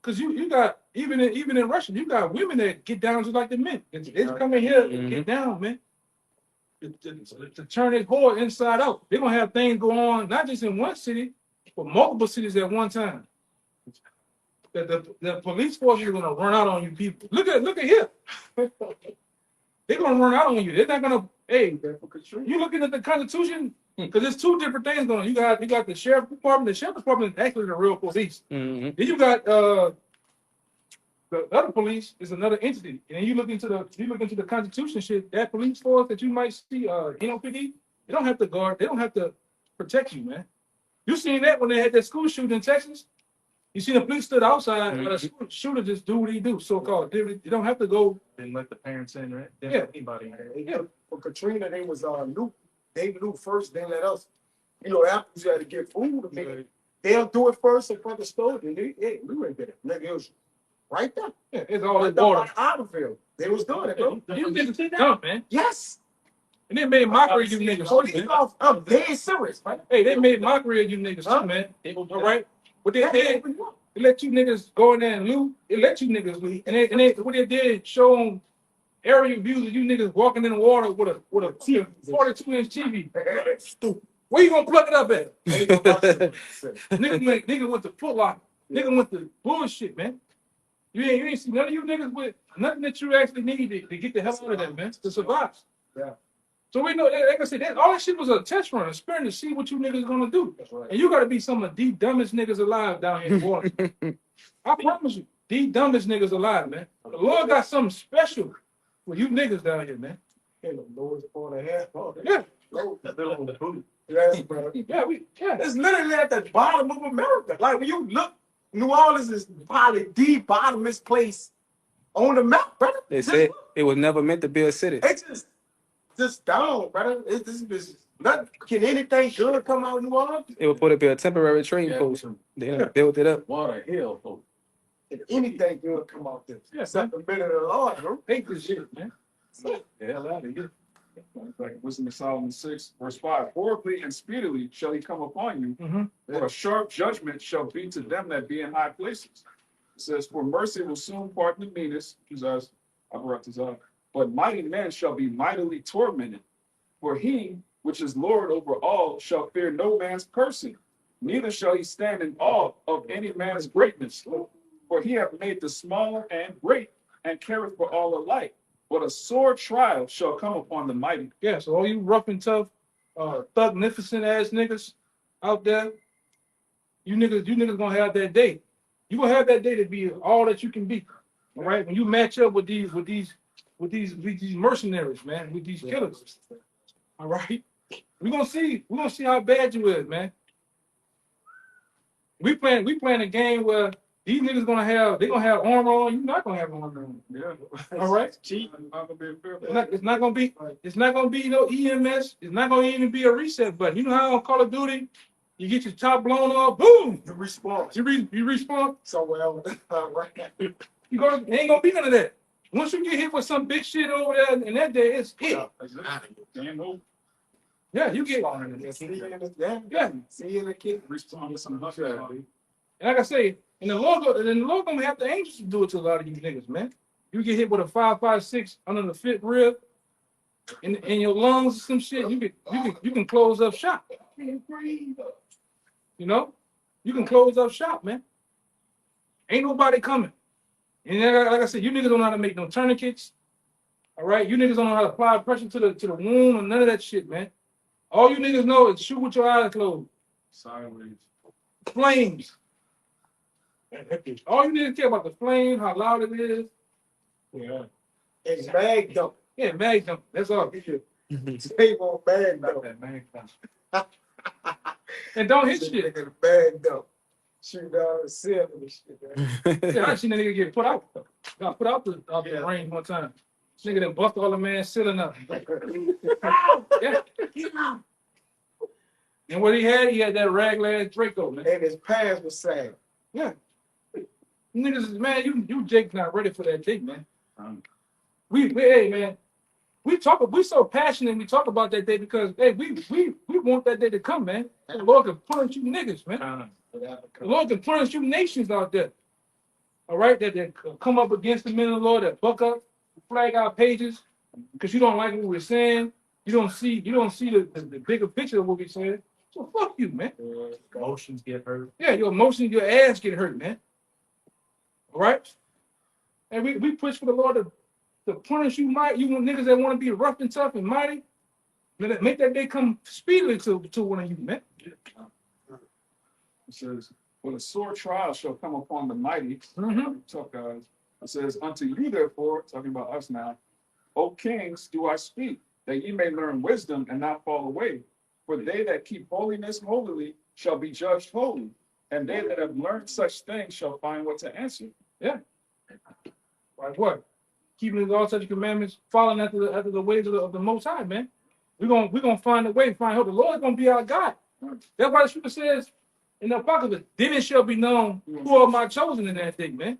cause you got even in Russia, you got women that get down just like the men. It's come in here and get down, man. To turn their whore inside out. They're gonna have things go on not just in one city, but multiple cities at one time. The police force is gonna run out on you people. Look at here. They're gonna run out on you. They're not gonna. Hey, you looking at the Constitution? Because there's two different things going on. You got the sheriff department. The sheriff department is actually the real police. Then you got the other police is another entity. And then you look into the Constitution shit. That police force that you might see, NOPD, they don't have to guard. They don't have to protect you, man. You seen that when they had that school shooting in Texas? You see the police stood outside, but the shooter just do what he do, so-called. They don't have to go. Didn't let the parents in, right? Didn't Yeah. let anybody in. Yeah. For Katrina, they was knew. They knew first, then let us. You know, after you had to get food, I mean, they'll do it first in front of the store. Then we ain't did it. Nigga, it was right there. Yeah, it's all in Right water. out of field. They was doing it, bro. You niggas dumb, man. Yes. And they made mockery of you niggas. So too, these man. off, I'm dead serious, man. Hey, they made mockery of you niggas Huh? too, man. All right? What they did, It let you niggas go in there and loot. It let you niggas loot. And they what they did show on aerial views of you niggas walking in the water with a 42-inch TV. Stupid. Where you gonna plug it up at? Nigga went to Foot Locker. Nigga went to bullshit, man. You ain't see none of you niggas with nothing that you actually need to get the hell out of that, man, to survive. Yeah. So we know, like I said, all that shit was a test run, a experiment to see what you niggas gonna do. That's right. And you gotta be some of the dumbest niggas alive down here in the water. I promise you, the dumbest niggas alive, man. The Lord got something special for you niggas down here, man. In the lowest part of hell. Yeah. Yes, bro. Yeah, It's literally at the bottom of America. Like when you look, New Orleans is probably the bottomest place on the map, brother. They said it was never meant to be a city. It's just down, brother. This nothing. Can anything good come out of New Orleans? It was supposed to be a temporary trading post. They done built it up. Water hell, folks. Can anything good come out there? Yeah, Except the minute of the Lord, bro. hate this shit, man. The hell out of here. Like Wisdom of Solomon 6, verse 5. Horribly and speedily shall he come upon you, Mm-hmm. for a sharp judgment shall be to them that be in high places. It says, for mercy will soon pardon the meanest, but mighty men shall be mightily tormented. For he, which is Lord over all, shall fear no man's person, neither shall he stand in awe of any man's greatness. For he hath made the small and great, and careth for all alike. But a sore trial shall come upon the mighty. Yeah, so all you rough and tough, thugnificent ass niggas out there, you niggas gonna have that day. You gonna have that day to be all that you can be. All right, when you match up with these mercenaries, man, with these killers. All right, we're gonna see how bad you is, man. We playing a game where these niggas gonna have armor on. You're not gonna have armor on. Yeah. All right. It's not gonna be no EMS. It's not gonna even be a reset button. You know how on Call of Duty, you get your top blown off, boom, You respawn you respawn. somewhere else. Right. It ain't gonna be none of that. Once you get hit with some big shit over there, and that day it's it. Yeah, you get. See you in the Yeah. See you in the kid. Respond to some And like I say, and the Lord gonna have the angels to do it to a lot of you niggas, man. You get hit with a 5.56 under the fifth rib, in your lungs or some shit. You can close up shop. You know, you can close up shop, man. Ain't nobody coming. And like I said, you niggas don't know how to make no tourniquets. All right, you niggas don't know how to apply pressure to the wound or none of that shit, man. All you niggas know is shoot with your eyes closed. sideways. Flames. All you need to care about the flame, how loud it is. Yeah. It's bag dump. Yeah, mag dump. That's all. Save on bag dump. And don't hit shit. Nigga, bag dump. Shoot down the ceiling and shit. Man. Yeah, I seen that nigga get put out. Got put out the range one time. Nigga done bust all the man's ceiling up. Yeah. And what he had that raglan Draco, man. And his pants was sad. Yeah. Niggas, man, you Jake not ready for that thing, man. Hey, man, we so passionate. We talk about that day because hey, we want that day to come, man. The Lord can punish you niggas, man. The Lord can punish you nations out there. All right, that come up against the men of the Lord, that buck up, flag our pages because you don't like what we're saying. You don't see the bigger picture of what we're saying. So fuck you, man. Emotions get hurt. Yeah, your emotions, your ass get hurt, man. All right? And we push for the Lord to punish you, you niggas that want to be rough and tough and mighty. Make that day come speedily to one of you, man. It says, "When a sore trial shall come upon the mighty," tough guys. It says, "Unto you, therefore," talking about us now, "O kings, do I speak, that ye may learn wisdom and not fall away. For they that keep holiness holily shall be judged holy, and they that have learned such things shall find what to answer." Yeah. Like what? Keeping all such commandments, following after the ways of the Most High, man. We're gonna find a way, find hope. The Lord's gonna be our God. That's why the scripture says in the Apocalypse, "Then it shall be known who are my chosen in that thing," man.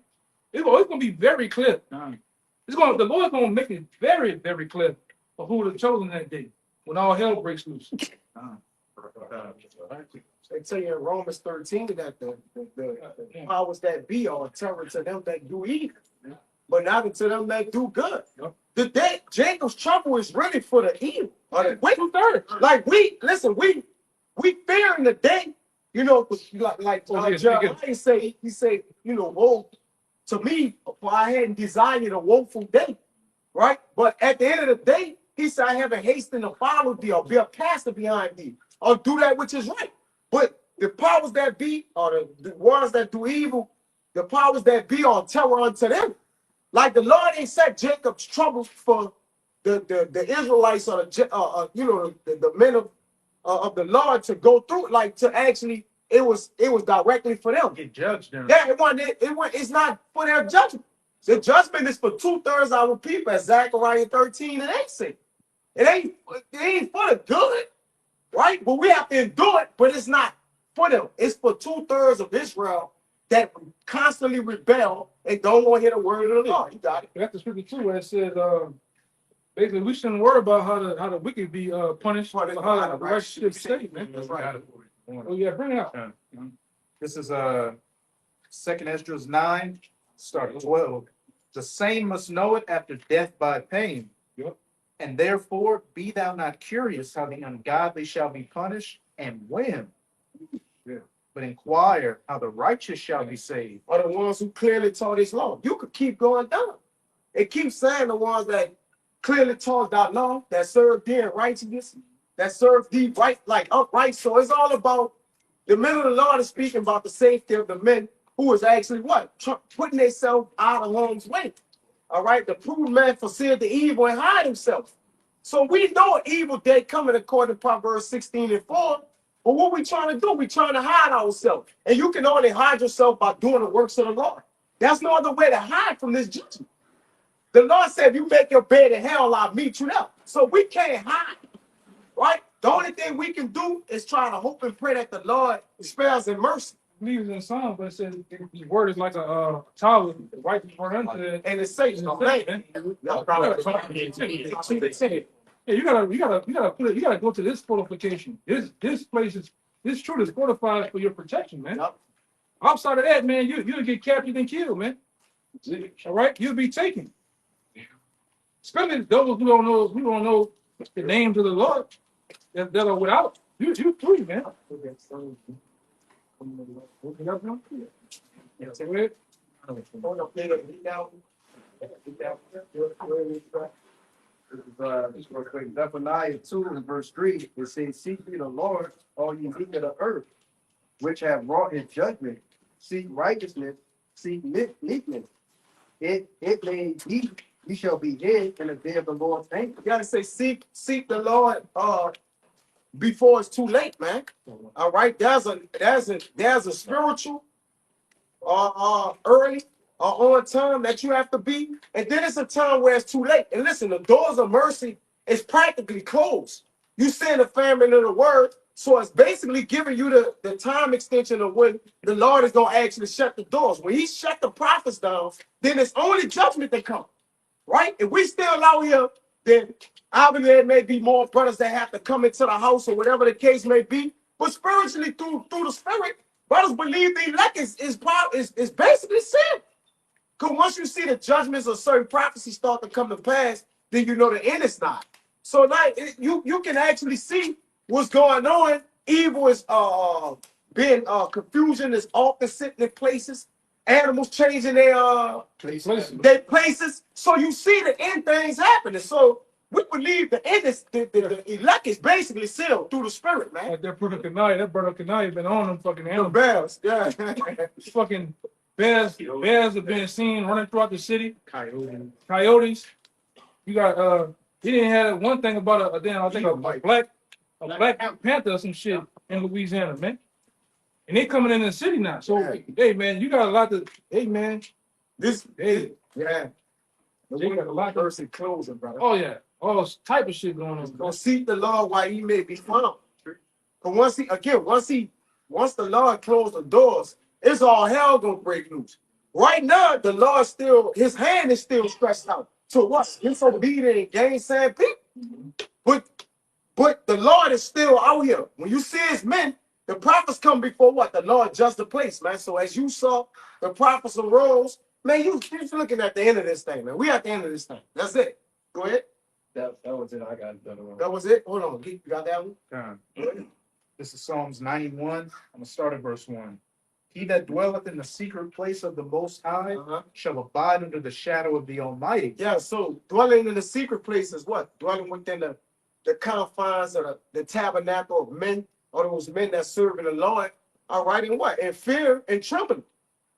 It's gonna be very clear. The Lord's gonna make it very, very clear of who the chosen that day when all hell breaks loose. They tell you in Romans 13 that the powers that be are terror to them that do evil, but not to them that do good. The day Jacob's trouble is really for the evil. Like we fearing the day, you know, like Jeremiah say, he say, you know, woe to me, for I hadn't desired a woeful day, right? But at the end of the day, he said, I haven't hastened to follow thee or be a pastor behind thee or do that which is right. But the powers that be, or the ones that do evil, the powers that be are terror unto them. Like the Lord ain't set Jacob's trouble for the Israelites or you know, the men of the Lord to go through, like to actually, it was directly for them. Get judged there. Yeah, it's not for their judgment. The judgment is for 2/3 of our people, as Zechariah 13 and 8 say. It ain't for the good, right? But we have to endure it, but it's not for them. It's for 2/3 of Israel that constantly rebel and don't want to hear the word of the Lord. You got it. That's the scripture too, where it says, basically, we shouldn't worry about how the wicked be punished, but how the righteous should be saved, man. That's right. Oh yeah, bring it out. This is Second Esdras 9, start 12. The same must know it after death by pain. Yep. And therefore be thou not curious how the ungodly shall be punished and when. Yeah. But inquire how the righteous shall be saved. Are the ones who clearly taught this law. You could keep going down. It keeps saying the ones that clearly taught that law, that serve thee in righteousness, that serve thee right, like upright. So it's all about the men of the Lord is speaking about the safety of the men who is actually what? Putting themselves out of harm's way. All right, the prudent man foreseeth the evil and hide himself. So we know an evil day coming according to Proverbs 16 and 4. But what we trying to do? We trying to hide ourselves. And you can only hide yourself by doing the works of the Lord. There's no other way to hide from this judgment. The Lord said, if you make your bed in hell, I'll meet you there. So we can't hide, right? The only thing we can do is try to hope and pray that the Lord spares in mercy. I believe it's in Psalm, but it says his word is like a tower, right front unto it. And it's safe. No, man. Yeah, you gotta go to this fortification. This place is, this truth is fortified for your protection, man. Yep. Outside of that, man, you'll get captured and killed, man. All right, you'll be taken. Especially those who don't know the names of the Lord that are without. You free, man. This real quick. Zephaniah 2 and verse 3, it says, seek ye the Lord, all ye meek of the earth, which have wrought his judgment. Seek righteousness, seek meekness. It may be, ye shall be hid in the day of the Lord's anger. You gotta say, seek the Lord before it's too late, man. All right, there's a spiritual early or on time that you have to be, and then it's a time where it's too late. And listen, the doors of mercy is practically closed. You send the famine of the word, so it's basically giving you the time extension of when the Lord is gonna actually shut the doors. When he shut the prophets down, then it's only judgment that comes. Right? If we still out here, then obviously there may be more brothers that have to come into the house or whatever the case may be. But spiritually, through the spirit, brothers believe the elect is basically sin. Because once you see the judgments of certain prophecies start to come to pass, then you know the end is not. So like you can actually see what's going on. Evil is being confusion is often sitting in places. Animals changing their places. So you see the end things happening. So we believe the end is the elect is basically sealed through the spirit, man. Like that brother Kanai been on them fucking The animals. bears, yeah. Fucking bears have been seen running throughout the city. Coyotes. You got he didn't have one thing about a black panther or some shit in Louisiana, man. And they coming in the city now. So hey man, you got a lot to yeah. They got a lot to mercy closing, brother. Oh yeah. All type of shit going on. Gonna seek the Lord while he may be found. But once the Lord closed the doors, it's all hell gonna break loose. Right now, the Lord his hand is still stretched out to what? Disobedient and gainsaying people. But But the Lord is still out here. When you see his men, the prophets come before what? The Lord judged the place, man. So as you saw the prophets arose, man, you're looking at the end of this thing, man. We at the end of this thing. That's it. Go ahead. That was it. I got that one. That was it. Hold on. You got that one? This is Psalms 91. I'm gonna start at verse 1. He that dwelleth in the secret place of the Most High shall abide under the shadow of the Almighty. Yeah, so dwelling in the secret place is what? Dwelling within the confines of the tabernacle of men, or those men that serve in the Lord. All right, and what? In fear and trembling.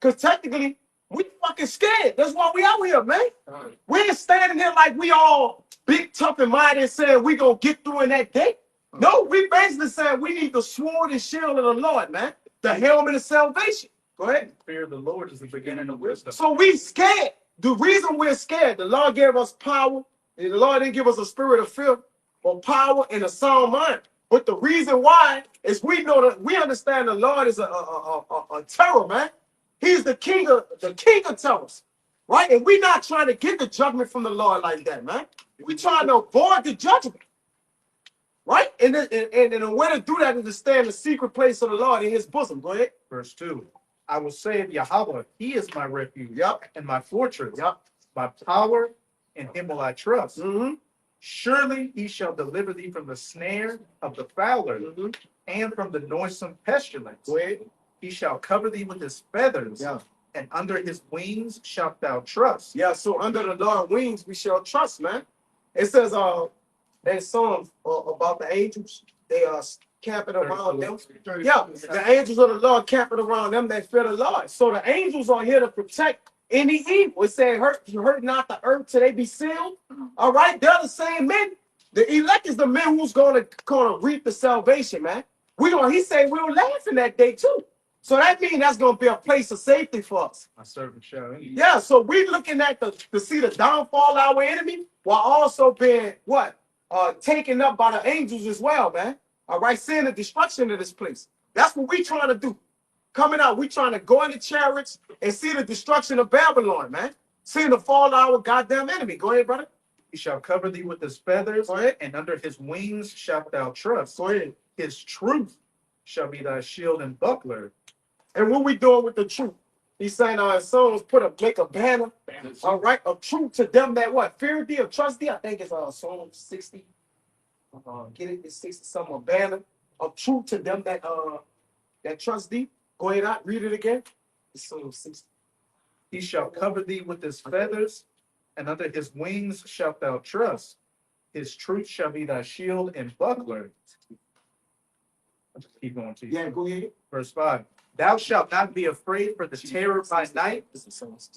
Because technically, we fucking scared. That's why we out here, man. We ain't standing here like we all big, tough, and mighty and saying we gonna get through in that day. No, we basically saying we need the sword and shield of the Lord, man. The helmet of salvation. Go ahead. Fear of the Lord is the beginning of wisdom. So we scared. The reason we're scared, the Lord gave us power. And the Lord didn't give us a spirit of fear, but power and a sound mind. But the reason why is we know that we understand the Lord is a terror, man. He's the king of terrors, right? And we're not trying to get the judgment from the Lord like that, man. We're trying to avoid the judgment. Right? And the way to do that is to stay in the secret place of the Lord in his bosom. Go ahead. Verse 2. I will say of Yahweh, he is my refuge and my fortress, my power, in him will I trust. Surely he shall deliver thee from the snare of the fowler and from the noisome pestilence. Go ahead. He shall cover thee with his feathers, and under his wings shalt thou trust. Yeah, so under the Lord's wings we shall trust, man. It says in Psalms about the angels, they are camping around them. Yeah, the angels of the Lord camping around them that fear the Lord. So the angels are here to protect any evil. It said, hurt not the earth till they be sealed. All right, they're the same men. The elect is the men who's gonna reap the salvation, man. He said we'll laugh in that day too. So that means that's gonna be a place of safety for us. My servant shall eat. Yeah, so we're looking at to see the downfall of our enemy while also being what? Taken up by the angels as well, man. All right, seeing the destruction of this place. That's what we trying to do. Coming out, we trying to go in the chariots and see the destruction of Babylon, man. Seeing the fall of our goddamn enemy. Go ahead, brother. He shall cover thee with his feathers, and under his wings shalt thou trust. Go ahead. His truth shall be thy shield and buckler. And what we doing with the truth? He's saying our sons make a banner, all right, of truth to them that what? Fear thee or trust thee. I think it's Psalm 60. Get it? It's 60 something, a banner of truth to them that trust thee. Go ahead, read it again. It's Psalm 60. He shall cover thee with his feathers, and under his wings shalt thou trust. His truth shall be thy shield and buckler. I'll just keep going to you. Yeah, go ahead. Verse 5. Thou shalt not be afraid for the terror by night,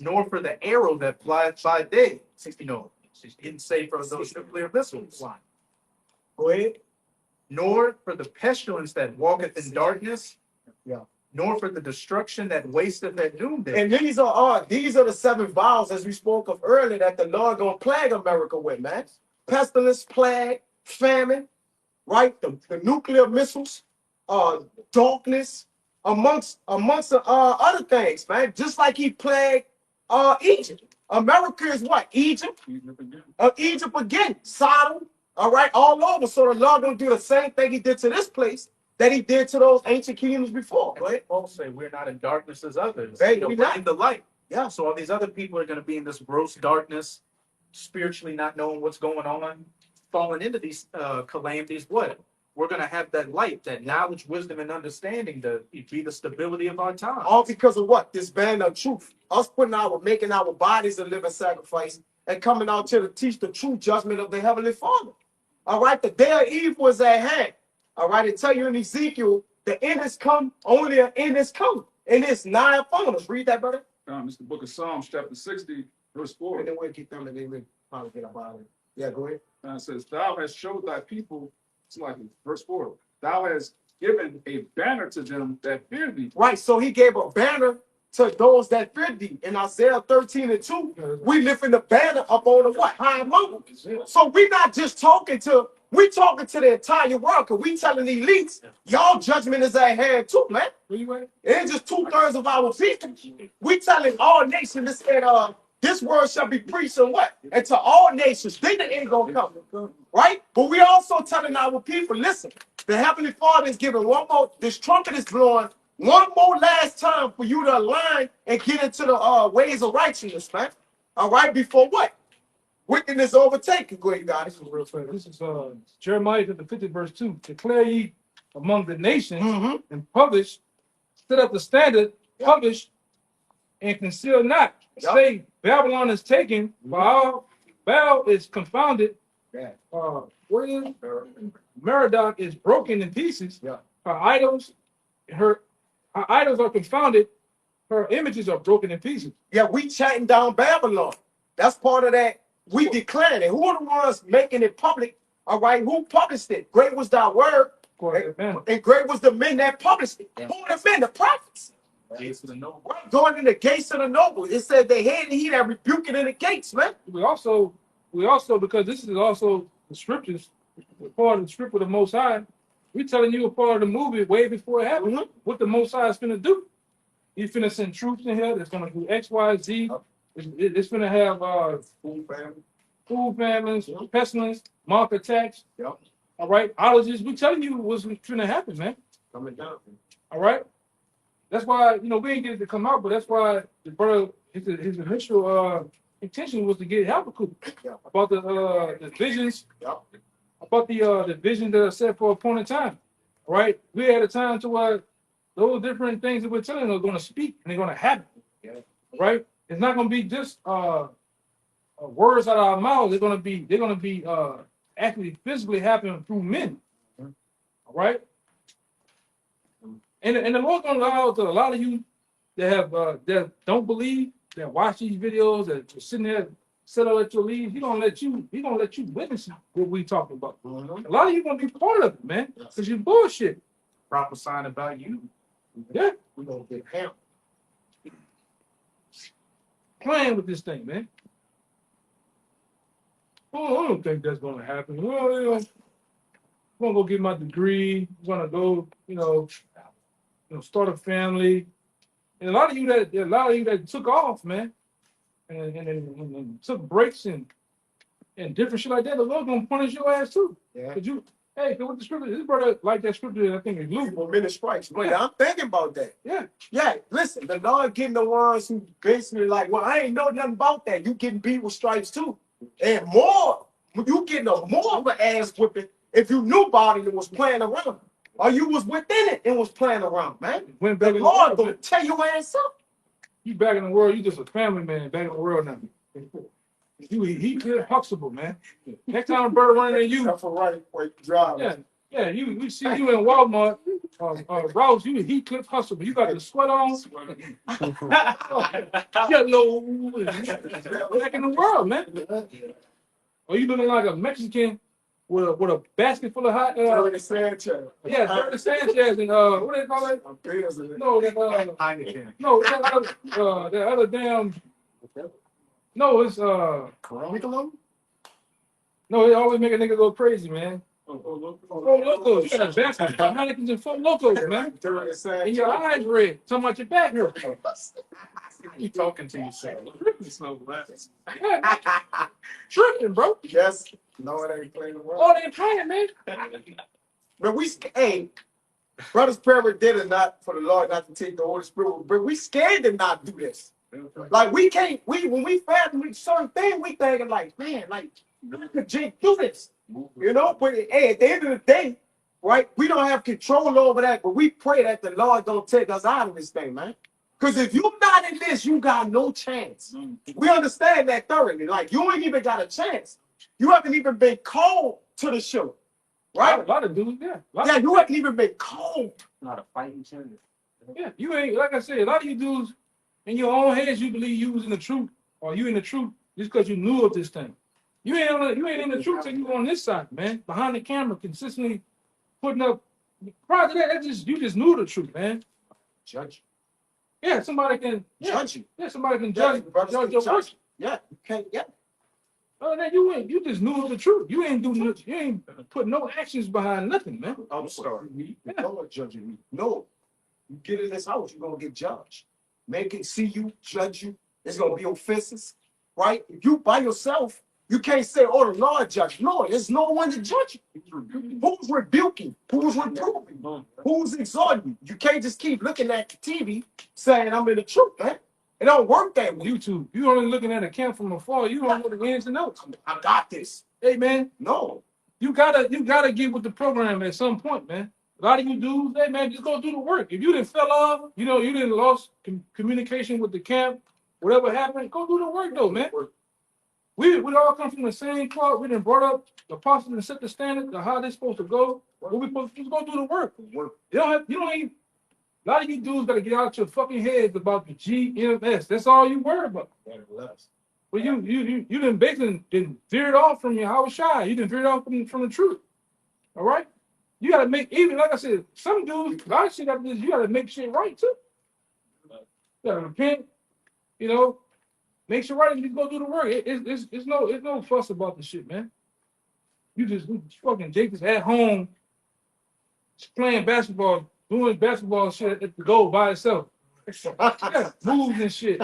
nor for the arrow that flieth by day. 60, no, he didn't say for those nuclear missiles. Go ahead. Nor for the pestilence that walketh in darkness, Yeah. nor for the destruction that wasteth at noonday. And these are the 7 vials as we spoke of earlier that the Lord gonna plague America with, man. Pestilence, plague, famine, right? The nuclear missiles, darkness, amongst other things, man. Just like he plagued Egypt. America is what? Egypt. Egypt again. Sodom. All right, all over. So the Lord gonna do the same thing he did to this place that he did to those ancient kingdoms before. Right? Paul say we're not in darkness as others. Hey, we're in the light. Yeah. So all these other people are going to be in this gross darkness, spiritually not knowing what's going on, falling into these calamities. What? We're going to have that light, that knowledge, wisdom, and understanding to be the stability of our time. All because of what? This band of truth. Us making our bodies a living sacrifice and coming out here to teach the true judgment of the Heavenly Father. All right, the day of evil is at hand. All right, I tell you in Ezekiel, the end has come, only an end has come. And it's nigh upon us. Read that, brother. It's the book of Psalms, chapter 60, verse 4. And then we'll keep them and they will probably get about it. Yeah, go ahead. It says, Thou hast showed thy people, it's like verse 4, thou hast given a banner to them that fear thee. Right, so he gave a banner to those that fear thee. In Isaiah 13:2, we lifting the banner up on the what? High mountain. So we're not just talking to the entire world, because we telling the elites, y'all judgment is at hand too, man. It ain't just 2/3 of our people. We telling all nations this This word shall be preached in what? And to all nations. Then the end gonna come. Right? But we also telling our people, listen, the Heavenly Father is giving one more, this trumpet is blowing one more last time for you to align and get into the ways of righteousness, man. All right, before what? Wickedness overtaken. Go ahead, guys. This is real quick. This is Jeremiah the 50th verse 2. Declare ye among the nations and publish, set up the standard, publish, and conceal not. Yep. Say Babylon is taken, Baal is confounded. Yeah. What is it? Merodach is broken in pieces. Yeah. Her idols are confounded. Her images are broken in pieces. Yeah, we chatting down Babylon. That's part of that. We declaring it. Who are the ones making it public? All right, who published it? Great was thy word, and great was the men that published it. Who are the men? The prophets. Gates of the noble. Right, going in the gates of the noble. It said they hated he that rebuked it in the gates, man. We also because this is also the scriptures, part of the script of the Most High. We're telling you a part of the movie way before it happened. What the Most High is finna do. He's finna send troops in here that's gonna do X, Y, Z. It's finna have food famines, pestilence, mark attacks. Yep. All right, allergies. We're telling you what's finna happen, man. Coming down. All right. That's why we didn't get it to come out, but that's why the brother his initial intention was to get Habakkuk about the visions, about the visions that are set for a point in time. All right, we had a time to where those different things that we're telling them are going to speak and they're going to happen. Right? It's not going to be just words out of our mouths. They're going to be actually physically happening through men. All right. And the Lord's gonna allow to a lot of you that have that don't believe, that watch these videos, that are sitting there, sit up at your leave. He gonna let you witness what we talking about. A lot of you gonna be part of it, man, because you bullshit. Prophesying about you. Yeah, We gonna get hammered. playing with this thing, man. Oh, I don't think that's gonna happen. Well, I'm gonna go get my degree. I'm gonna go, start a family. And a lot of you that took off, man, and took breaks and different shit like that, the Lord gonna punish your ass too. Yeah. Cause what the scripture, this brother like that scripture, I think it's Luke. For minute strikes. But I'm thinking about that. Yeah. Yeah, listen, the Lord getting the ones who basically like, well, I ain't know nothing about that. You getting beat with stripes too. And more, you getting more of an ass whipping if you knew about it and was playing around. Or you was within it and was playing around, man. Went back The in Lord the gonna world. tear your ass up. You back in the world, you just a family man back in the world now. He clear Huxtable, man. Next time a bird running at you, For right, wait, drive. yeah, we see you in Walmart, Rouse, he Cliff Huxtable. You got the sweat on. Yellow. Back in the world, man. Or you looking like a Mexican with a basket full of hot Sanchez. yeah, Dirty Sanchez and what they call it? No, Heineken. no, that other damn. No, it's Curriculum? no, it always make a nigga go crazy, man. Four Locos, you got a basket, Heineken's and Four Locos, man. Dirty And Sanchez. your eyes red. Talking about your back hurt. You talking to yourself? Smoke glasses. Tripping, bro. Yes. No, it ain't playing the world. Oh, they ain't playing, man. But hey, brothers prayer did it not for the Lord not to take the Holy Spirit, but we scared to not do this. Like we can't, when we fathom certain things, we thinking like, man, like how could Jake do this? You know, but hey, at the end of the day, right, we don't have control over that, but we pray that the Lord don't take us out of this thing, man. Because if you're not in this, you got no chance. We understand that thoroughly. Like you ain't even got a chance. You haven't even been called to the show. Right? A lot of dudes, yeah. Yeah, you haven't even been called. Not a fighting chance. Yeah, you ain't, like I said, a lot of you dudes, in your own heads, you believe you was in the truth, or you in the truth just because you knew of this thing. You ain't in the truth till you on this side, man. Behind the camera, consistently putting up. Prior to that, you just knew the truth, man. Judge. Yeah, somebody can Judge you. Yeah, somebody can judge your work. Yeah, you can't. Yeah. Oh, that you just knew the truth. You ain't put no actions behind nothing, man. I'm sorry. No one judging me. No. You get in this house, you're gonna get judged. Man can see you, judge you. It's gonna be offenses. right? If you by yourself, you can't say, oh, the Lord judge. No, there's no one to judge you. Who's rebuking? Who's reproving? Who's exhorting you? You can't just keep looking at the TV saying I'm in the truth, man. It don't work that way. YouTube, you only looking at a camp from afar. You don't know the ins and outs. I got this. Hey man, No. you gotta get with the program at some point, man. A lot of you dudes, hey man, just go do the work. If you didn't fell off, you know, you didn't lost communication with the camp, whatever happened, go do the work though, man. We all come from the same club. We done brought up the apostles and set the standard of how they're supposed to go. What we supposed to go do the work. You don't even. A lot of you dudes gotta get out your fucking heads about the GMS. That's all you worry about. Well, you done basically veered off from your house shy. You done veered off from the truth. All right? You gotta make, even like I said, some dudes, a lot of shit after this, you gotta make shit right too. You gotta repent, you know, make shit right and you go do the work. It's no fuss about the shit, man. You just fucking Jake is at home just playing basketball, doing basketball shit at the goal by itself. Yeah, moves and shit.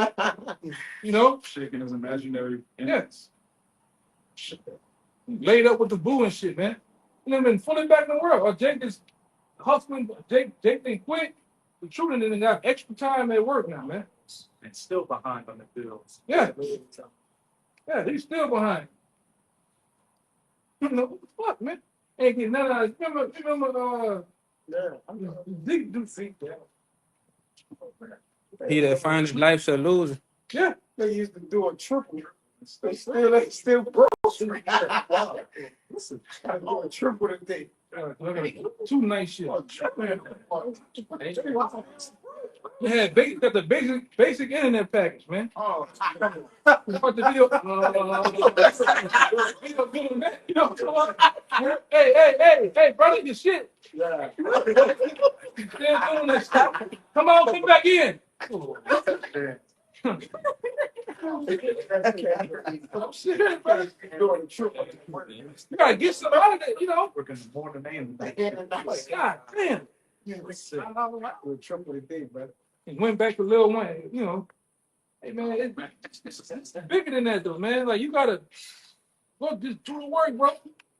You know? Shaking his imaginary Yes. Laid up with the boo and shit, man. You know, been fully back in the world. Or Jake is hustling. Jake didn't quit. The children didn't got extra time at work now, man. And still behind on the bills. Yeah. Yeah, he's still behind. You know, what the fuck, man? Ain't getting none of that. Remember, Zeke do Zeke, yeah. He that finds life shall lose it. Yeah. They used to do a triple. They still broke. Listen, I do a triple today. Two nice shit. Yeah, got the basic internet package, man. Oh, Watch the video. You know, hey, brother, your shit. yeah. Still doing that shit. Come on, come back in. I'm serious, brother. Doing a triple. You gotta get some out of that, you know. Working more than man. God damn. Do a triple today, brother. And went back to Lil Wayne, you know. Hey man, it's bigger than that though, man. Like you gotta go just do the work, bro.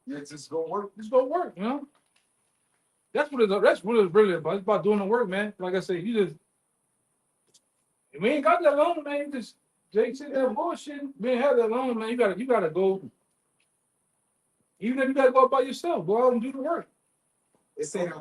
It's just gonna work. Just go work, you know. That's what it's really about. It's about doing the work, man. Like I said, you just we ain't got that long, man. You just Jake said that bullshit. We ain't have that long, man. You gotta go. Even if you gotta go by yourself, go out and do the work. It said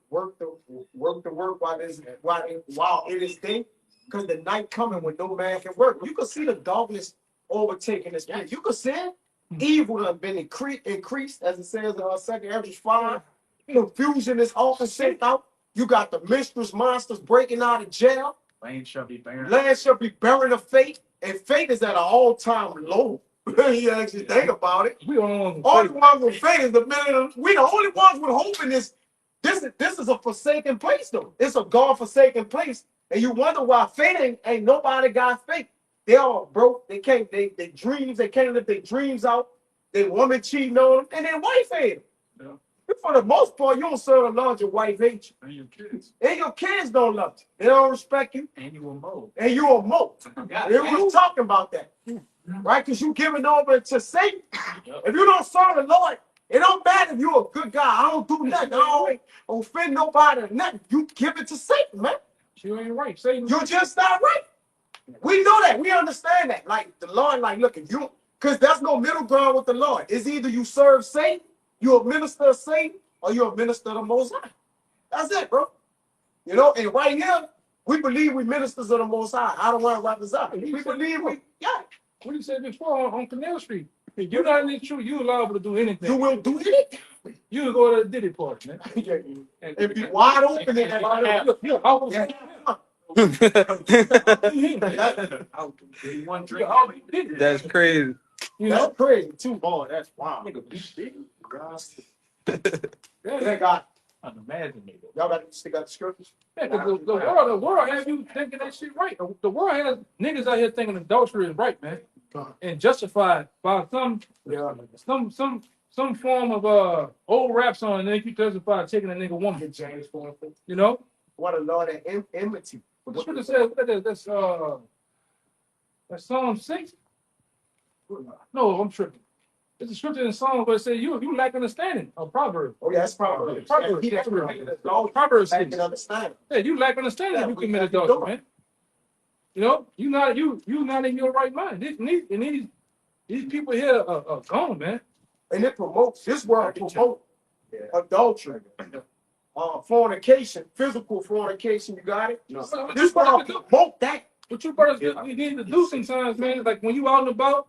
work the work while it is day, because the night coming when no man can work. You can see the darkness overtaking this place. You can see it. Evil has been increased, as it says in 2 Ezra 5. Confusion is often sent out. You got the mistress monsters breaking out of jail. Land shall be barren. Land shall be barren of faith, and faith is at an all-time low. You actually think about it. We don't All the ones with faith is the minute. We the only ones with hope in this. This is a forsaken place, though. It's a God-forsaken place, and you wonder why faith ain't nobody got faith. They all broke. They can't. They dreams. They can't live their dreams out. They woman cheating on them, and their wife hate them. Yeah. For the most part, you don't serve the Lord. Your wife hates you, and your kids. And your kids don't love you. They don't respect you, And you will mold. and you a moat. We was talking about that, right? Because you giving over to Satan. If you don't serve the Lord, it don't matter if you're a good guy. I don't do nothing. I don't offend nobody or nothing. You give it to Satan, man. You ain't right. Satan. You're just not right. We know that. We understand that. Like the Lord, like, look, if you, because there's no middle ground with the Lord. It's either you serve Satan, you're a minister of Satan, or you're a minister of the Most High. That's it, bro. You know, and right here, we believe we ministers of the Most High. I don't want to represent. We believe we, yeah. What you said before on Canal Street? If you're not in the truth, you allowable to do anything. You will do it. You go to the Diddy party, man. And be wide open in that. One drink. That's crazy. You That's know? crazy too. Oh, that's wild. They got Unimaginable. y'all got to stick out the scriptures. Yeah, 'cause the world has you thinking that shit right. The world has niggas out here thinking adultery is right, man, and justified by some form of old rap song, and then you justify taking a nigga woman. Get James for it. You know? What a Lord of enmity. What the scripture says? That's Psalm 6. No, I'm tripping. It's a scripture in Psalm where it says you lack understanding. A proverb. Oh, yeah, that's Proverbs. Proverbs. He that's Proverbs. I can understand. Yeah, you lack understanding if you commit adultery, man. You know, you not in your right mind. These people here are gone, man. And it promotes, this world promotes adultery, fornication, physical fornication, you got it? No. This world promote that. What you brothers you need to do sometimes, man, like when you out and about,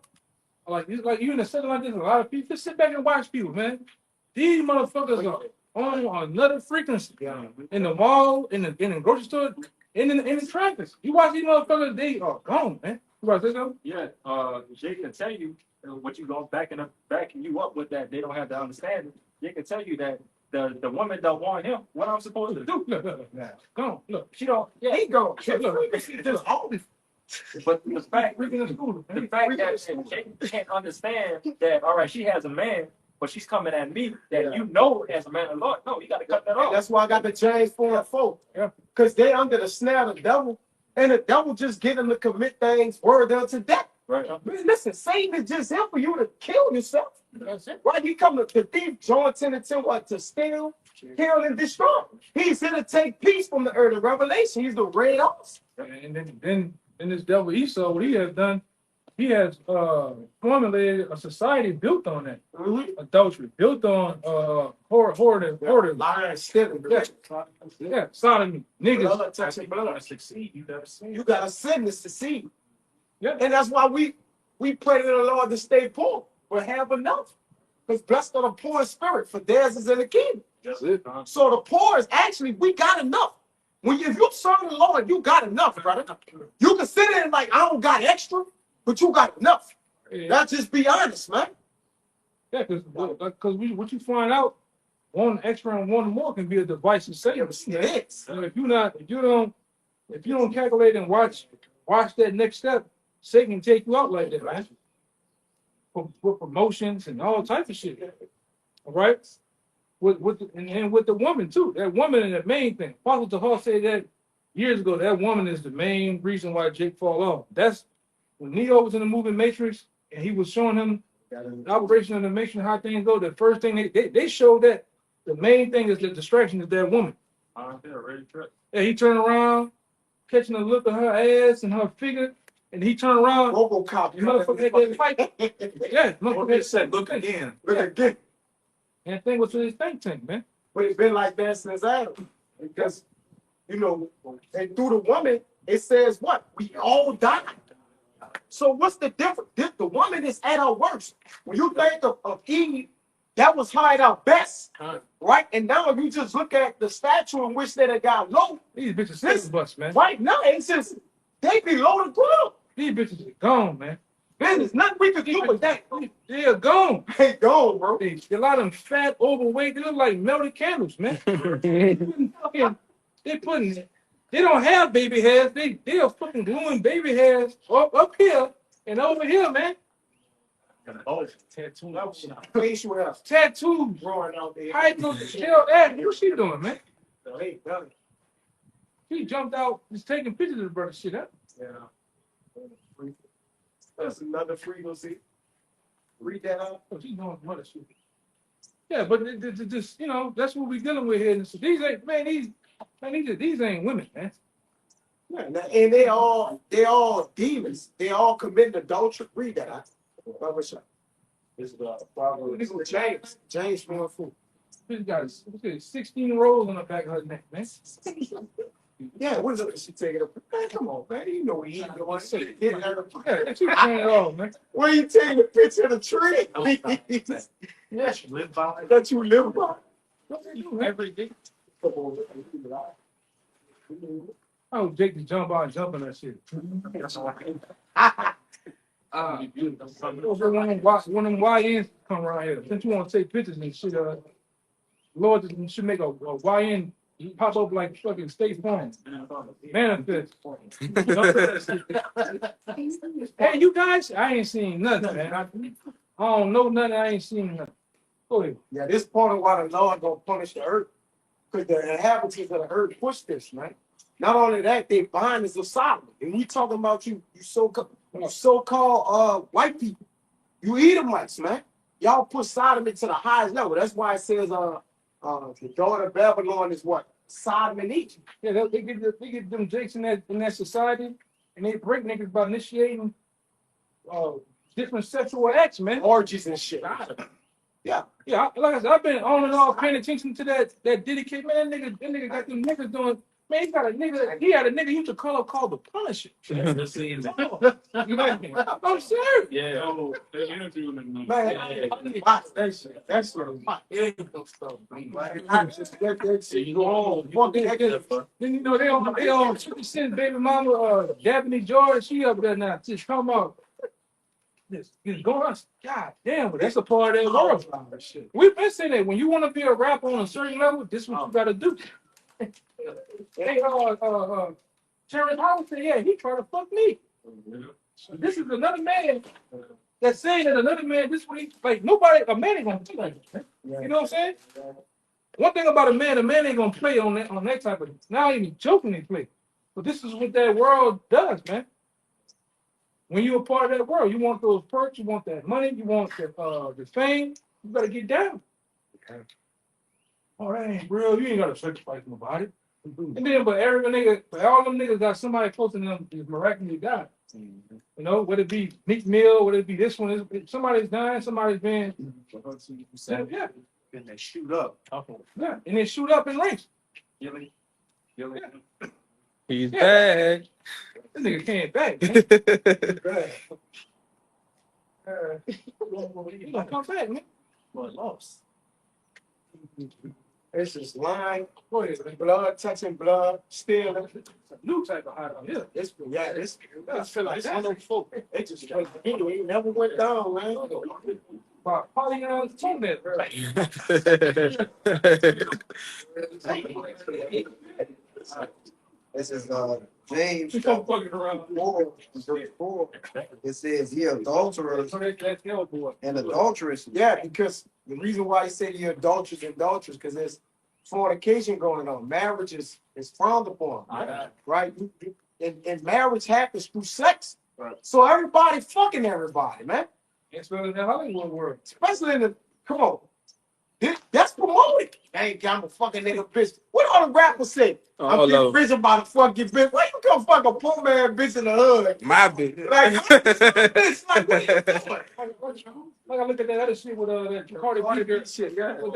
like you in a setting like this, a lot of people just sit back and watch people, man. These motherfuckers are on another frequency. In the mall, in the grocery store, in the traffic. You watch these motherfuckers, they are gone, man. You about to say something? Yeah, Jay can tell you what you go backing you up with that they don't have the understanding. They can tell you that the woman don't want him. What I'm supposed to do? Look. Gone. Look. She don't. Yeah, He gone. Look. but the fact that Jay can't understand that. All right, she has a man, but she's coming at me. That you know as a man of Lord. No, you got to cut that off. That's why I got the James 4:4. Yeah. Because they under the snare of the devil, and the devil just get them to commit things word unto death. Right. Man, listen, Satan is just here for you to kill yourself. That's it. Right? He come to the thief, John 10:10, what? To steal, kill, and destroy. He's here to take peace from the earth of Revelation. He's the red horse. And then this devil Esau, what he has done, he has formulated a society built on that. Adultery, built on hoarding, Lying, stealing. yeah, sodomy, niggas. Blood touching blood. Succeed. You gotta see. You got to sin to succeed. Yeah. And that's why we pray to the Lord to stay poor, but have enough. Because blessed are the poor in spirit, for theirs is in the kingdom. That's it. So the poor is actually, we got enough. If you serve the Lord, you got enough, brother. You can sit there and like, I don't got extra, but you got enough. Yeah. Let's just be honest, man. Yeah, because what you find out, one extra and one more can be a device of Satan. It is. And if you don't calculate and watch that next step, Satan can take you out like that, man. For promotions and all types of shit. All right? With the woman too. That woman is the main thing. Apostle Tahar said that years ago. That woman is the main reason why Jake fall off. That's when Neo was in the movie Matrix and he was showing him the operation of the Matrix, how things go. The first thing they showed that the main thing is the distraction is that woman. Yeah, he turned around, catching a look at her ass and her figure, and he turned around. RoboCop. The motherfucker had that fight. Yeah, motherfucker said, look again. Look again. and thing was to his think tank, man. But it's been like that since Adam. Because, and through the woman, it says what? We all died. So what's the difference? The woman is at her worst. When you think of Eve, that was her at her best. Right? And now if you just look at the statue in which they got low, These bitches sick bus, man. right now, it's just, they below the ground. These bitches are gone, man. Man, there's nothing we can do with that. They are gone. They gone, bro. A lot of them fat, overweight. They look like melted candles, man. They don't have baby hairs. They are fucking gluing baby hairs up here and over here, man. Facial hair. Tattoos. Growing out there. How you gonna tell that? What's she doing, man? Hey, brother. She jumped out, just taking pictures of the brother shit, huh? Yeah. That's another frequency. Read that out. Oh, she's doing some other shit. Yeah, but just that's what we're dealing with here. These ain't women, man. Yeah, and they all demons. They all committing adultery. Read that out. This is James 4:4. She's got 16 rolls on the back of her neck, man. Yeah, what is it? She taking a man? Come on, man. You know he ain't going to get her. Yeah, she's playing it all, man. Where you taking a picture of the tree? Yes, you live by it. That you live by. What they do every day? Come on, Oh, Jake can jump out and jump on that shit. One of them YNs come around here. Since you want to take pictures and shit, Lord should make a YN pop up like fucking State Farm. Manifest. Hey, you guys, I ain't seen nothing, man. I don't know nothing. I ain't seen nothing. Go ahead. Yeah, this part of why the Lord gonna punish the earth. Because the inhabitants of the earth push this, man. Not only that, they bind us of Solomon. And we talking about you so-called white people. You Edomites, man. Y'all push Sodom into the highest level. That's why it says the daughter of Babylon is what? Sodom and Egypt. Yeah, they get them jakes in that society, and they break niggas by initiating different sexual acts, man. Orgies and shit. Yeah. Yeah, like I said, I've been on and off paying attention to that Diddy kid, man. That nigga got them niggas doing. Man, he had a nigga he used to called the Punisher. I'm serious. Yeah. Oh, they interviewing him. Man, watch that shit. That's sort of hot. Yeah, stuff. Then you know they on 50 Cent baby mama Dabney George. She up there now. Just come out. This going on. God damn, but that's a part of that world. We've been saying that when you want to be a rapper on a certain level, this is what you gotta do. Hey, Terrence Howard said, yeah, he tried to fuck me. This is another man that's saying that another man, this what he like a man ain't gonna do like that. You know what I'm saying? One thing about a man ain't gonna play on that type of not even jokingly play. But this is what that world does, man. When you're a part of that world, you want those perks, you want that money, you want the fame, you better get down. Oh, that ain't real. You ain't gotta sacrifice nobody. And then, but all them niggas got somebody close to them is miraculously died. You know, whether it be Meek Mill, whether it be this one, somebody's dying, somebody's been, yeah. And they shoot up. Yeah, and they shoot up in race. Gilly. He's back. This nigga came back, man. He gonna come back, man. Well, lost. It's just line, blood touching blood, stealing. New type of hot on here. It's feel like it's 104. It just it never went down, man. Polygons told that, This is James She come fucking around. 4, verse 4. It says, "Ye adulterers and adulteresses." Yeah, because the reason why he said you're adulterers and adulterers, because there's fornication going on. Marriage is frowned upon, right? And marriage happens through sex. Right. So everybody fucking everybody, man. Especially in the Hollywood world. Especially in the, come on. That's promoted. Hey, I'm a fucking nigga bitch. What all the rappers say? I'm getting rich about a fucking bitch. Why you come fuck a poor man bitch in the hood? My bitch. Like, bitch, like, what you doing? Like I look at that other shit with that Cardi B shit, yeah. with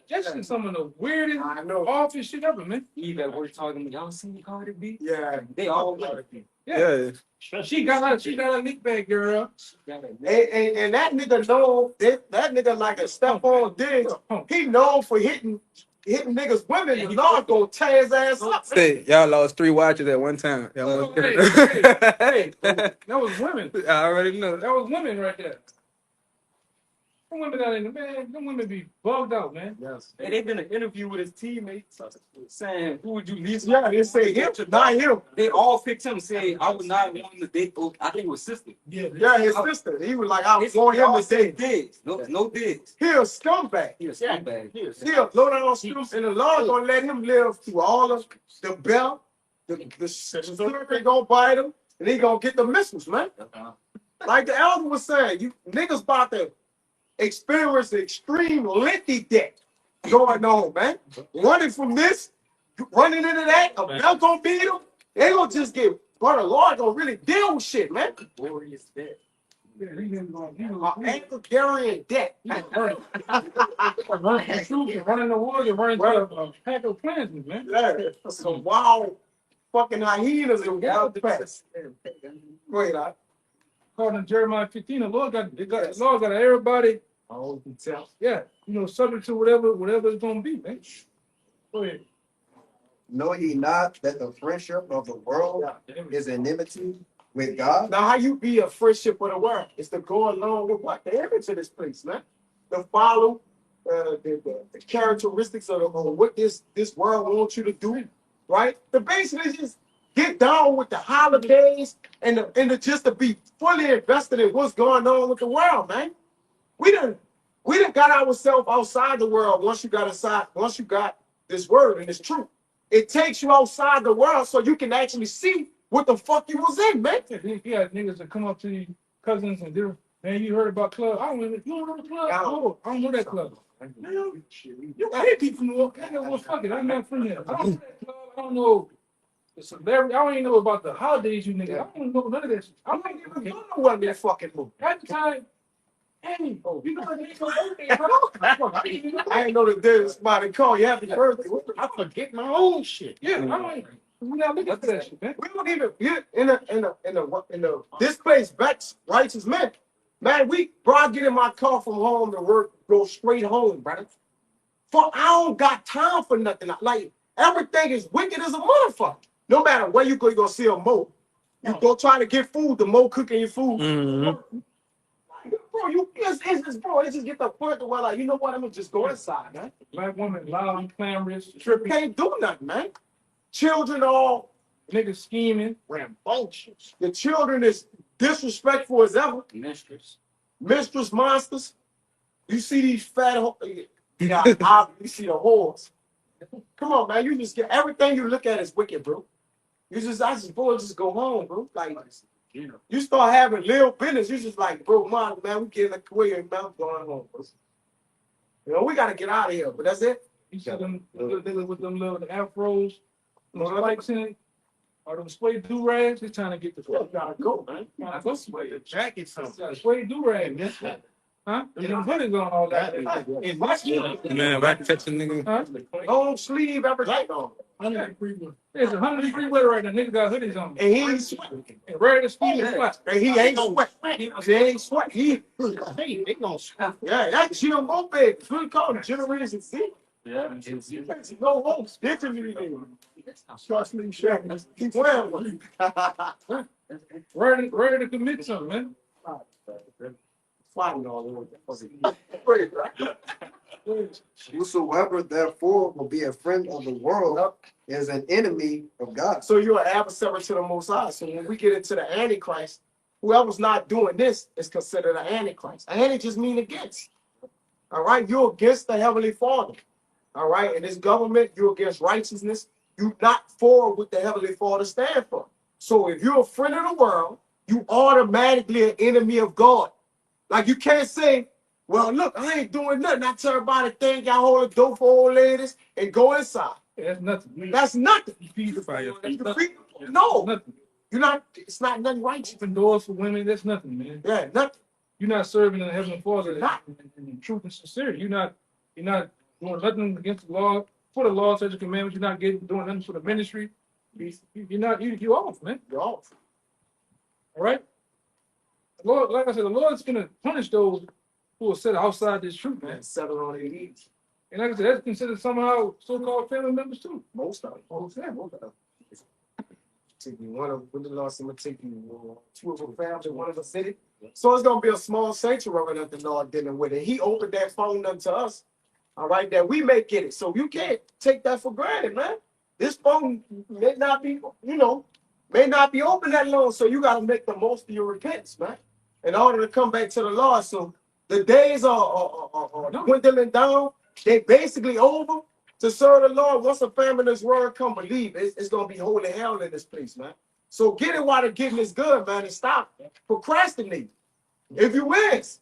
that's just some of the weirdest, I know. awful shit ever, man. Eve at work talking to y'all seen Cardi B? Yeah. They all Cardi B. Yeah. She got a nick back, girl. And that nigga know that nigga like a step on Diggs. He known for hitting niggas women. The Lord gonna tear his ass up. Say, y'all lost 3 watches at one time. Y'all Hey, that was women. I already know. That was women right there. Them women out in the man, them women be bugged out, man. Yes. Hey, they did an interview with his teammates saying, "Who would you least?" Yeah, they say him, not him. They all picked him, saying, "I would not want to date." I think it was sister. Yeah, his sister. He was like, I want him to say digs. No digs. he a scumbag. He a scumbag. He a low down scum, and the Lord gonna let him live through all of the belt. The serpent gonna bite him, and he gonna get the missiles, man. Like the elder was saying, you niggas about to experience extreme lengthy death going on, man. Running from this, running into that, a belt gonna beat him. They gonna just get, but the Lord gonna really deal with shit, man. Glorious death. Ankle carrying death. Running the woods and running to a pack of clansmen, man. Yeah, some wild fucking hyenas and wild pets. Wait, According to Jeremiah 15, the Lord got everybody. Oh, you can tell. Yeah, subject to whatever it's gonna be, man. Go ahead. Know ye not that the friendship of the world is enmity with God? Now, how you be a friendship with the world? It's to go along with what? The image of this place, man. To follow the characteristics of what this world wants you to do, right? The basically just get down with the holidays and just to be fully invested in what's going on with the world, man. We done got ourselves outside the world once you got this word and it's true. It takes you outside the world so you can actually see what the fuck you was in, man. He had niggas that come up to you, cousins, and Man, you heard about club? I don't know. You don't know the club? No, I don't know that club. Man, you hate people from New York. I know what fuck it. I'm not from there. I don't know that club. I don't know the celebrity. I don't even know about the holidays, you niggas. I don't know none of that shit. I don't even know what that fucking movie. At the time, hey, you know what they go birthday, bro? I ain't know that there's somebody call you happy birthday. I forget my own shit. Yeah, I don't. We not looking for that shit, man. We don't even get in the this place backs righteous men. Man, bro, I get in my car from home to work, go straight home, brother. For I don't got time for nothing. Like everything is wicked as a motherfucker. No matter where you go, you're gonna see a mo. You go try to get food, the mo cooking your food. Bro, it's just get the point to where like, you know what, I'm gonna just go inside, man. Black woman loud, clamorous, tripping. Can't do nothing, man. Children all niggas scheming, rambunctious. The children is disrespectful as ever. Mistress monsters. You see these fat you see the whores. Come on, man. You just get everything you look at is wicked, bro. I just go home, bro. Like you start having little business. You just like, bro, man, we getting a career, man, I'm going home, bro. You know, we gotta get out of here, but that's it. You see them niggas with them little afros, them spikes in it, or them suede do-rags, they trying to get the fuck. You gotta go, man. You gotta go The jacket, something. Suede do-rag, huh? And them hoodies on all that. In my skin. Man, if I can catch a nigga. Huh? Long sleeve, everything on. It's 100-degree weather right now. Niggas got hoodies on. And he ain't sweating. And ready to ski and flat. And he ain't sweating. He ain't sweating. They gonna sweat. Yeah, that GMO big. It's really called Generation Z. Yeah. No hope. Literally. Trust me, Shaq. Keep wearing one. Ready to commit something, man. Fighting all over. Whosoever therefore will be a friend of the world is an enemy of God. So you're an adversary to the Most High. So when we get into the Antichrist, whoever's not doing this is considered an Antichrist. Anti just mean against. All right, you're against the Heavenly Father. All right, in this government, you're against righteousness. You're not for what the Heavenly Father stand for. So if you're a friend of the world, you automatically an enemy of God. Like you can't say, well, look, I ain't doing nothing. I tell everybody think y'all hold a dope for old ladies and go inside. Yeah, that's nothing. That's nothing. You feed the fire. No, Nothing. you're not. It's not nothing righteous. Open doors for women. That's nothing, man. Yeah, nothing. You're not serving the Heavenly Father Not. in truth and sincerity. You're not doing nothing against the law. For the law, such a commandment. You're not doing nothing for the ministry. You're off, man. You're off. All right. The Lord, like I said, the Lord's gonna punish those who are set outside this truth, man. Man, settle on their knees. And like I said, that's considered somehow so-called family members too. Most of them. Most of them. Take you one of the Lord said, I'm gonna take you two of them families in one of the city. So it's gonna be a small sanctuary that the Lord dealing with. And he opened that phone unto us. All right, that we may get it. So you can't take that for granted, man. This phone may not be, may not be open that long. So you gotta make the most of your repentance, man. In order to come back to the Lord. So the days are dwindling down. They basically over to serve the Lord. Once a family in this world come believe, it's gonna be holy hell in this place, man. So get it while the getting is good, man, and stop procrastinating. If you is,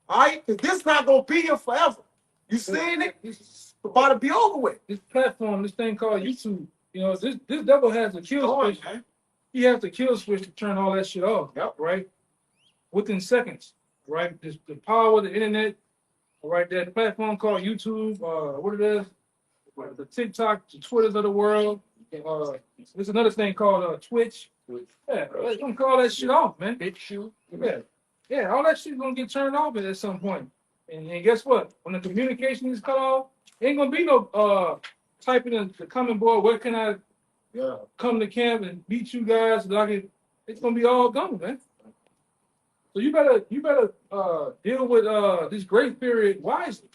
all right, because this not gonna be here forever. You seen it? It's about to be over with. This platform, this thing called YouTube, this devil has a kill switch. He has the kill switch to turn all that shit off. Yep. Right? Within seconds. Right? The power of the internet. All right, that platform called YouTube, what it is, the TikTok, the Twitters of the world. There's another thing called Twitch. Yeah, they're gonna call that shit off, man. Yeah, all that shit's gonna get turned off at some point. And guess what? When the communication is cut off, ain't gonna be no typing in the comment board. Where can I come to camp and beat you guys? It's gonna be all gone, man. So you better deal with this grace period wisely.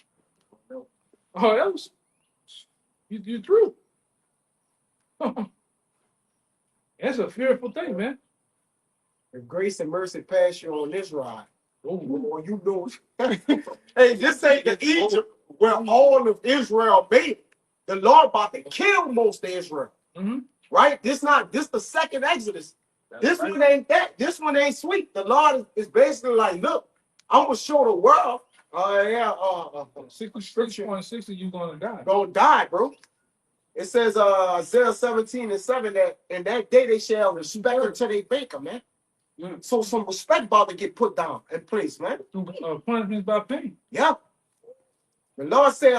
Or else you're through. That's a fearful thing, man. If grace and mercy pass you on this ride, you know. Hey, this ain't the Egypt where all of Israel made it. The Lord about to kill most of Israel. Mm-hmm. Right? This the second Exodus. This one ain't that. This one ain't sweet. The Lord is basically like, look, I'm gonna show the world. Yeah. 66.60, you gonna die. Gonna die, bro. It says Isaiah 17:7 that in that day they shall respect her to their baker, man. So some respect about to get put down in place, man. Punishment by pain. Yeah. The Lord said,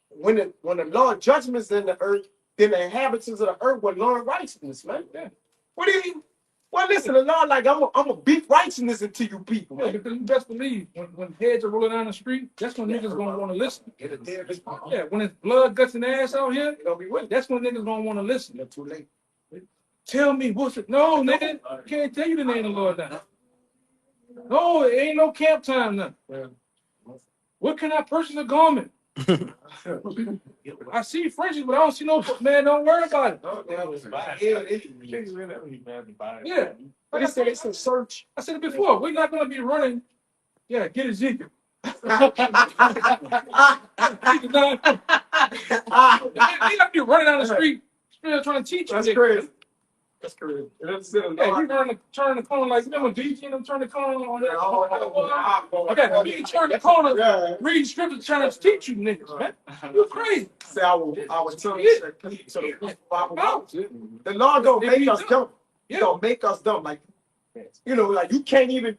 when the Lord judgments in the earth, then the inhabitants of the earth will learn righteousness, man. Yeah. What do you? Well, listen, the Lord like I'm gonna beat righteousness into you people, Yeah, man. because you best believe when heads are rolling down the street, that's when niggas gonna want to listen. Yeah, when it's blood, guts, and ass out here, that's when niggas gonna want to listen. They're too late. Tell me what's it? No, nigga, can't tell you the name of the Lord now. No, it ain't no camp time now. What can I purchase a garment? I see fringes, but I don't see no man. Don't worry about it. Yeah, But they said it's a search. I said it before. We're not gonna be running. Yeah, get Ezekiel. They gotta be running down the street, trying to teach you. That's crazy. That's crazy. Yeah, you turn the corner like remember DG and them turn the corner on that. Okay, you turn the corner, read scripture, trying to teach you niggas, man. You crazy. Say I was telling you the Lord don't make us dumb. He don't make us dumb. Like like you can't even.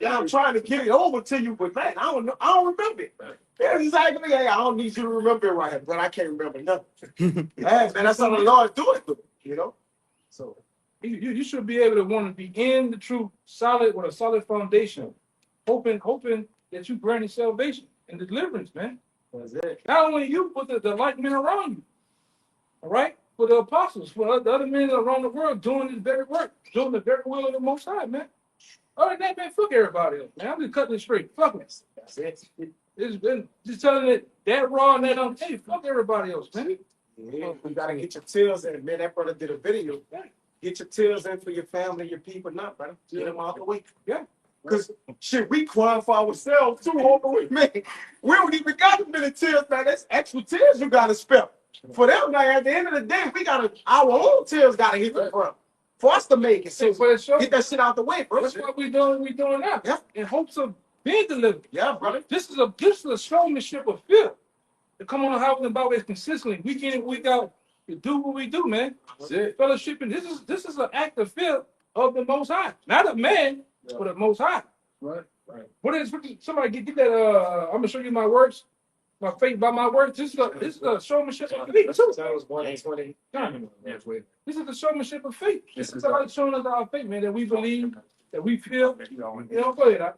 I'm trying to get it over to you, but man, I don't know. I don't remember it. Yeah, exactly. Hey, I don't need you to remember it right, but I can't remember nothing. Man, that's how the Lord do it, So you should be able to want to be in the truth, solid with a solid foundation, hoping that you grant salvation and deliverance, man. That's it. Not only you, but the like men around you. All right, for the apostles, for the other men around the world doing this very work, doing the very will of the Most High, man. Other than that, man, fuck everybody else, man. I'm just cutting it straight. Fuck it. That's it. It's been just telling it that raw and that hey, fuck everybody else, man. Yeah, you gotta get your tails in. Man, that brother did a video. Get your tails in for your family, your people, not, brother. Get them out the way. Yeah. Because shit, we crying for ourselves too, homie. Man, we don't even got a minute tears, man. That's extra tears you gotta spell. For them, now, at the end of the day, our own tears gotta hit the front. For us to make it. So get that shit out the way, bro. That's what we doing now. Yeah. In hopes of being delivered. Yeah, brother. This is a showmanship of fear. To come on House and Bible consistently, week in and week out, to do what we do, man. Fellowship, and this is an act of fear of the Most High, not of man, but the Most High. Right. What is somebody get that? I'm gonna show you my works, my faith by my works. This is a showmanship of faith. That was 120. This is the showmanship of faith. This is about showing us our faith, man, that we believe, that we feel. Go ahead.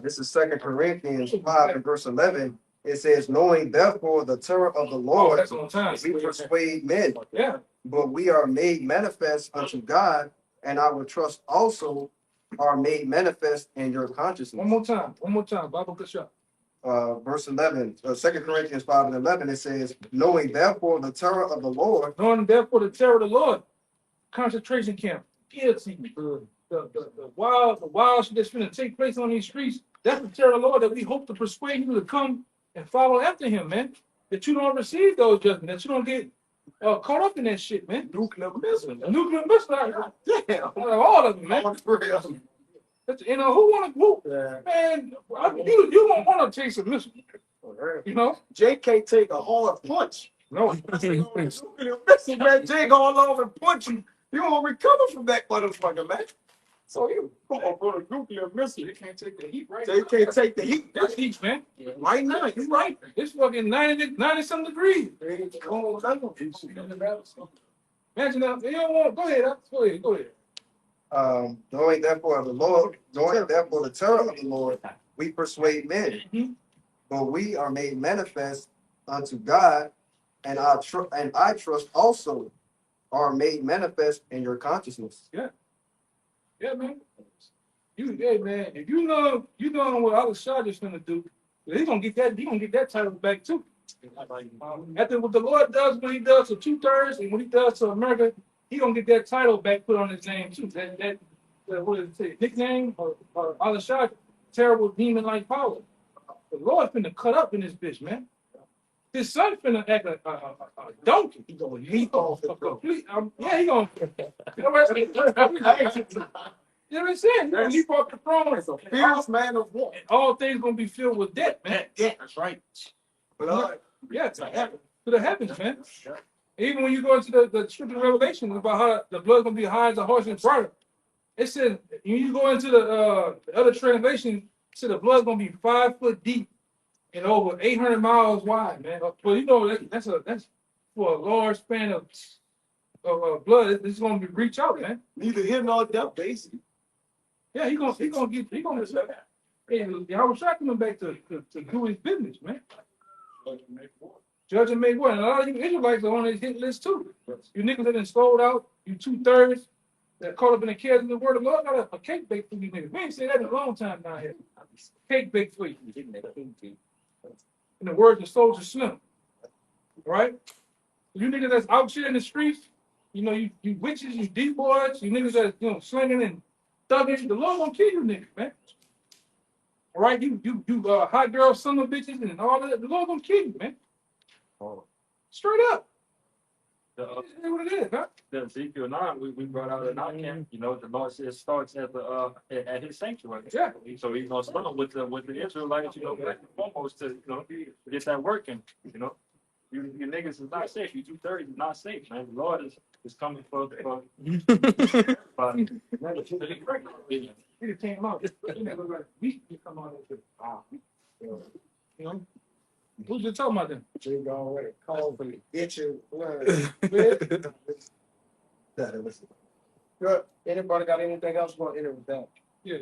This is 2 Corinthians 5 and verse 11. It says, knowing therefore the terror of the Lord, that's on time. we persuade men. Yeah. But we are made manifest unto God, and our trust also are made manifest in your consciousness. One more time. Bible good shot. Verse 11, 2 Corinthians 5 and 11, it says, knowing therefore the terror of the Lord. Knowing therefore the terror of the Lord. Concentration camp. Guillotine. The wild shit that's going to take place on these streets. That's the terror of the Lord that we hope to persuade you to come and follow after him, man. That you don't receive those judgments. That you don't get caught up in that shit, man. Nuclear missile. Nuclear missile. Yeah. All of them, man. Who want to, man, you don't want to taste a missile. Jay can't take a hard punch. No. Nuclear missile, man. Jay go all over and punch you. You won't recover from that motherfucker, man. So you go on a nuclear missile. They can't take the heat, right? They can't take the heat. That's heat, man. Right now, you're right. It's fucking 90-some degrees. Imagine that. You don't want. Go ahead. Knowing therefore the Lord, knowing therefore the terror of the Lord, we persuade men. Mm-hmm. But we are made manifest unto God, and I trust also are made manifest in your consciousness. Yeah, man. Man, if you know what Al-Shad is gonna do, he's gonna get that title back too. After what the Lord does, when he does to 2/3, and when he does to America, he gonna get that title back put on his name too. That what is it? Nickname or Al-Shad, terrible demon-like power. The Lord finna cut up in this bitch, man. His son finna act a donkey. He gonna leap off the complete. He gonna. You know what I'm saying? When he brought the throne, It's a fierce man of war. all things gonna be filled with death, man. Yeah, that's right. Blood. Yeah, to heaven, to the heavens, man. Even when you go into the scripture Revelation about how the blood gonna be high as a horse and brighter. It says when you go into the other translation, it said the blood's gonna be 5 foot deep and over 800 miles wide, man. Well, you know that's for a large span of blood. It's gonna be reach out, man. Neither here nor there, basically. Yeah, he gonna Hey, I was trying him back to do his business, man. Judge and make war. And a lot of you Israelites are on his hit list too. You niggas that been sold out, you 2/3 that caught up in the cares of the word of the Lord, got a cake baked for you niggas. We ain't seen that in a long time down here. Cake baked for you. In the words of Soldier Slim. Right? You niggas that's out here in the streets, you know, you witches, you D-boys, you niggas that, you know, slinging and thugging, the Lord gonna kill you niggas, man. All right? You hot girl, son of bitches, and all that, the Lord gonna kill you, man. Straight up. That's what it is, huh? The Ezekiel 9, we brought out in our camp, you know, the Lord says starts at the at his sanctuary. Yeah. So he's gonna start with the Israelites, you know, first and foremost to get that working. You know, you niggas is not safe. You 2/3 is not safe, man. The Lord is coming for He just came out. We come out you know? Who's just talking about them? Jay gone with it. Call for the itching. Good. Anybody got anything else going to enter with that? Yeah.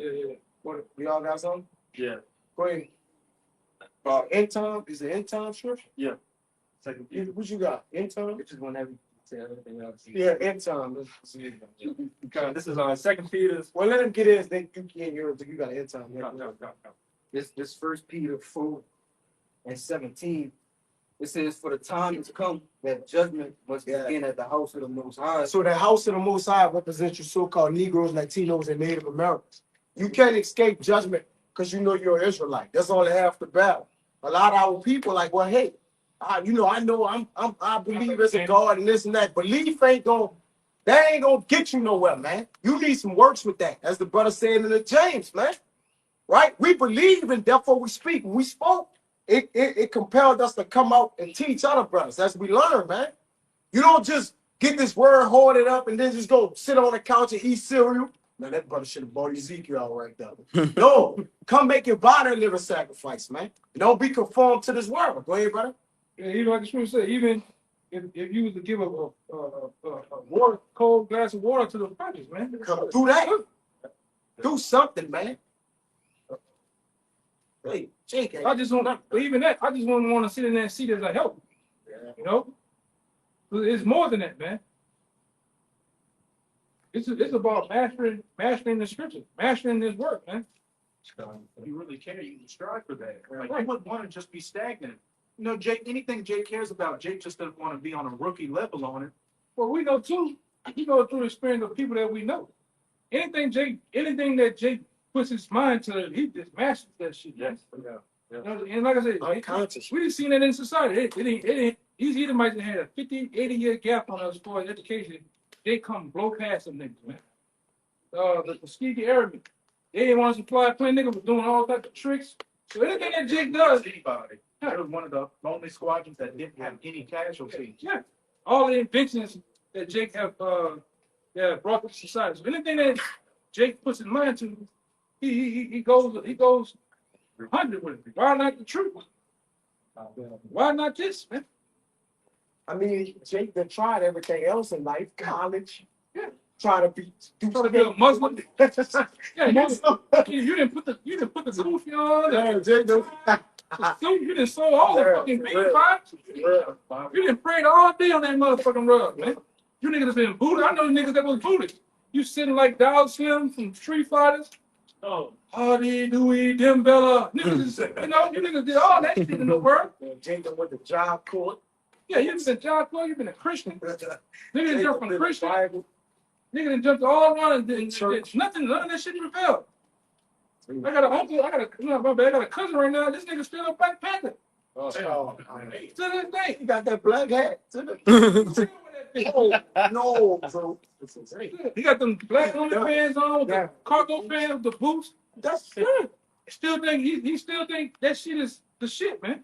What, we all got something? Yeah. Go ahead. End time? Is it end time scripture? Yeah. Second Peter. What you got? End time? Which is whenever you say everything else. Yeah, end time. Let's see. Okay, this is 2 Peter's. Well, let him get in. Then you can't hear it. You got end time. No. This 1 Peter 4:17. It says, "For the time has come that judgment must begin at the house of the Most High." So the house of the Most High represents you so-called Negroes, Latinos, and Native Americans. You can't escape judgment because you know you're an Israelite. That's all they have to battle. A lot of our people like, well, hey, I believe there's a God and this and that. Belief ain't gonna get you nowhere, man. You need some works with that. As the brother said in the James, man. Right? We believe and therefore we speak. When we spoke, it compelled us to come out and teach other brothers as we learn, man. You don't just get this word hoarded up and then just go sit on the couch and eat cereal. Now that brother should have bought Ezekiel all right there. No, come make your body a living sacrifice, man. Don't be conformed to this world. Go ahead, brother. Yeah, even like the scripture said, even if you was to give a cold glass of water to the righteous, man. Come do that. Do something, man. Hey, Jake. I just want to sit in that seat as a help. You know? It's more than that, man. It's about mastering the scripture, mastering this work, man. If you really care, you can strive for that. Like, you wouldn't want to just be stagnant. You know, Jake, anything Jake cares about, Jake just doesn't want to be on a rookie level on it. Well, we know too. We go through the experience of people that we know. Anything that Jake puts his mind to, he just masters that shit. Yes. Yeah. And like I said, unconscious. We just seen that in society. It ain't. These Edomites had a 50, 80-year gap on us for education. They come blow past them niggas, man. The Tuskegee Airmen, they didn't want to supply a plane. Niggas was doing all types of tricks. So anything that Jake does, Anybody. That was one of the only squadrons that didn't have any casualties. yeah, all the inventions that Jake have brought to society. So anything that Jake puts his mind to, he goes 100 with it. Why not the truth? Why not this, man? I mean, Jake done tried everything else in life, college. Yeah. Trying to be a Muslim. Yeah, you didn't put the goofy on. Yeah, Jake done. You didn't sew all the fucking bean pies. You didn't pray all day on that motherfucking rug, man. You niggas have been booted. I know niggas that was booted. You sitting like Dow Slim from Street Fighters. Oh, Hardy, Dewey, Dembella. Niggas, you niggas did all that shit in the world. Jake done went to job court. Yeah, you've been John Clay, you've been a Christian. Niggas jumped from Christian. Niggas done jumped all around and none of that shit repelled. I got an uncle, I got a cousin right now. This nigga still a Black Panther. To this day. He got that black hat. Still with that Oh, no, bro. He got them black underpants on, with Yeah. the cargo pants, the boots. That's good. Still think he still think that shit is the shit, man.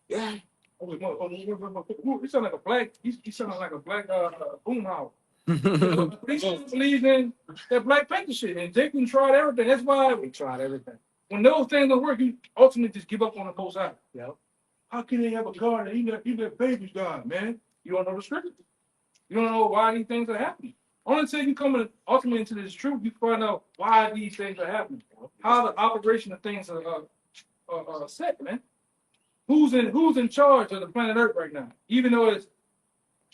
Yeah. He sound like a black. He sound like a black boomhauer. He still believes in that Black Panther shit, and Jacob tried everything. That's why We tried everything. when those things don't work, you ultimately just give up on the both sides. Yeah. How can they have a God that he let babies die, man? You don't know the scripture. You don't know why these things are happening. Only until you come ultimately into this truth, you find out why these things are happening, how the operation of things are set, man. Who's in charge of the planet Earth right now? Even though it's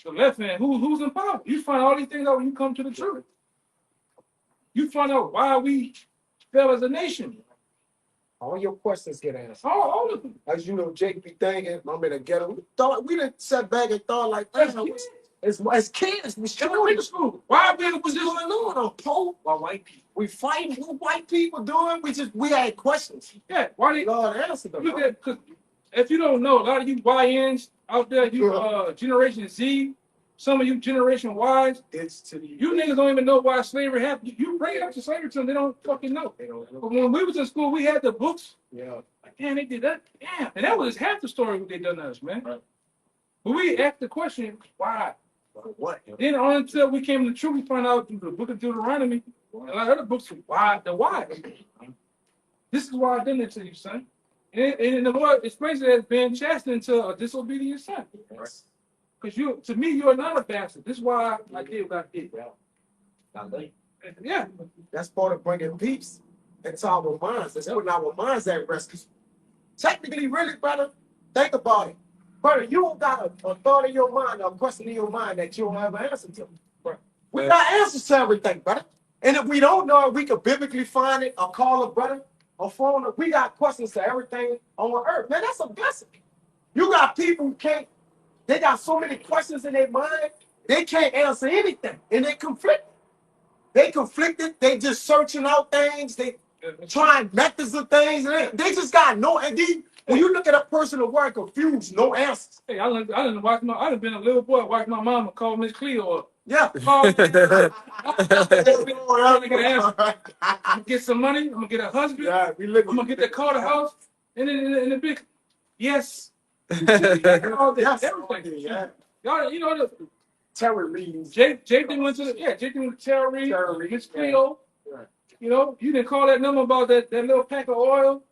the left hand, who's in power? You find all these things out when you come to the truth. You find out why we fell as a nation. All your questions get answered. All of them. As you know, Jake be thinking, I'm in the ghetto. We didn't sit back and thought like, as kids, we Elementary school. Why we in a position? going on, Pope? Why white people? We fighting what white people doing. We had questions. Yeah, why they God answered them. look at? Because if you don't know, a lot of you YNs out there, you Generation Z, some of you Generation Ys, It's to the you niggas don't even know why slavery happened. You bring it up to slavery to them, they don't fucking know. But when we was in school, we had the books. Yeah. Like, damn, they did that. Damn, and that was half the story what they done to us, man. Right. But we asked the question, why? What? Then until we came to the truth, we found out through the book of Deuteronomy, and a lot of other books, why. This is why I done it to you, son. And the Lord explains it as being chastened to a disobedient son. Because to me, you're not a bastard. This is why I did what I did. Yeah. That's part of bringing peace into our minds. That's putting our minds at rest. 'Cause technically, really, brother, think about it. Brother, you don't got a thought in your mind or a question in your mind that you don't have an answer to. We got answers to everything, brother. And if we don't know it, we can biblically find it or call a brother or phone. We got questions to everything on earth. Man, that's a blessing. You got people who they got so many questions in their mind, they can't answer anything. And they conflict. They conflicted. They just searching out things. They trying methods of things. And they just got no. And then when you look at a person who are confused, no answers. Hey, I done been a little boy, watch my mama call Miss Cleo up. Yeah. I'm gonna get some money. I'm gonna get a husband. Yeah, I'm gonna get that car, the house, and then in the big, yes. All this, Yes. everything. Yeah. Y'all, you know the Terror readings. Jake went to Jake went to Terror Reed, Miss Cleo. Right. You know, you didn't call that number about that little pack of oil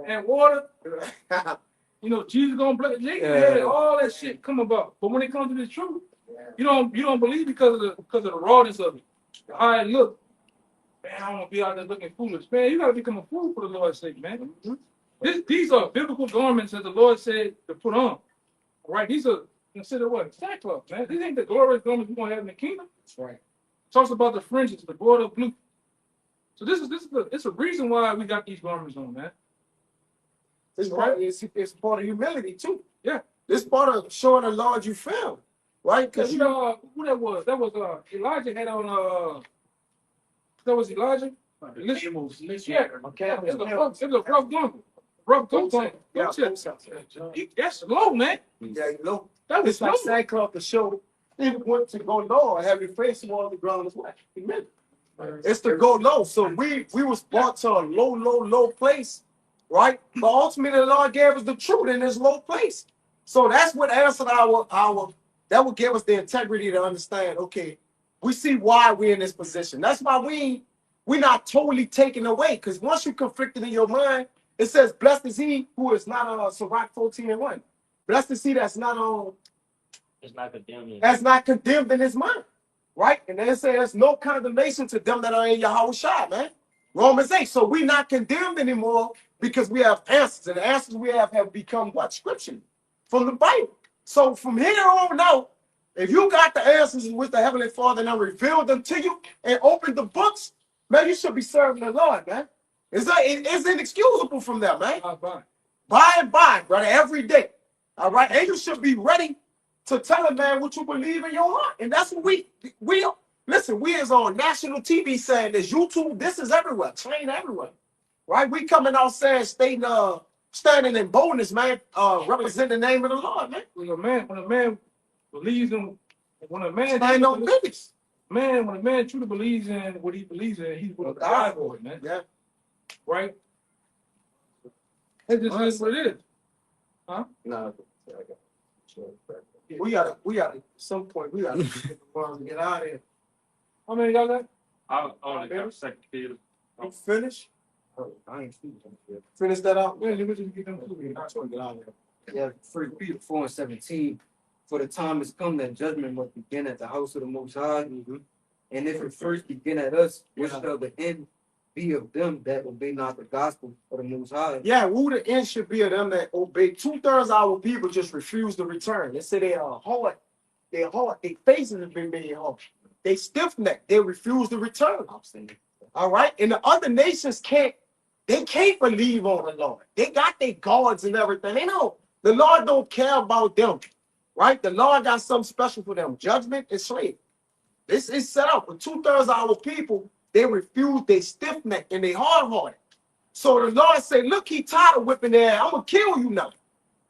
and water. You know, Jesus gonna bless. Jake had all that shit come about, but when it comes to the truth, you don't believe because of the rawness of it. All right, look, man, I don't want to be out there looking foolish, man. You gotta become a fool for the Lord's sake, man. These are biblical garments that the Lord said to put on. All right, these are considered what? Sackcloth, man. These ain't the glorious garments we're gonna have in the kingdom. That's right. Talks about the fringes, the border blue. So it's a reason why we got these garments on, man. It's part of humility too. Yeah. It's part of showing the Lord you found. Right? Because you know who that was? That was Elijah had on that was Elijah. Yeah. Okay. It was a rough garment. Rough garment. That's low, man. Yeah, you know. That was It's like low. sackcloth to show even went to go low and have your face on the ground as well. Amen. It's to go low. So we was brought to a low place, right? But ultimately the Lord gave us the truth in this low place. So that's what answered that would give us the integrity to understand, okay, we see why we're in this position. That's why we're not totally taken away. Because once you conflicted in your mind, it says, blessed is he who is not on Sirach 14:1. Blessed is he that's not condemned in his mind. Right? And then it says there's no condemnation to them that are in Yahweh, man. Romans 8. So we're not condemned anymore because we have answers. And the answers we have become what? Scripture from the Bible. So from here on out, if you got the answers with the Heavenly Father and revealed them to you and opened the books, man, you should be serving the Lord, man. It's inexcusable from that, man. By and by, brother, every day. All right? And you should be ready to tell a man what you believe in your heart. And that's what we listen, we is on national TV saying this, YouTube, this is everywhere, train everywhere. Right? We coming out saying, standing in boldness, man, represent the name of the Lord, man. When a man believes in when a man I ain't no business. man, when a man truly believes in what he believes in, he's going to die for it, man. Yeah. Right? It just is what it is. Huh? Nah. We gotta, at some point, we gotta get out of here. How many y'all got? I only got a second kid. You finish? Oh, I ain't finish that out. Yeah, you get them two. I just want to get out of here. Yeah, 1 Peter 4:17. For the time is come that judgment must begin at the house of the Most High. And if it first begin at us, what shall the end be of them that obey not the gospel of the Most High? Yeah, who the end should be of them that obey. 2/3 of our people just refuse to return. They say they are hard. They're hard. Their faces have been made hard. They stiff necked. They refuse to return. All right. And the other nations can't believe on the Lord. They got their gods and everything. They know the Lord don't care about them. Right? The Lord got something special for them. Judgment and slavery. This is set up. But 2/3 of our people, they refuse, they stiff necked and they hard-hearted. So the Lord said, look, he tired of whipping their ass. I'm gonna kill you now.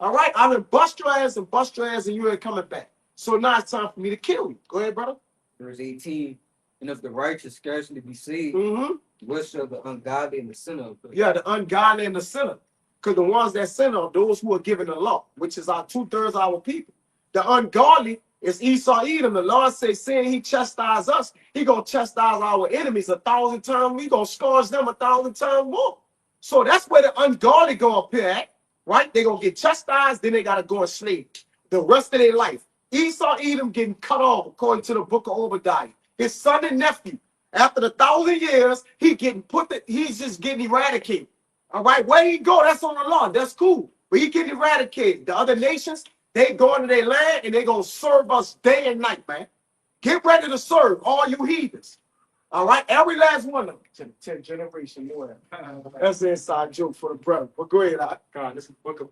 All right, I'm gonna bust your ass, and you ain't coming back. So now it's time for me to kill you. Go ahead, brother. Verse 18. And if the righteous scarcely be saved, what shall the ungodly and the sinner be? Yeah, the ungodly and the sinner. Because the ones that sin are those who are given the law, which is our 2/3 of our people. The ungodly is Esau Edom. The Lord says, saying he chastise us, he gonna chastise our enemies 1,000 times. We gonna scourge them 1,000 times more. So that's where the ungodly go up here at, right? They gonna get chastised, then they gotta go enslaved the rest of their life. Esau Edom getting cut off according to the book of Obadiah. His son and nephew, after the 1,000 years, he's just getting eradicated. All right, where he go, that's on the law. That's cool. But he getting eradicated. The other nations, they going to their land and they gonna serve us day and night, man. Get ready to serve all you heathens. All right, every last one of them. 10 generation more. That's an inside joke for the brother. But go ahead, God, this is the book of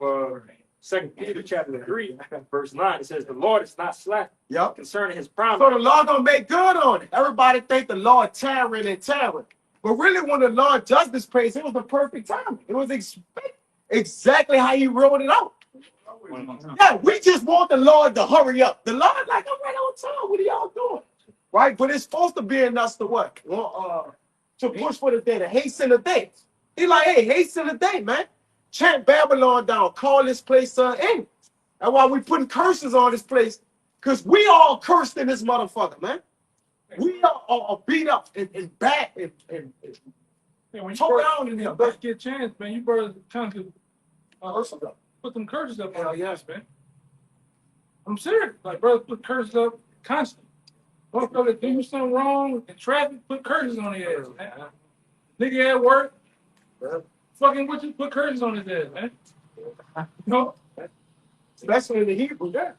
2 Peter chapter 3, verse 9. It says, the Lord is not slack concerning his promise. So the Lord gonna make good on it. Everybody think the Lord tarrying and tarrying. But really, when the Lord does this praise, it was the perfect time. It was exactly how he wrote it out. Yeah, we just want the Lord to hurry up. The Lord, like, I'm right on time. What are y'all doing? Right? But it's supposed to be in us to what? To push for the day, to hasten the day. He like, hey, hasten the day, man. Chant Babylon down. Call this place in. That's why we putting curses on this place. Because we all cursed in this motherfucker, man. We are beat up and bad and when tore down in here. First get a chance, man, you better come to put some curses up on your ass, man. I'm serious. Like, brother, put curses up constantly. Motherfucker do something wrong in traffic, put curses on his ass, man. Nigga at work, fucking with you, put curses on his ass, man. You know? Especially in the Hebrew, yeah.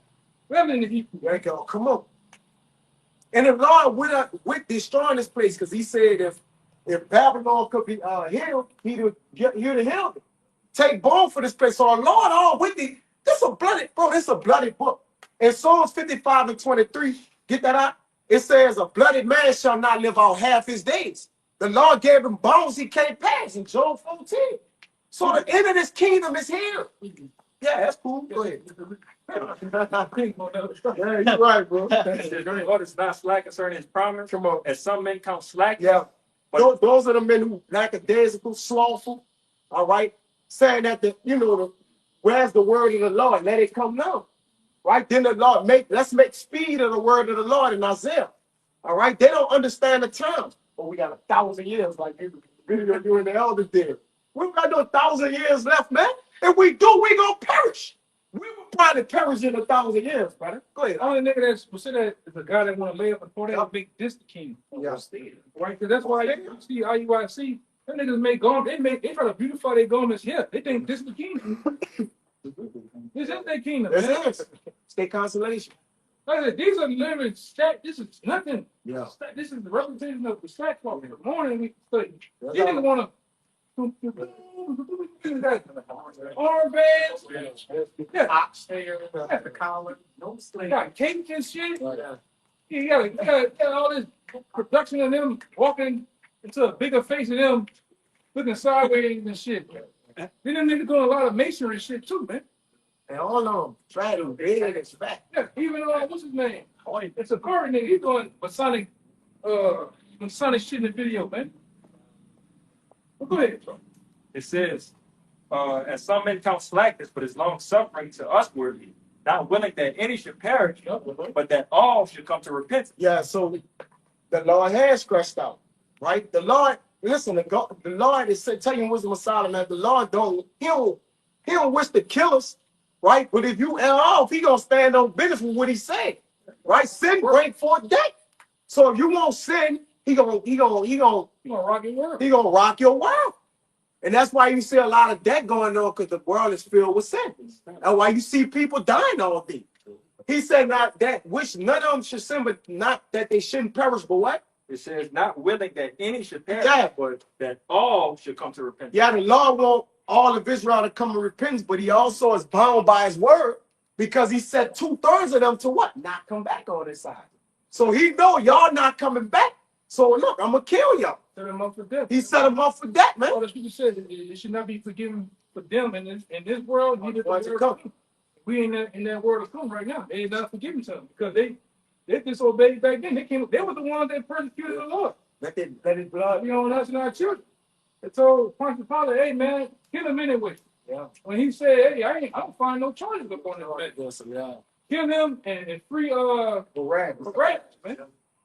Well, in the Hebrew. There you go. Come on. And the Lord with destroying this place, because he said if Babylon could be healed, he'd have healed it. Take bone for this place. So our Lord all with it. This a bloody book. In Psalms 55:23, get that out? It says a bloody man shall not live out half his days. The Lord gave him bones he can't pass in Job 14. So the end of this kingdom is here. Yeah, that's cool. Go ahead. Yeah, you're right, bro. The Lord is not slack concerning his promise. Come on. As some men count slack. Yeah. Those are the men who lackadaisical, slothful, all right, saying that where's the word of the Lord? Let it come now. Right? Then the Lord let's make speed of the word of the Lord in Isaiah. All right, they don't understand the terms. But we got 1,000 years, like you and the elders did. We got no 1,000 years left, man. If we do, we gonna perish. We will probably perish in 1,000 years, brother. Go ahead. The only nigga that's considered is a guy that want to lay up before they make this the king. Yeah. Right? Because that's why you see IUIC, them niggas make garments, they try to beautify their garments here. They think this is the kingdom. This is their kingdom. This is state consolation. Like I said, these are literally stack. This is nothing. Yeah. This is the representation of the stack part. In the morning we study. You didn't want to. Armbands, The collar, no slave. got cake and shit. You got all this production of them walking into a bigger face of them looking sideways and shit. Then them niggas doing a lot of masonry shit too, man. And all of them try to big as fat. Yeah, even what's his name? It's a current nigga. He's doing Masonic shit in the video, man. Well, go ahead. It says, and some men count slackness, but it's long suffering to us worthy, not willing that any should perish, but that all should come to repentance. Yeah, so the Lord has scratched out, right? The Lord, listen, the Lord is telling you wisdom of Solomon. The Lord he don't wish to kill us, right? But if you err off, he gonna stand on business with what he said, right? Sin bring forth death. So if you won't sin, he gonna rock your world. He gonna rock your world. And that's why you see a lot of death going on, because the world is filled with sin. That's why you see people dying all day. He said not that which none of them should sin, but not that they shouldn't perish, but what? It says, not willing that any should perish, Yeah. but that all should come to repentance. Yeah, the Lord want all of Israel to come to repentance, but he also is bound by his word, because he said 2/3 of them to what? Not come back on his side. So he know y'all not coming back. So look, I'm gonna kill y'all. Set them up for death. He set them up for that, man. All the people said it should not be forgiven for them in this world. Neither the world. We in that world of come right now. They ain't not forgiven to them because they disobeyed back then. They were the ones that persecuted the Lord. Let his blood be on us and our children. They told Pontius Pilate, hey man, kill him anyway. Yeah. When he said, hey, I don't find no charges upon his back. Kill him and free Barabbas, man.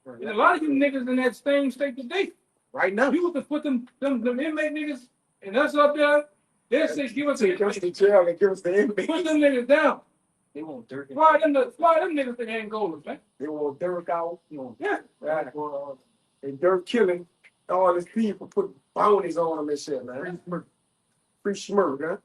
And a lot of you niggas in that same state today. Right now. You want to put them inmate niggas and us up there. They'll say, give us the jail and give us the inmate. Put them niggas down. They want Dirk. Fly them niggas to Angola, man. They want Dirk out. Yeah. Right. And Dirk killing all his people, put bounties on them and shit, man. Free schmirk, huh?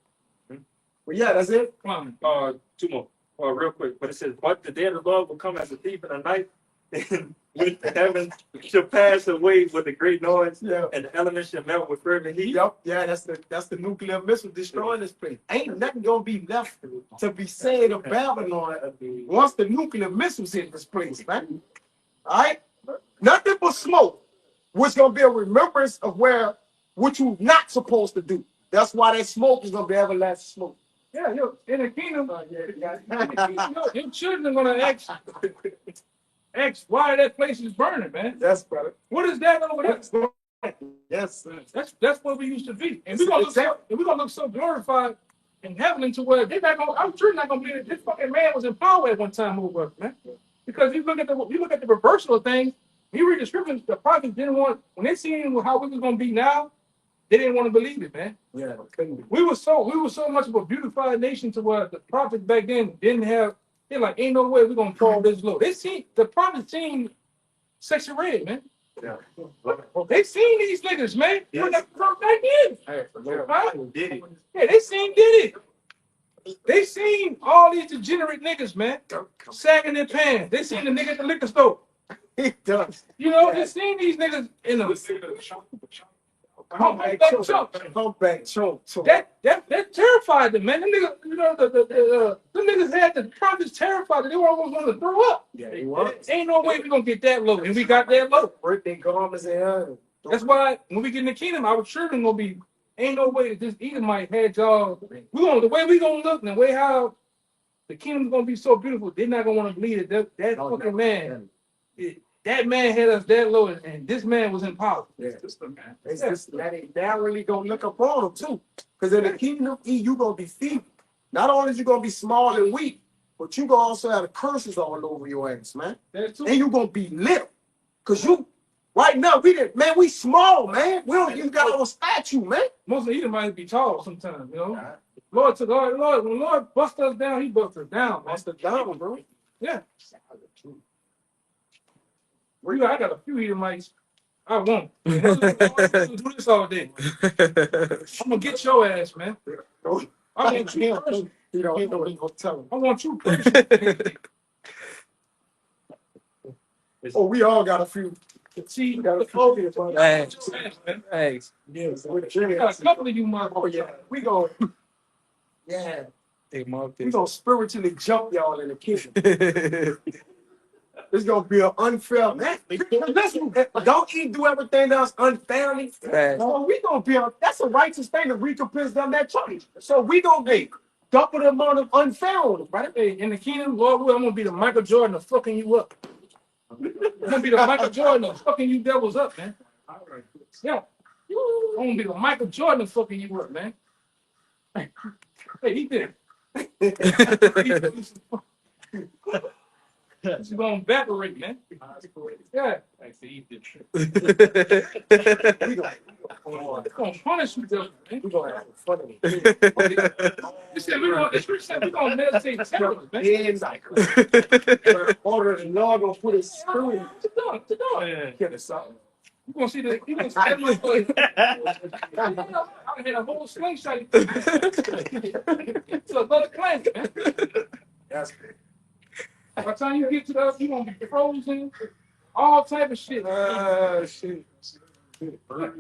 Well, yeah, that's it. Come on, two more. Real quick. But it says, but the day of the Lord will come as a thief in the night, and with the heavens shall pass away with a great noise, and the elements shall melt with fervent heat. Yep, yeah, that's the nuclear missile destroying this place. Ain't nothing gonna be left to be said of Babylon once the nuclear missiles hit this place, man. All right, nothing but smoke, which gonna be a remembrance of what you're not supposed to do. That's why that smoke is gonna be everlasting smoke. Yeah, in the kingdom, your children are gonna ask why that place is burning, man. Yes, brother. What is that over there? Yes, that's what we used to be, and we're gonna look so glorified in heaven to where they're not gonna. I'm sure not gonna believe that this fucking man was in power at one time over us, man. Because you look at the reversal of things. You read the scriptures. The prophets didn't want, when they seen how we was gonna be now, they didn't want to believe it, man. Yeah, we were so much of a beautified nation to where the prophets back then didn't have. They're like, ain't no way we're gonna fall this low. The prophets seen Sexy Red, man. Yeah. They seen these niggas, man. Yes. Back in. Did it. Yeah, they seen Diddy. They seen all these degenerate niggas, man, sagging their pants. They seen the nigga at the liquor store. He does. You know, they seen these niggas in them. Humpback choke. That terrified them, man. Them niggas, you know, the niggas had the prophets terrified that they were almost going to throw up. Yeah, he was. Ain't no way we gonna get that low, and we got that low. Birthday garments and that's why when we get in the kingdom, our children gonna be. Ain't no way that this Edomite had y'all. The way we gonna look, and the way how the kingdom's gonna be so beautiful, they're not gonna want to believe that fucking man. That man had us that low, and this man was in power. Yeah. That really gonna look up on him too, because in the kingdom, you gonna be feeble. Not only is you gonna be small and weak, but you gonna also have the curses all over your ass, man. And you gonna be lit, cause you right now we small, man. We don't even got our statue, man. Most of them might be tall sometimes, you know. Lord, when Lord bust us down, he bust us down, man. Bust us down, bro. Yeah. I got a few Edomites. I won't. Do this all day. I'm gonna get your ass, man. I want you personally. I want you personally. Oh, we all got a few. See, we got a few. Thanks. Yes, I got a couple of you, motherfuckers. Oh yeah, we going. Yeah, we gonna spiritually jump y'all in the kitchen. It's gonna be an unfair. Don't do everything else unfairly. Right. No, we gonna be that's a righteous thing to recompense them that charge. So we gonna be double the amount of unfound, brother. Hey, in the kingdom, Lord, I'm gonna be the Michael Jordan of fucking you up. I'm gonna be the Michael Jordan of fucking you devils up, man. Yeah. I'm gonna be the Michael Jordan of fucking you up, man. Hey, he did. She's gonna evaporate, man. Yeah. It's gonna punish you, devil, man. We're gonna have fun of it. It said we're gonna meditate terror, man. Yeah, exactly. Order the Lord gonna put his spirit. Get us something. You gonna see the you gonna see that motherfucker. I had a whole slingshot to another planet, man. That's good. By the time you get to the, you gonna be frozen, all type of shit. Shit. But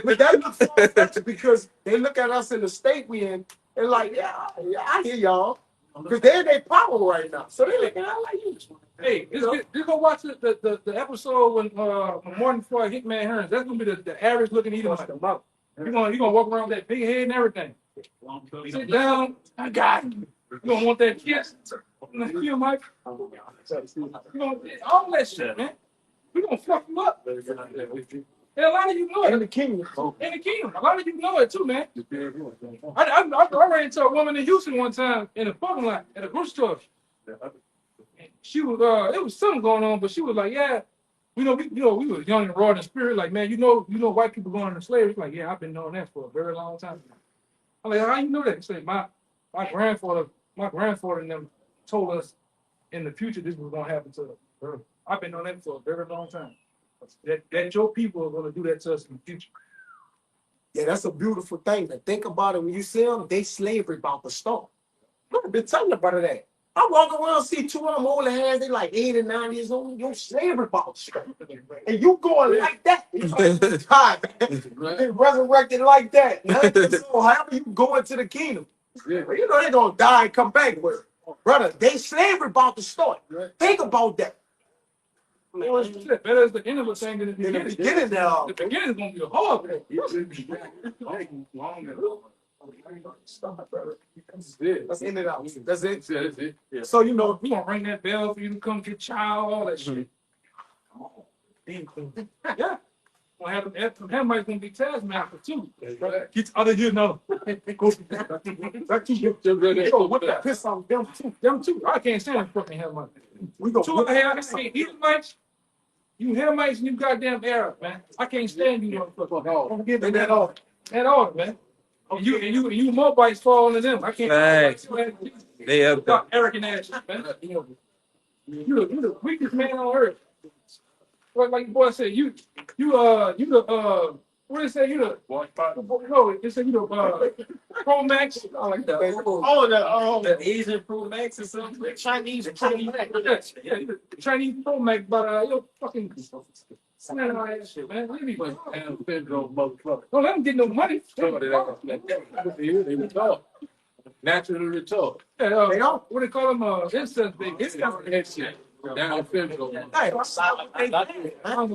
But that looks far-fetched because they look at us in the state we in and like, yeah, I hear y'all. Because they're in their power right now. So they're looking at like you. hey, just go watch the episode when Martin Floyd hit man Hearns. That's gonna be the average looking Edomite. You're gonna walk around with that big head and everything. Sit down, I got you. You gonna want that kiss? You Mike? You gonna all that shit, man. We gonna fuck you up. And a lot of you know it. In the kingdom. In the kingdom. A lot of you know it too, man. I ran into a woman in Houston one time in a parking lot at a grocery store. She was it was something going on, but she was like, yeah, we were young and raw in spirit, like, man, you know white people going into slavery. Like, yeah, I've been knowing that for a very long time. I'm like, how you know that? She said, my grandfather and them told us in the future this was gonna happen to her. I've been knowing that for a very long time. That your people are gonna do that to us in the future. Yeah, that's a beautiful thing. To think about it when you see them, they slavery about to start. I've been telling about that. I walk around, see two of them old hands, they like 8 and 9 years old. Your slavery about to start. And you going like that. They resurrected like that. 9 years old, however you go into the kingdom. You know they're gonna die and come back with it. Brother, they slavery about to start. Think about that. Better is the end of a thing than the beginning. The beginning now. The beginning is gonna be a hard thing. Let's end it out. That's it. Yeah, that's it. Yeah. So you know, we gonna ring that bell for you to come get child, all that shit. Yeah. We'll have Hamites gonna be taskmaster too. Get other you know. What the piss on them too? Them too. I can't stand them fucking Hamites. We go. Two Edomites. You Hamites and you goddamn Arab, man. I can't stand you motherfuckers. I'm giving that off. At all, man. And you Moabites fall into them. I can't. They up there. Arrogant ass, man. You're the weakest man on earth. Like the boy said, you the what did it say? You the no, it said you the Pro Max. Like that. The Asian Pro Max or something. Chinese Pro Max. Yeah, you the Chinese Pro Max, but you're fucking slandering all that shit, man. Leave me, man. Don't let them get no money. They were tall. Naturally tall. Yeah, they don't. What they call them? Incense big. Down Federal. Hey, Get on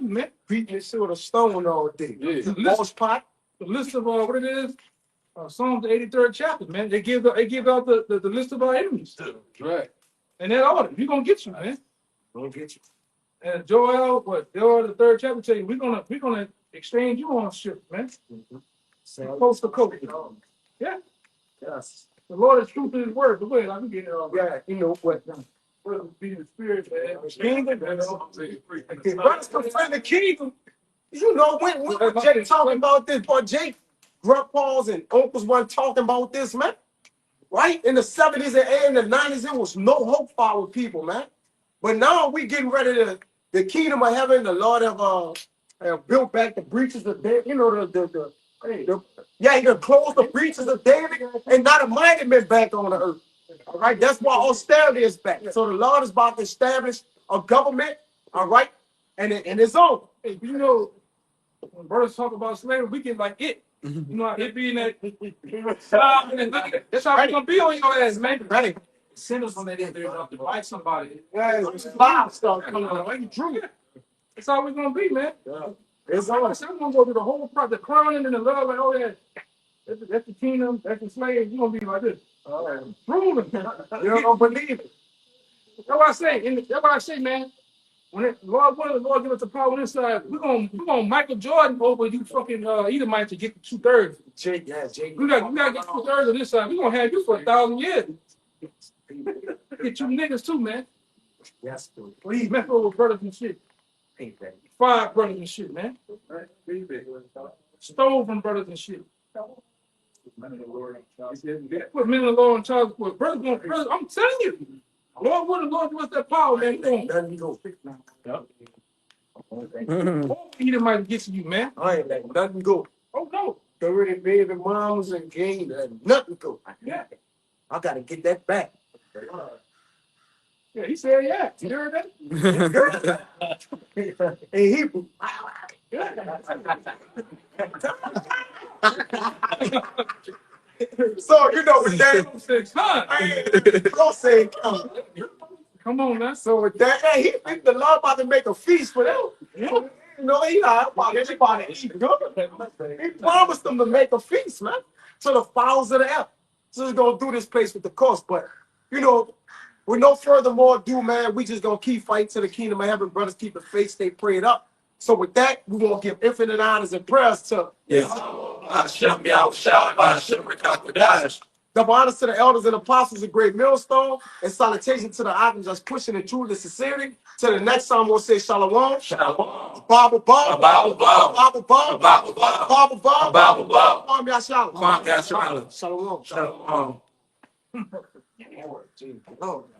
you, man. beating this shit with a stone all day. Yeah. Boss pot. The list of what it is. Psalms the 83rd chapter, man. They give out the list of our enemies. Right. And that order, we're gonna get you, man. Don't get you. And Joel, Joel the 3rd chapter tell you we're gonna exchange you on ship, man. Coast to coast. Yeah. Yes. The Lord is true to his word. The way I'm getting it all. Yeah, you know what? Be the spirit, man. Brothers confront the kingdom. You know when Jake talking about this, boy, Jake, grandpas and uncles weren't talking about this, man. Right? In the 70s and the 90s, there was no hope for our people, man. But now we getting ready to the kingdom of heaven. The Lord have built back the breaches of David. You know yeah, he gonna close the breaches of David and not a monument back on the earth. All right, that's why austerity is back. So the Lord is about to establish a government. All right, and it's on. Hey, you know, when brothers talk about slavery, we get like it. You know, how it being that. That's how we gonna be on your ass, man. Right. Sinners when they didn't do enough to fight somebody. Yeah, live stuff coming on. Like you drew it. That's how we gonna be, man. Yeah. It's I'm on. gonna go through the whole process, the crowning and the love, like, oh yeah, that's the kingdom, that's the slave. You gonna be like this. Ruling. You don't believe it. That's what I say. That's what I say, man. When Lord willing, the Lord give us the power on this side, we're gonna Michael Jordan over you fucking Edomites to get the 2/3. Jake, yeah, Jake. We gotta get 2/3 on this side. We're gonna have you for 1,000 years. Get you niggas too, man. Yes, dude. Please mess over with brothers and shit. Ain't that. 5 brothers and shit, man. Stole from brothers and shit. Put men in the law and child support. Brothers, I'm telling you. Lord, what the Lord give us that power, man. Nothing go. Edomite gets to you, man. I ain't letting nothing go. Oh no. Already baby moms and gained and nothing go. Yeah. I gotta get that back. Yeah, he said yeah. You heard that? In Hebrew. So you know with that, Six, huh? don't say Come on, man. so with that, hey, he the Lord about to make a feast for them. Yeah. You know, he about to eat good. He promised them to make a feast, man. To the fowls of the air. So he's gonna do this place with the cost. But you know, with no further more ado, man, we just gonna keep fighting to the kingdom of heaven. Brothers, keep the faith, stay prayed up. So with that, we won't give infinite honors and prayers to double honors to the elders and apostles of Great Millstone, and salutation to the items that's pushing the truth and sincerity. To the next time, we'll say shalom. Shalom. Bible, Bible. Bible, Bible. Bible, Bible. Bible, Bible. Bible, Bible. Shalom. Shalom. Shalom. Shalom.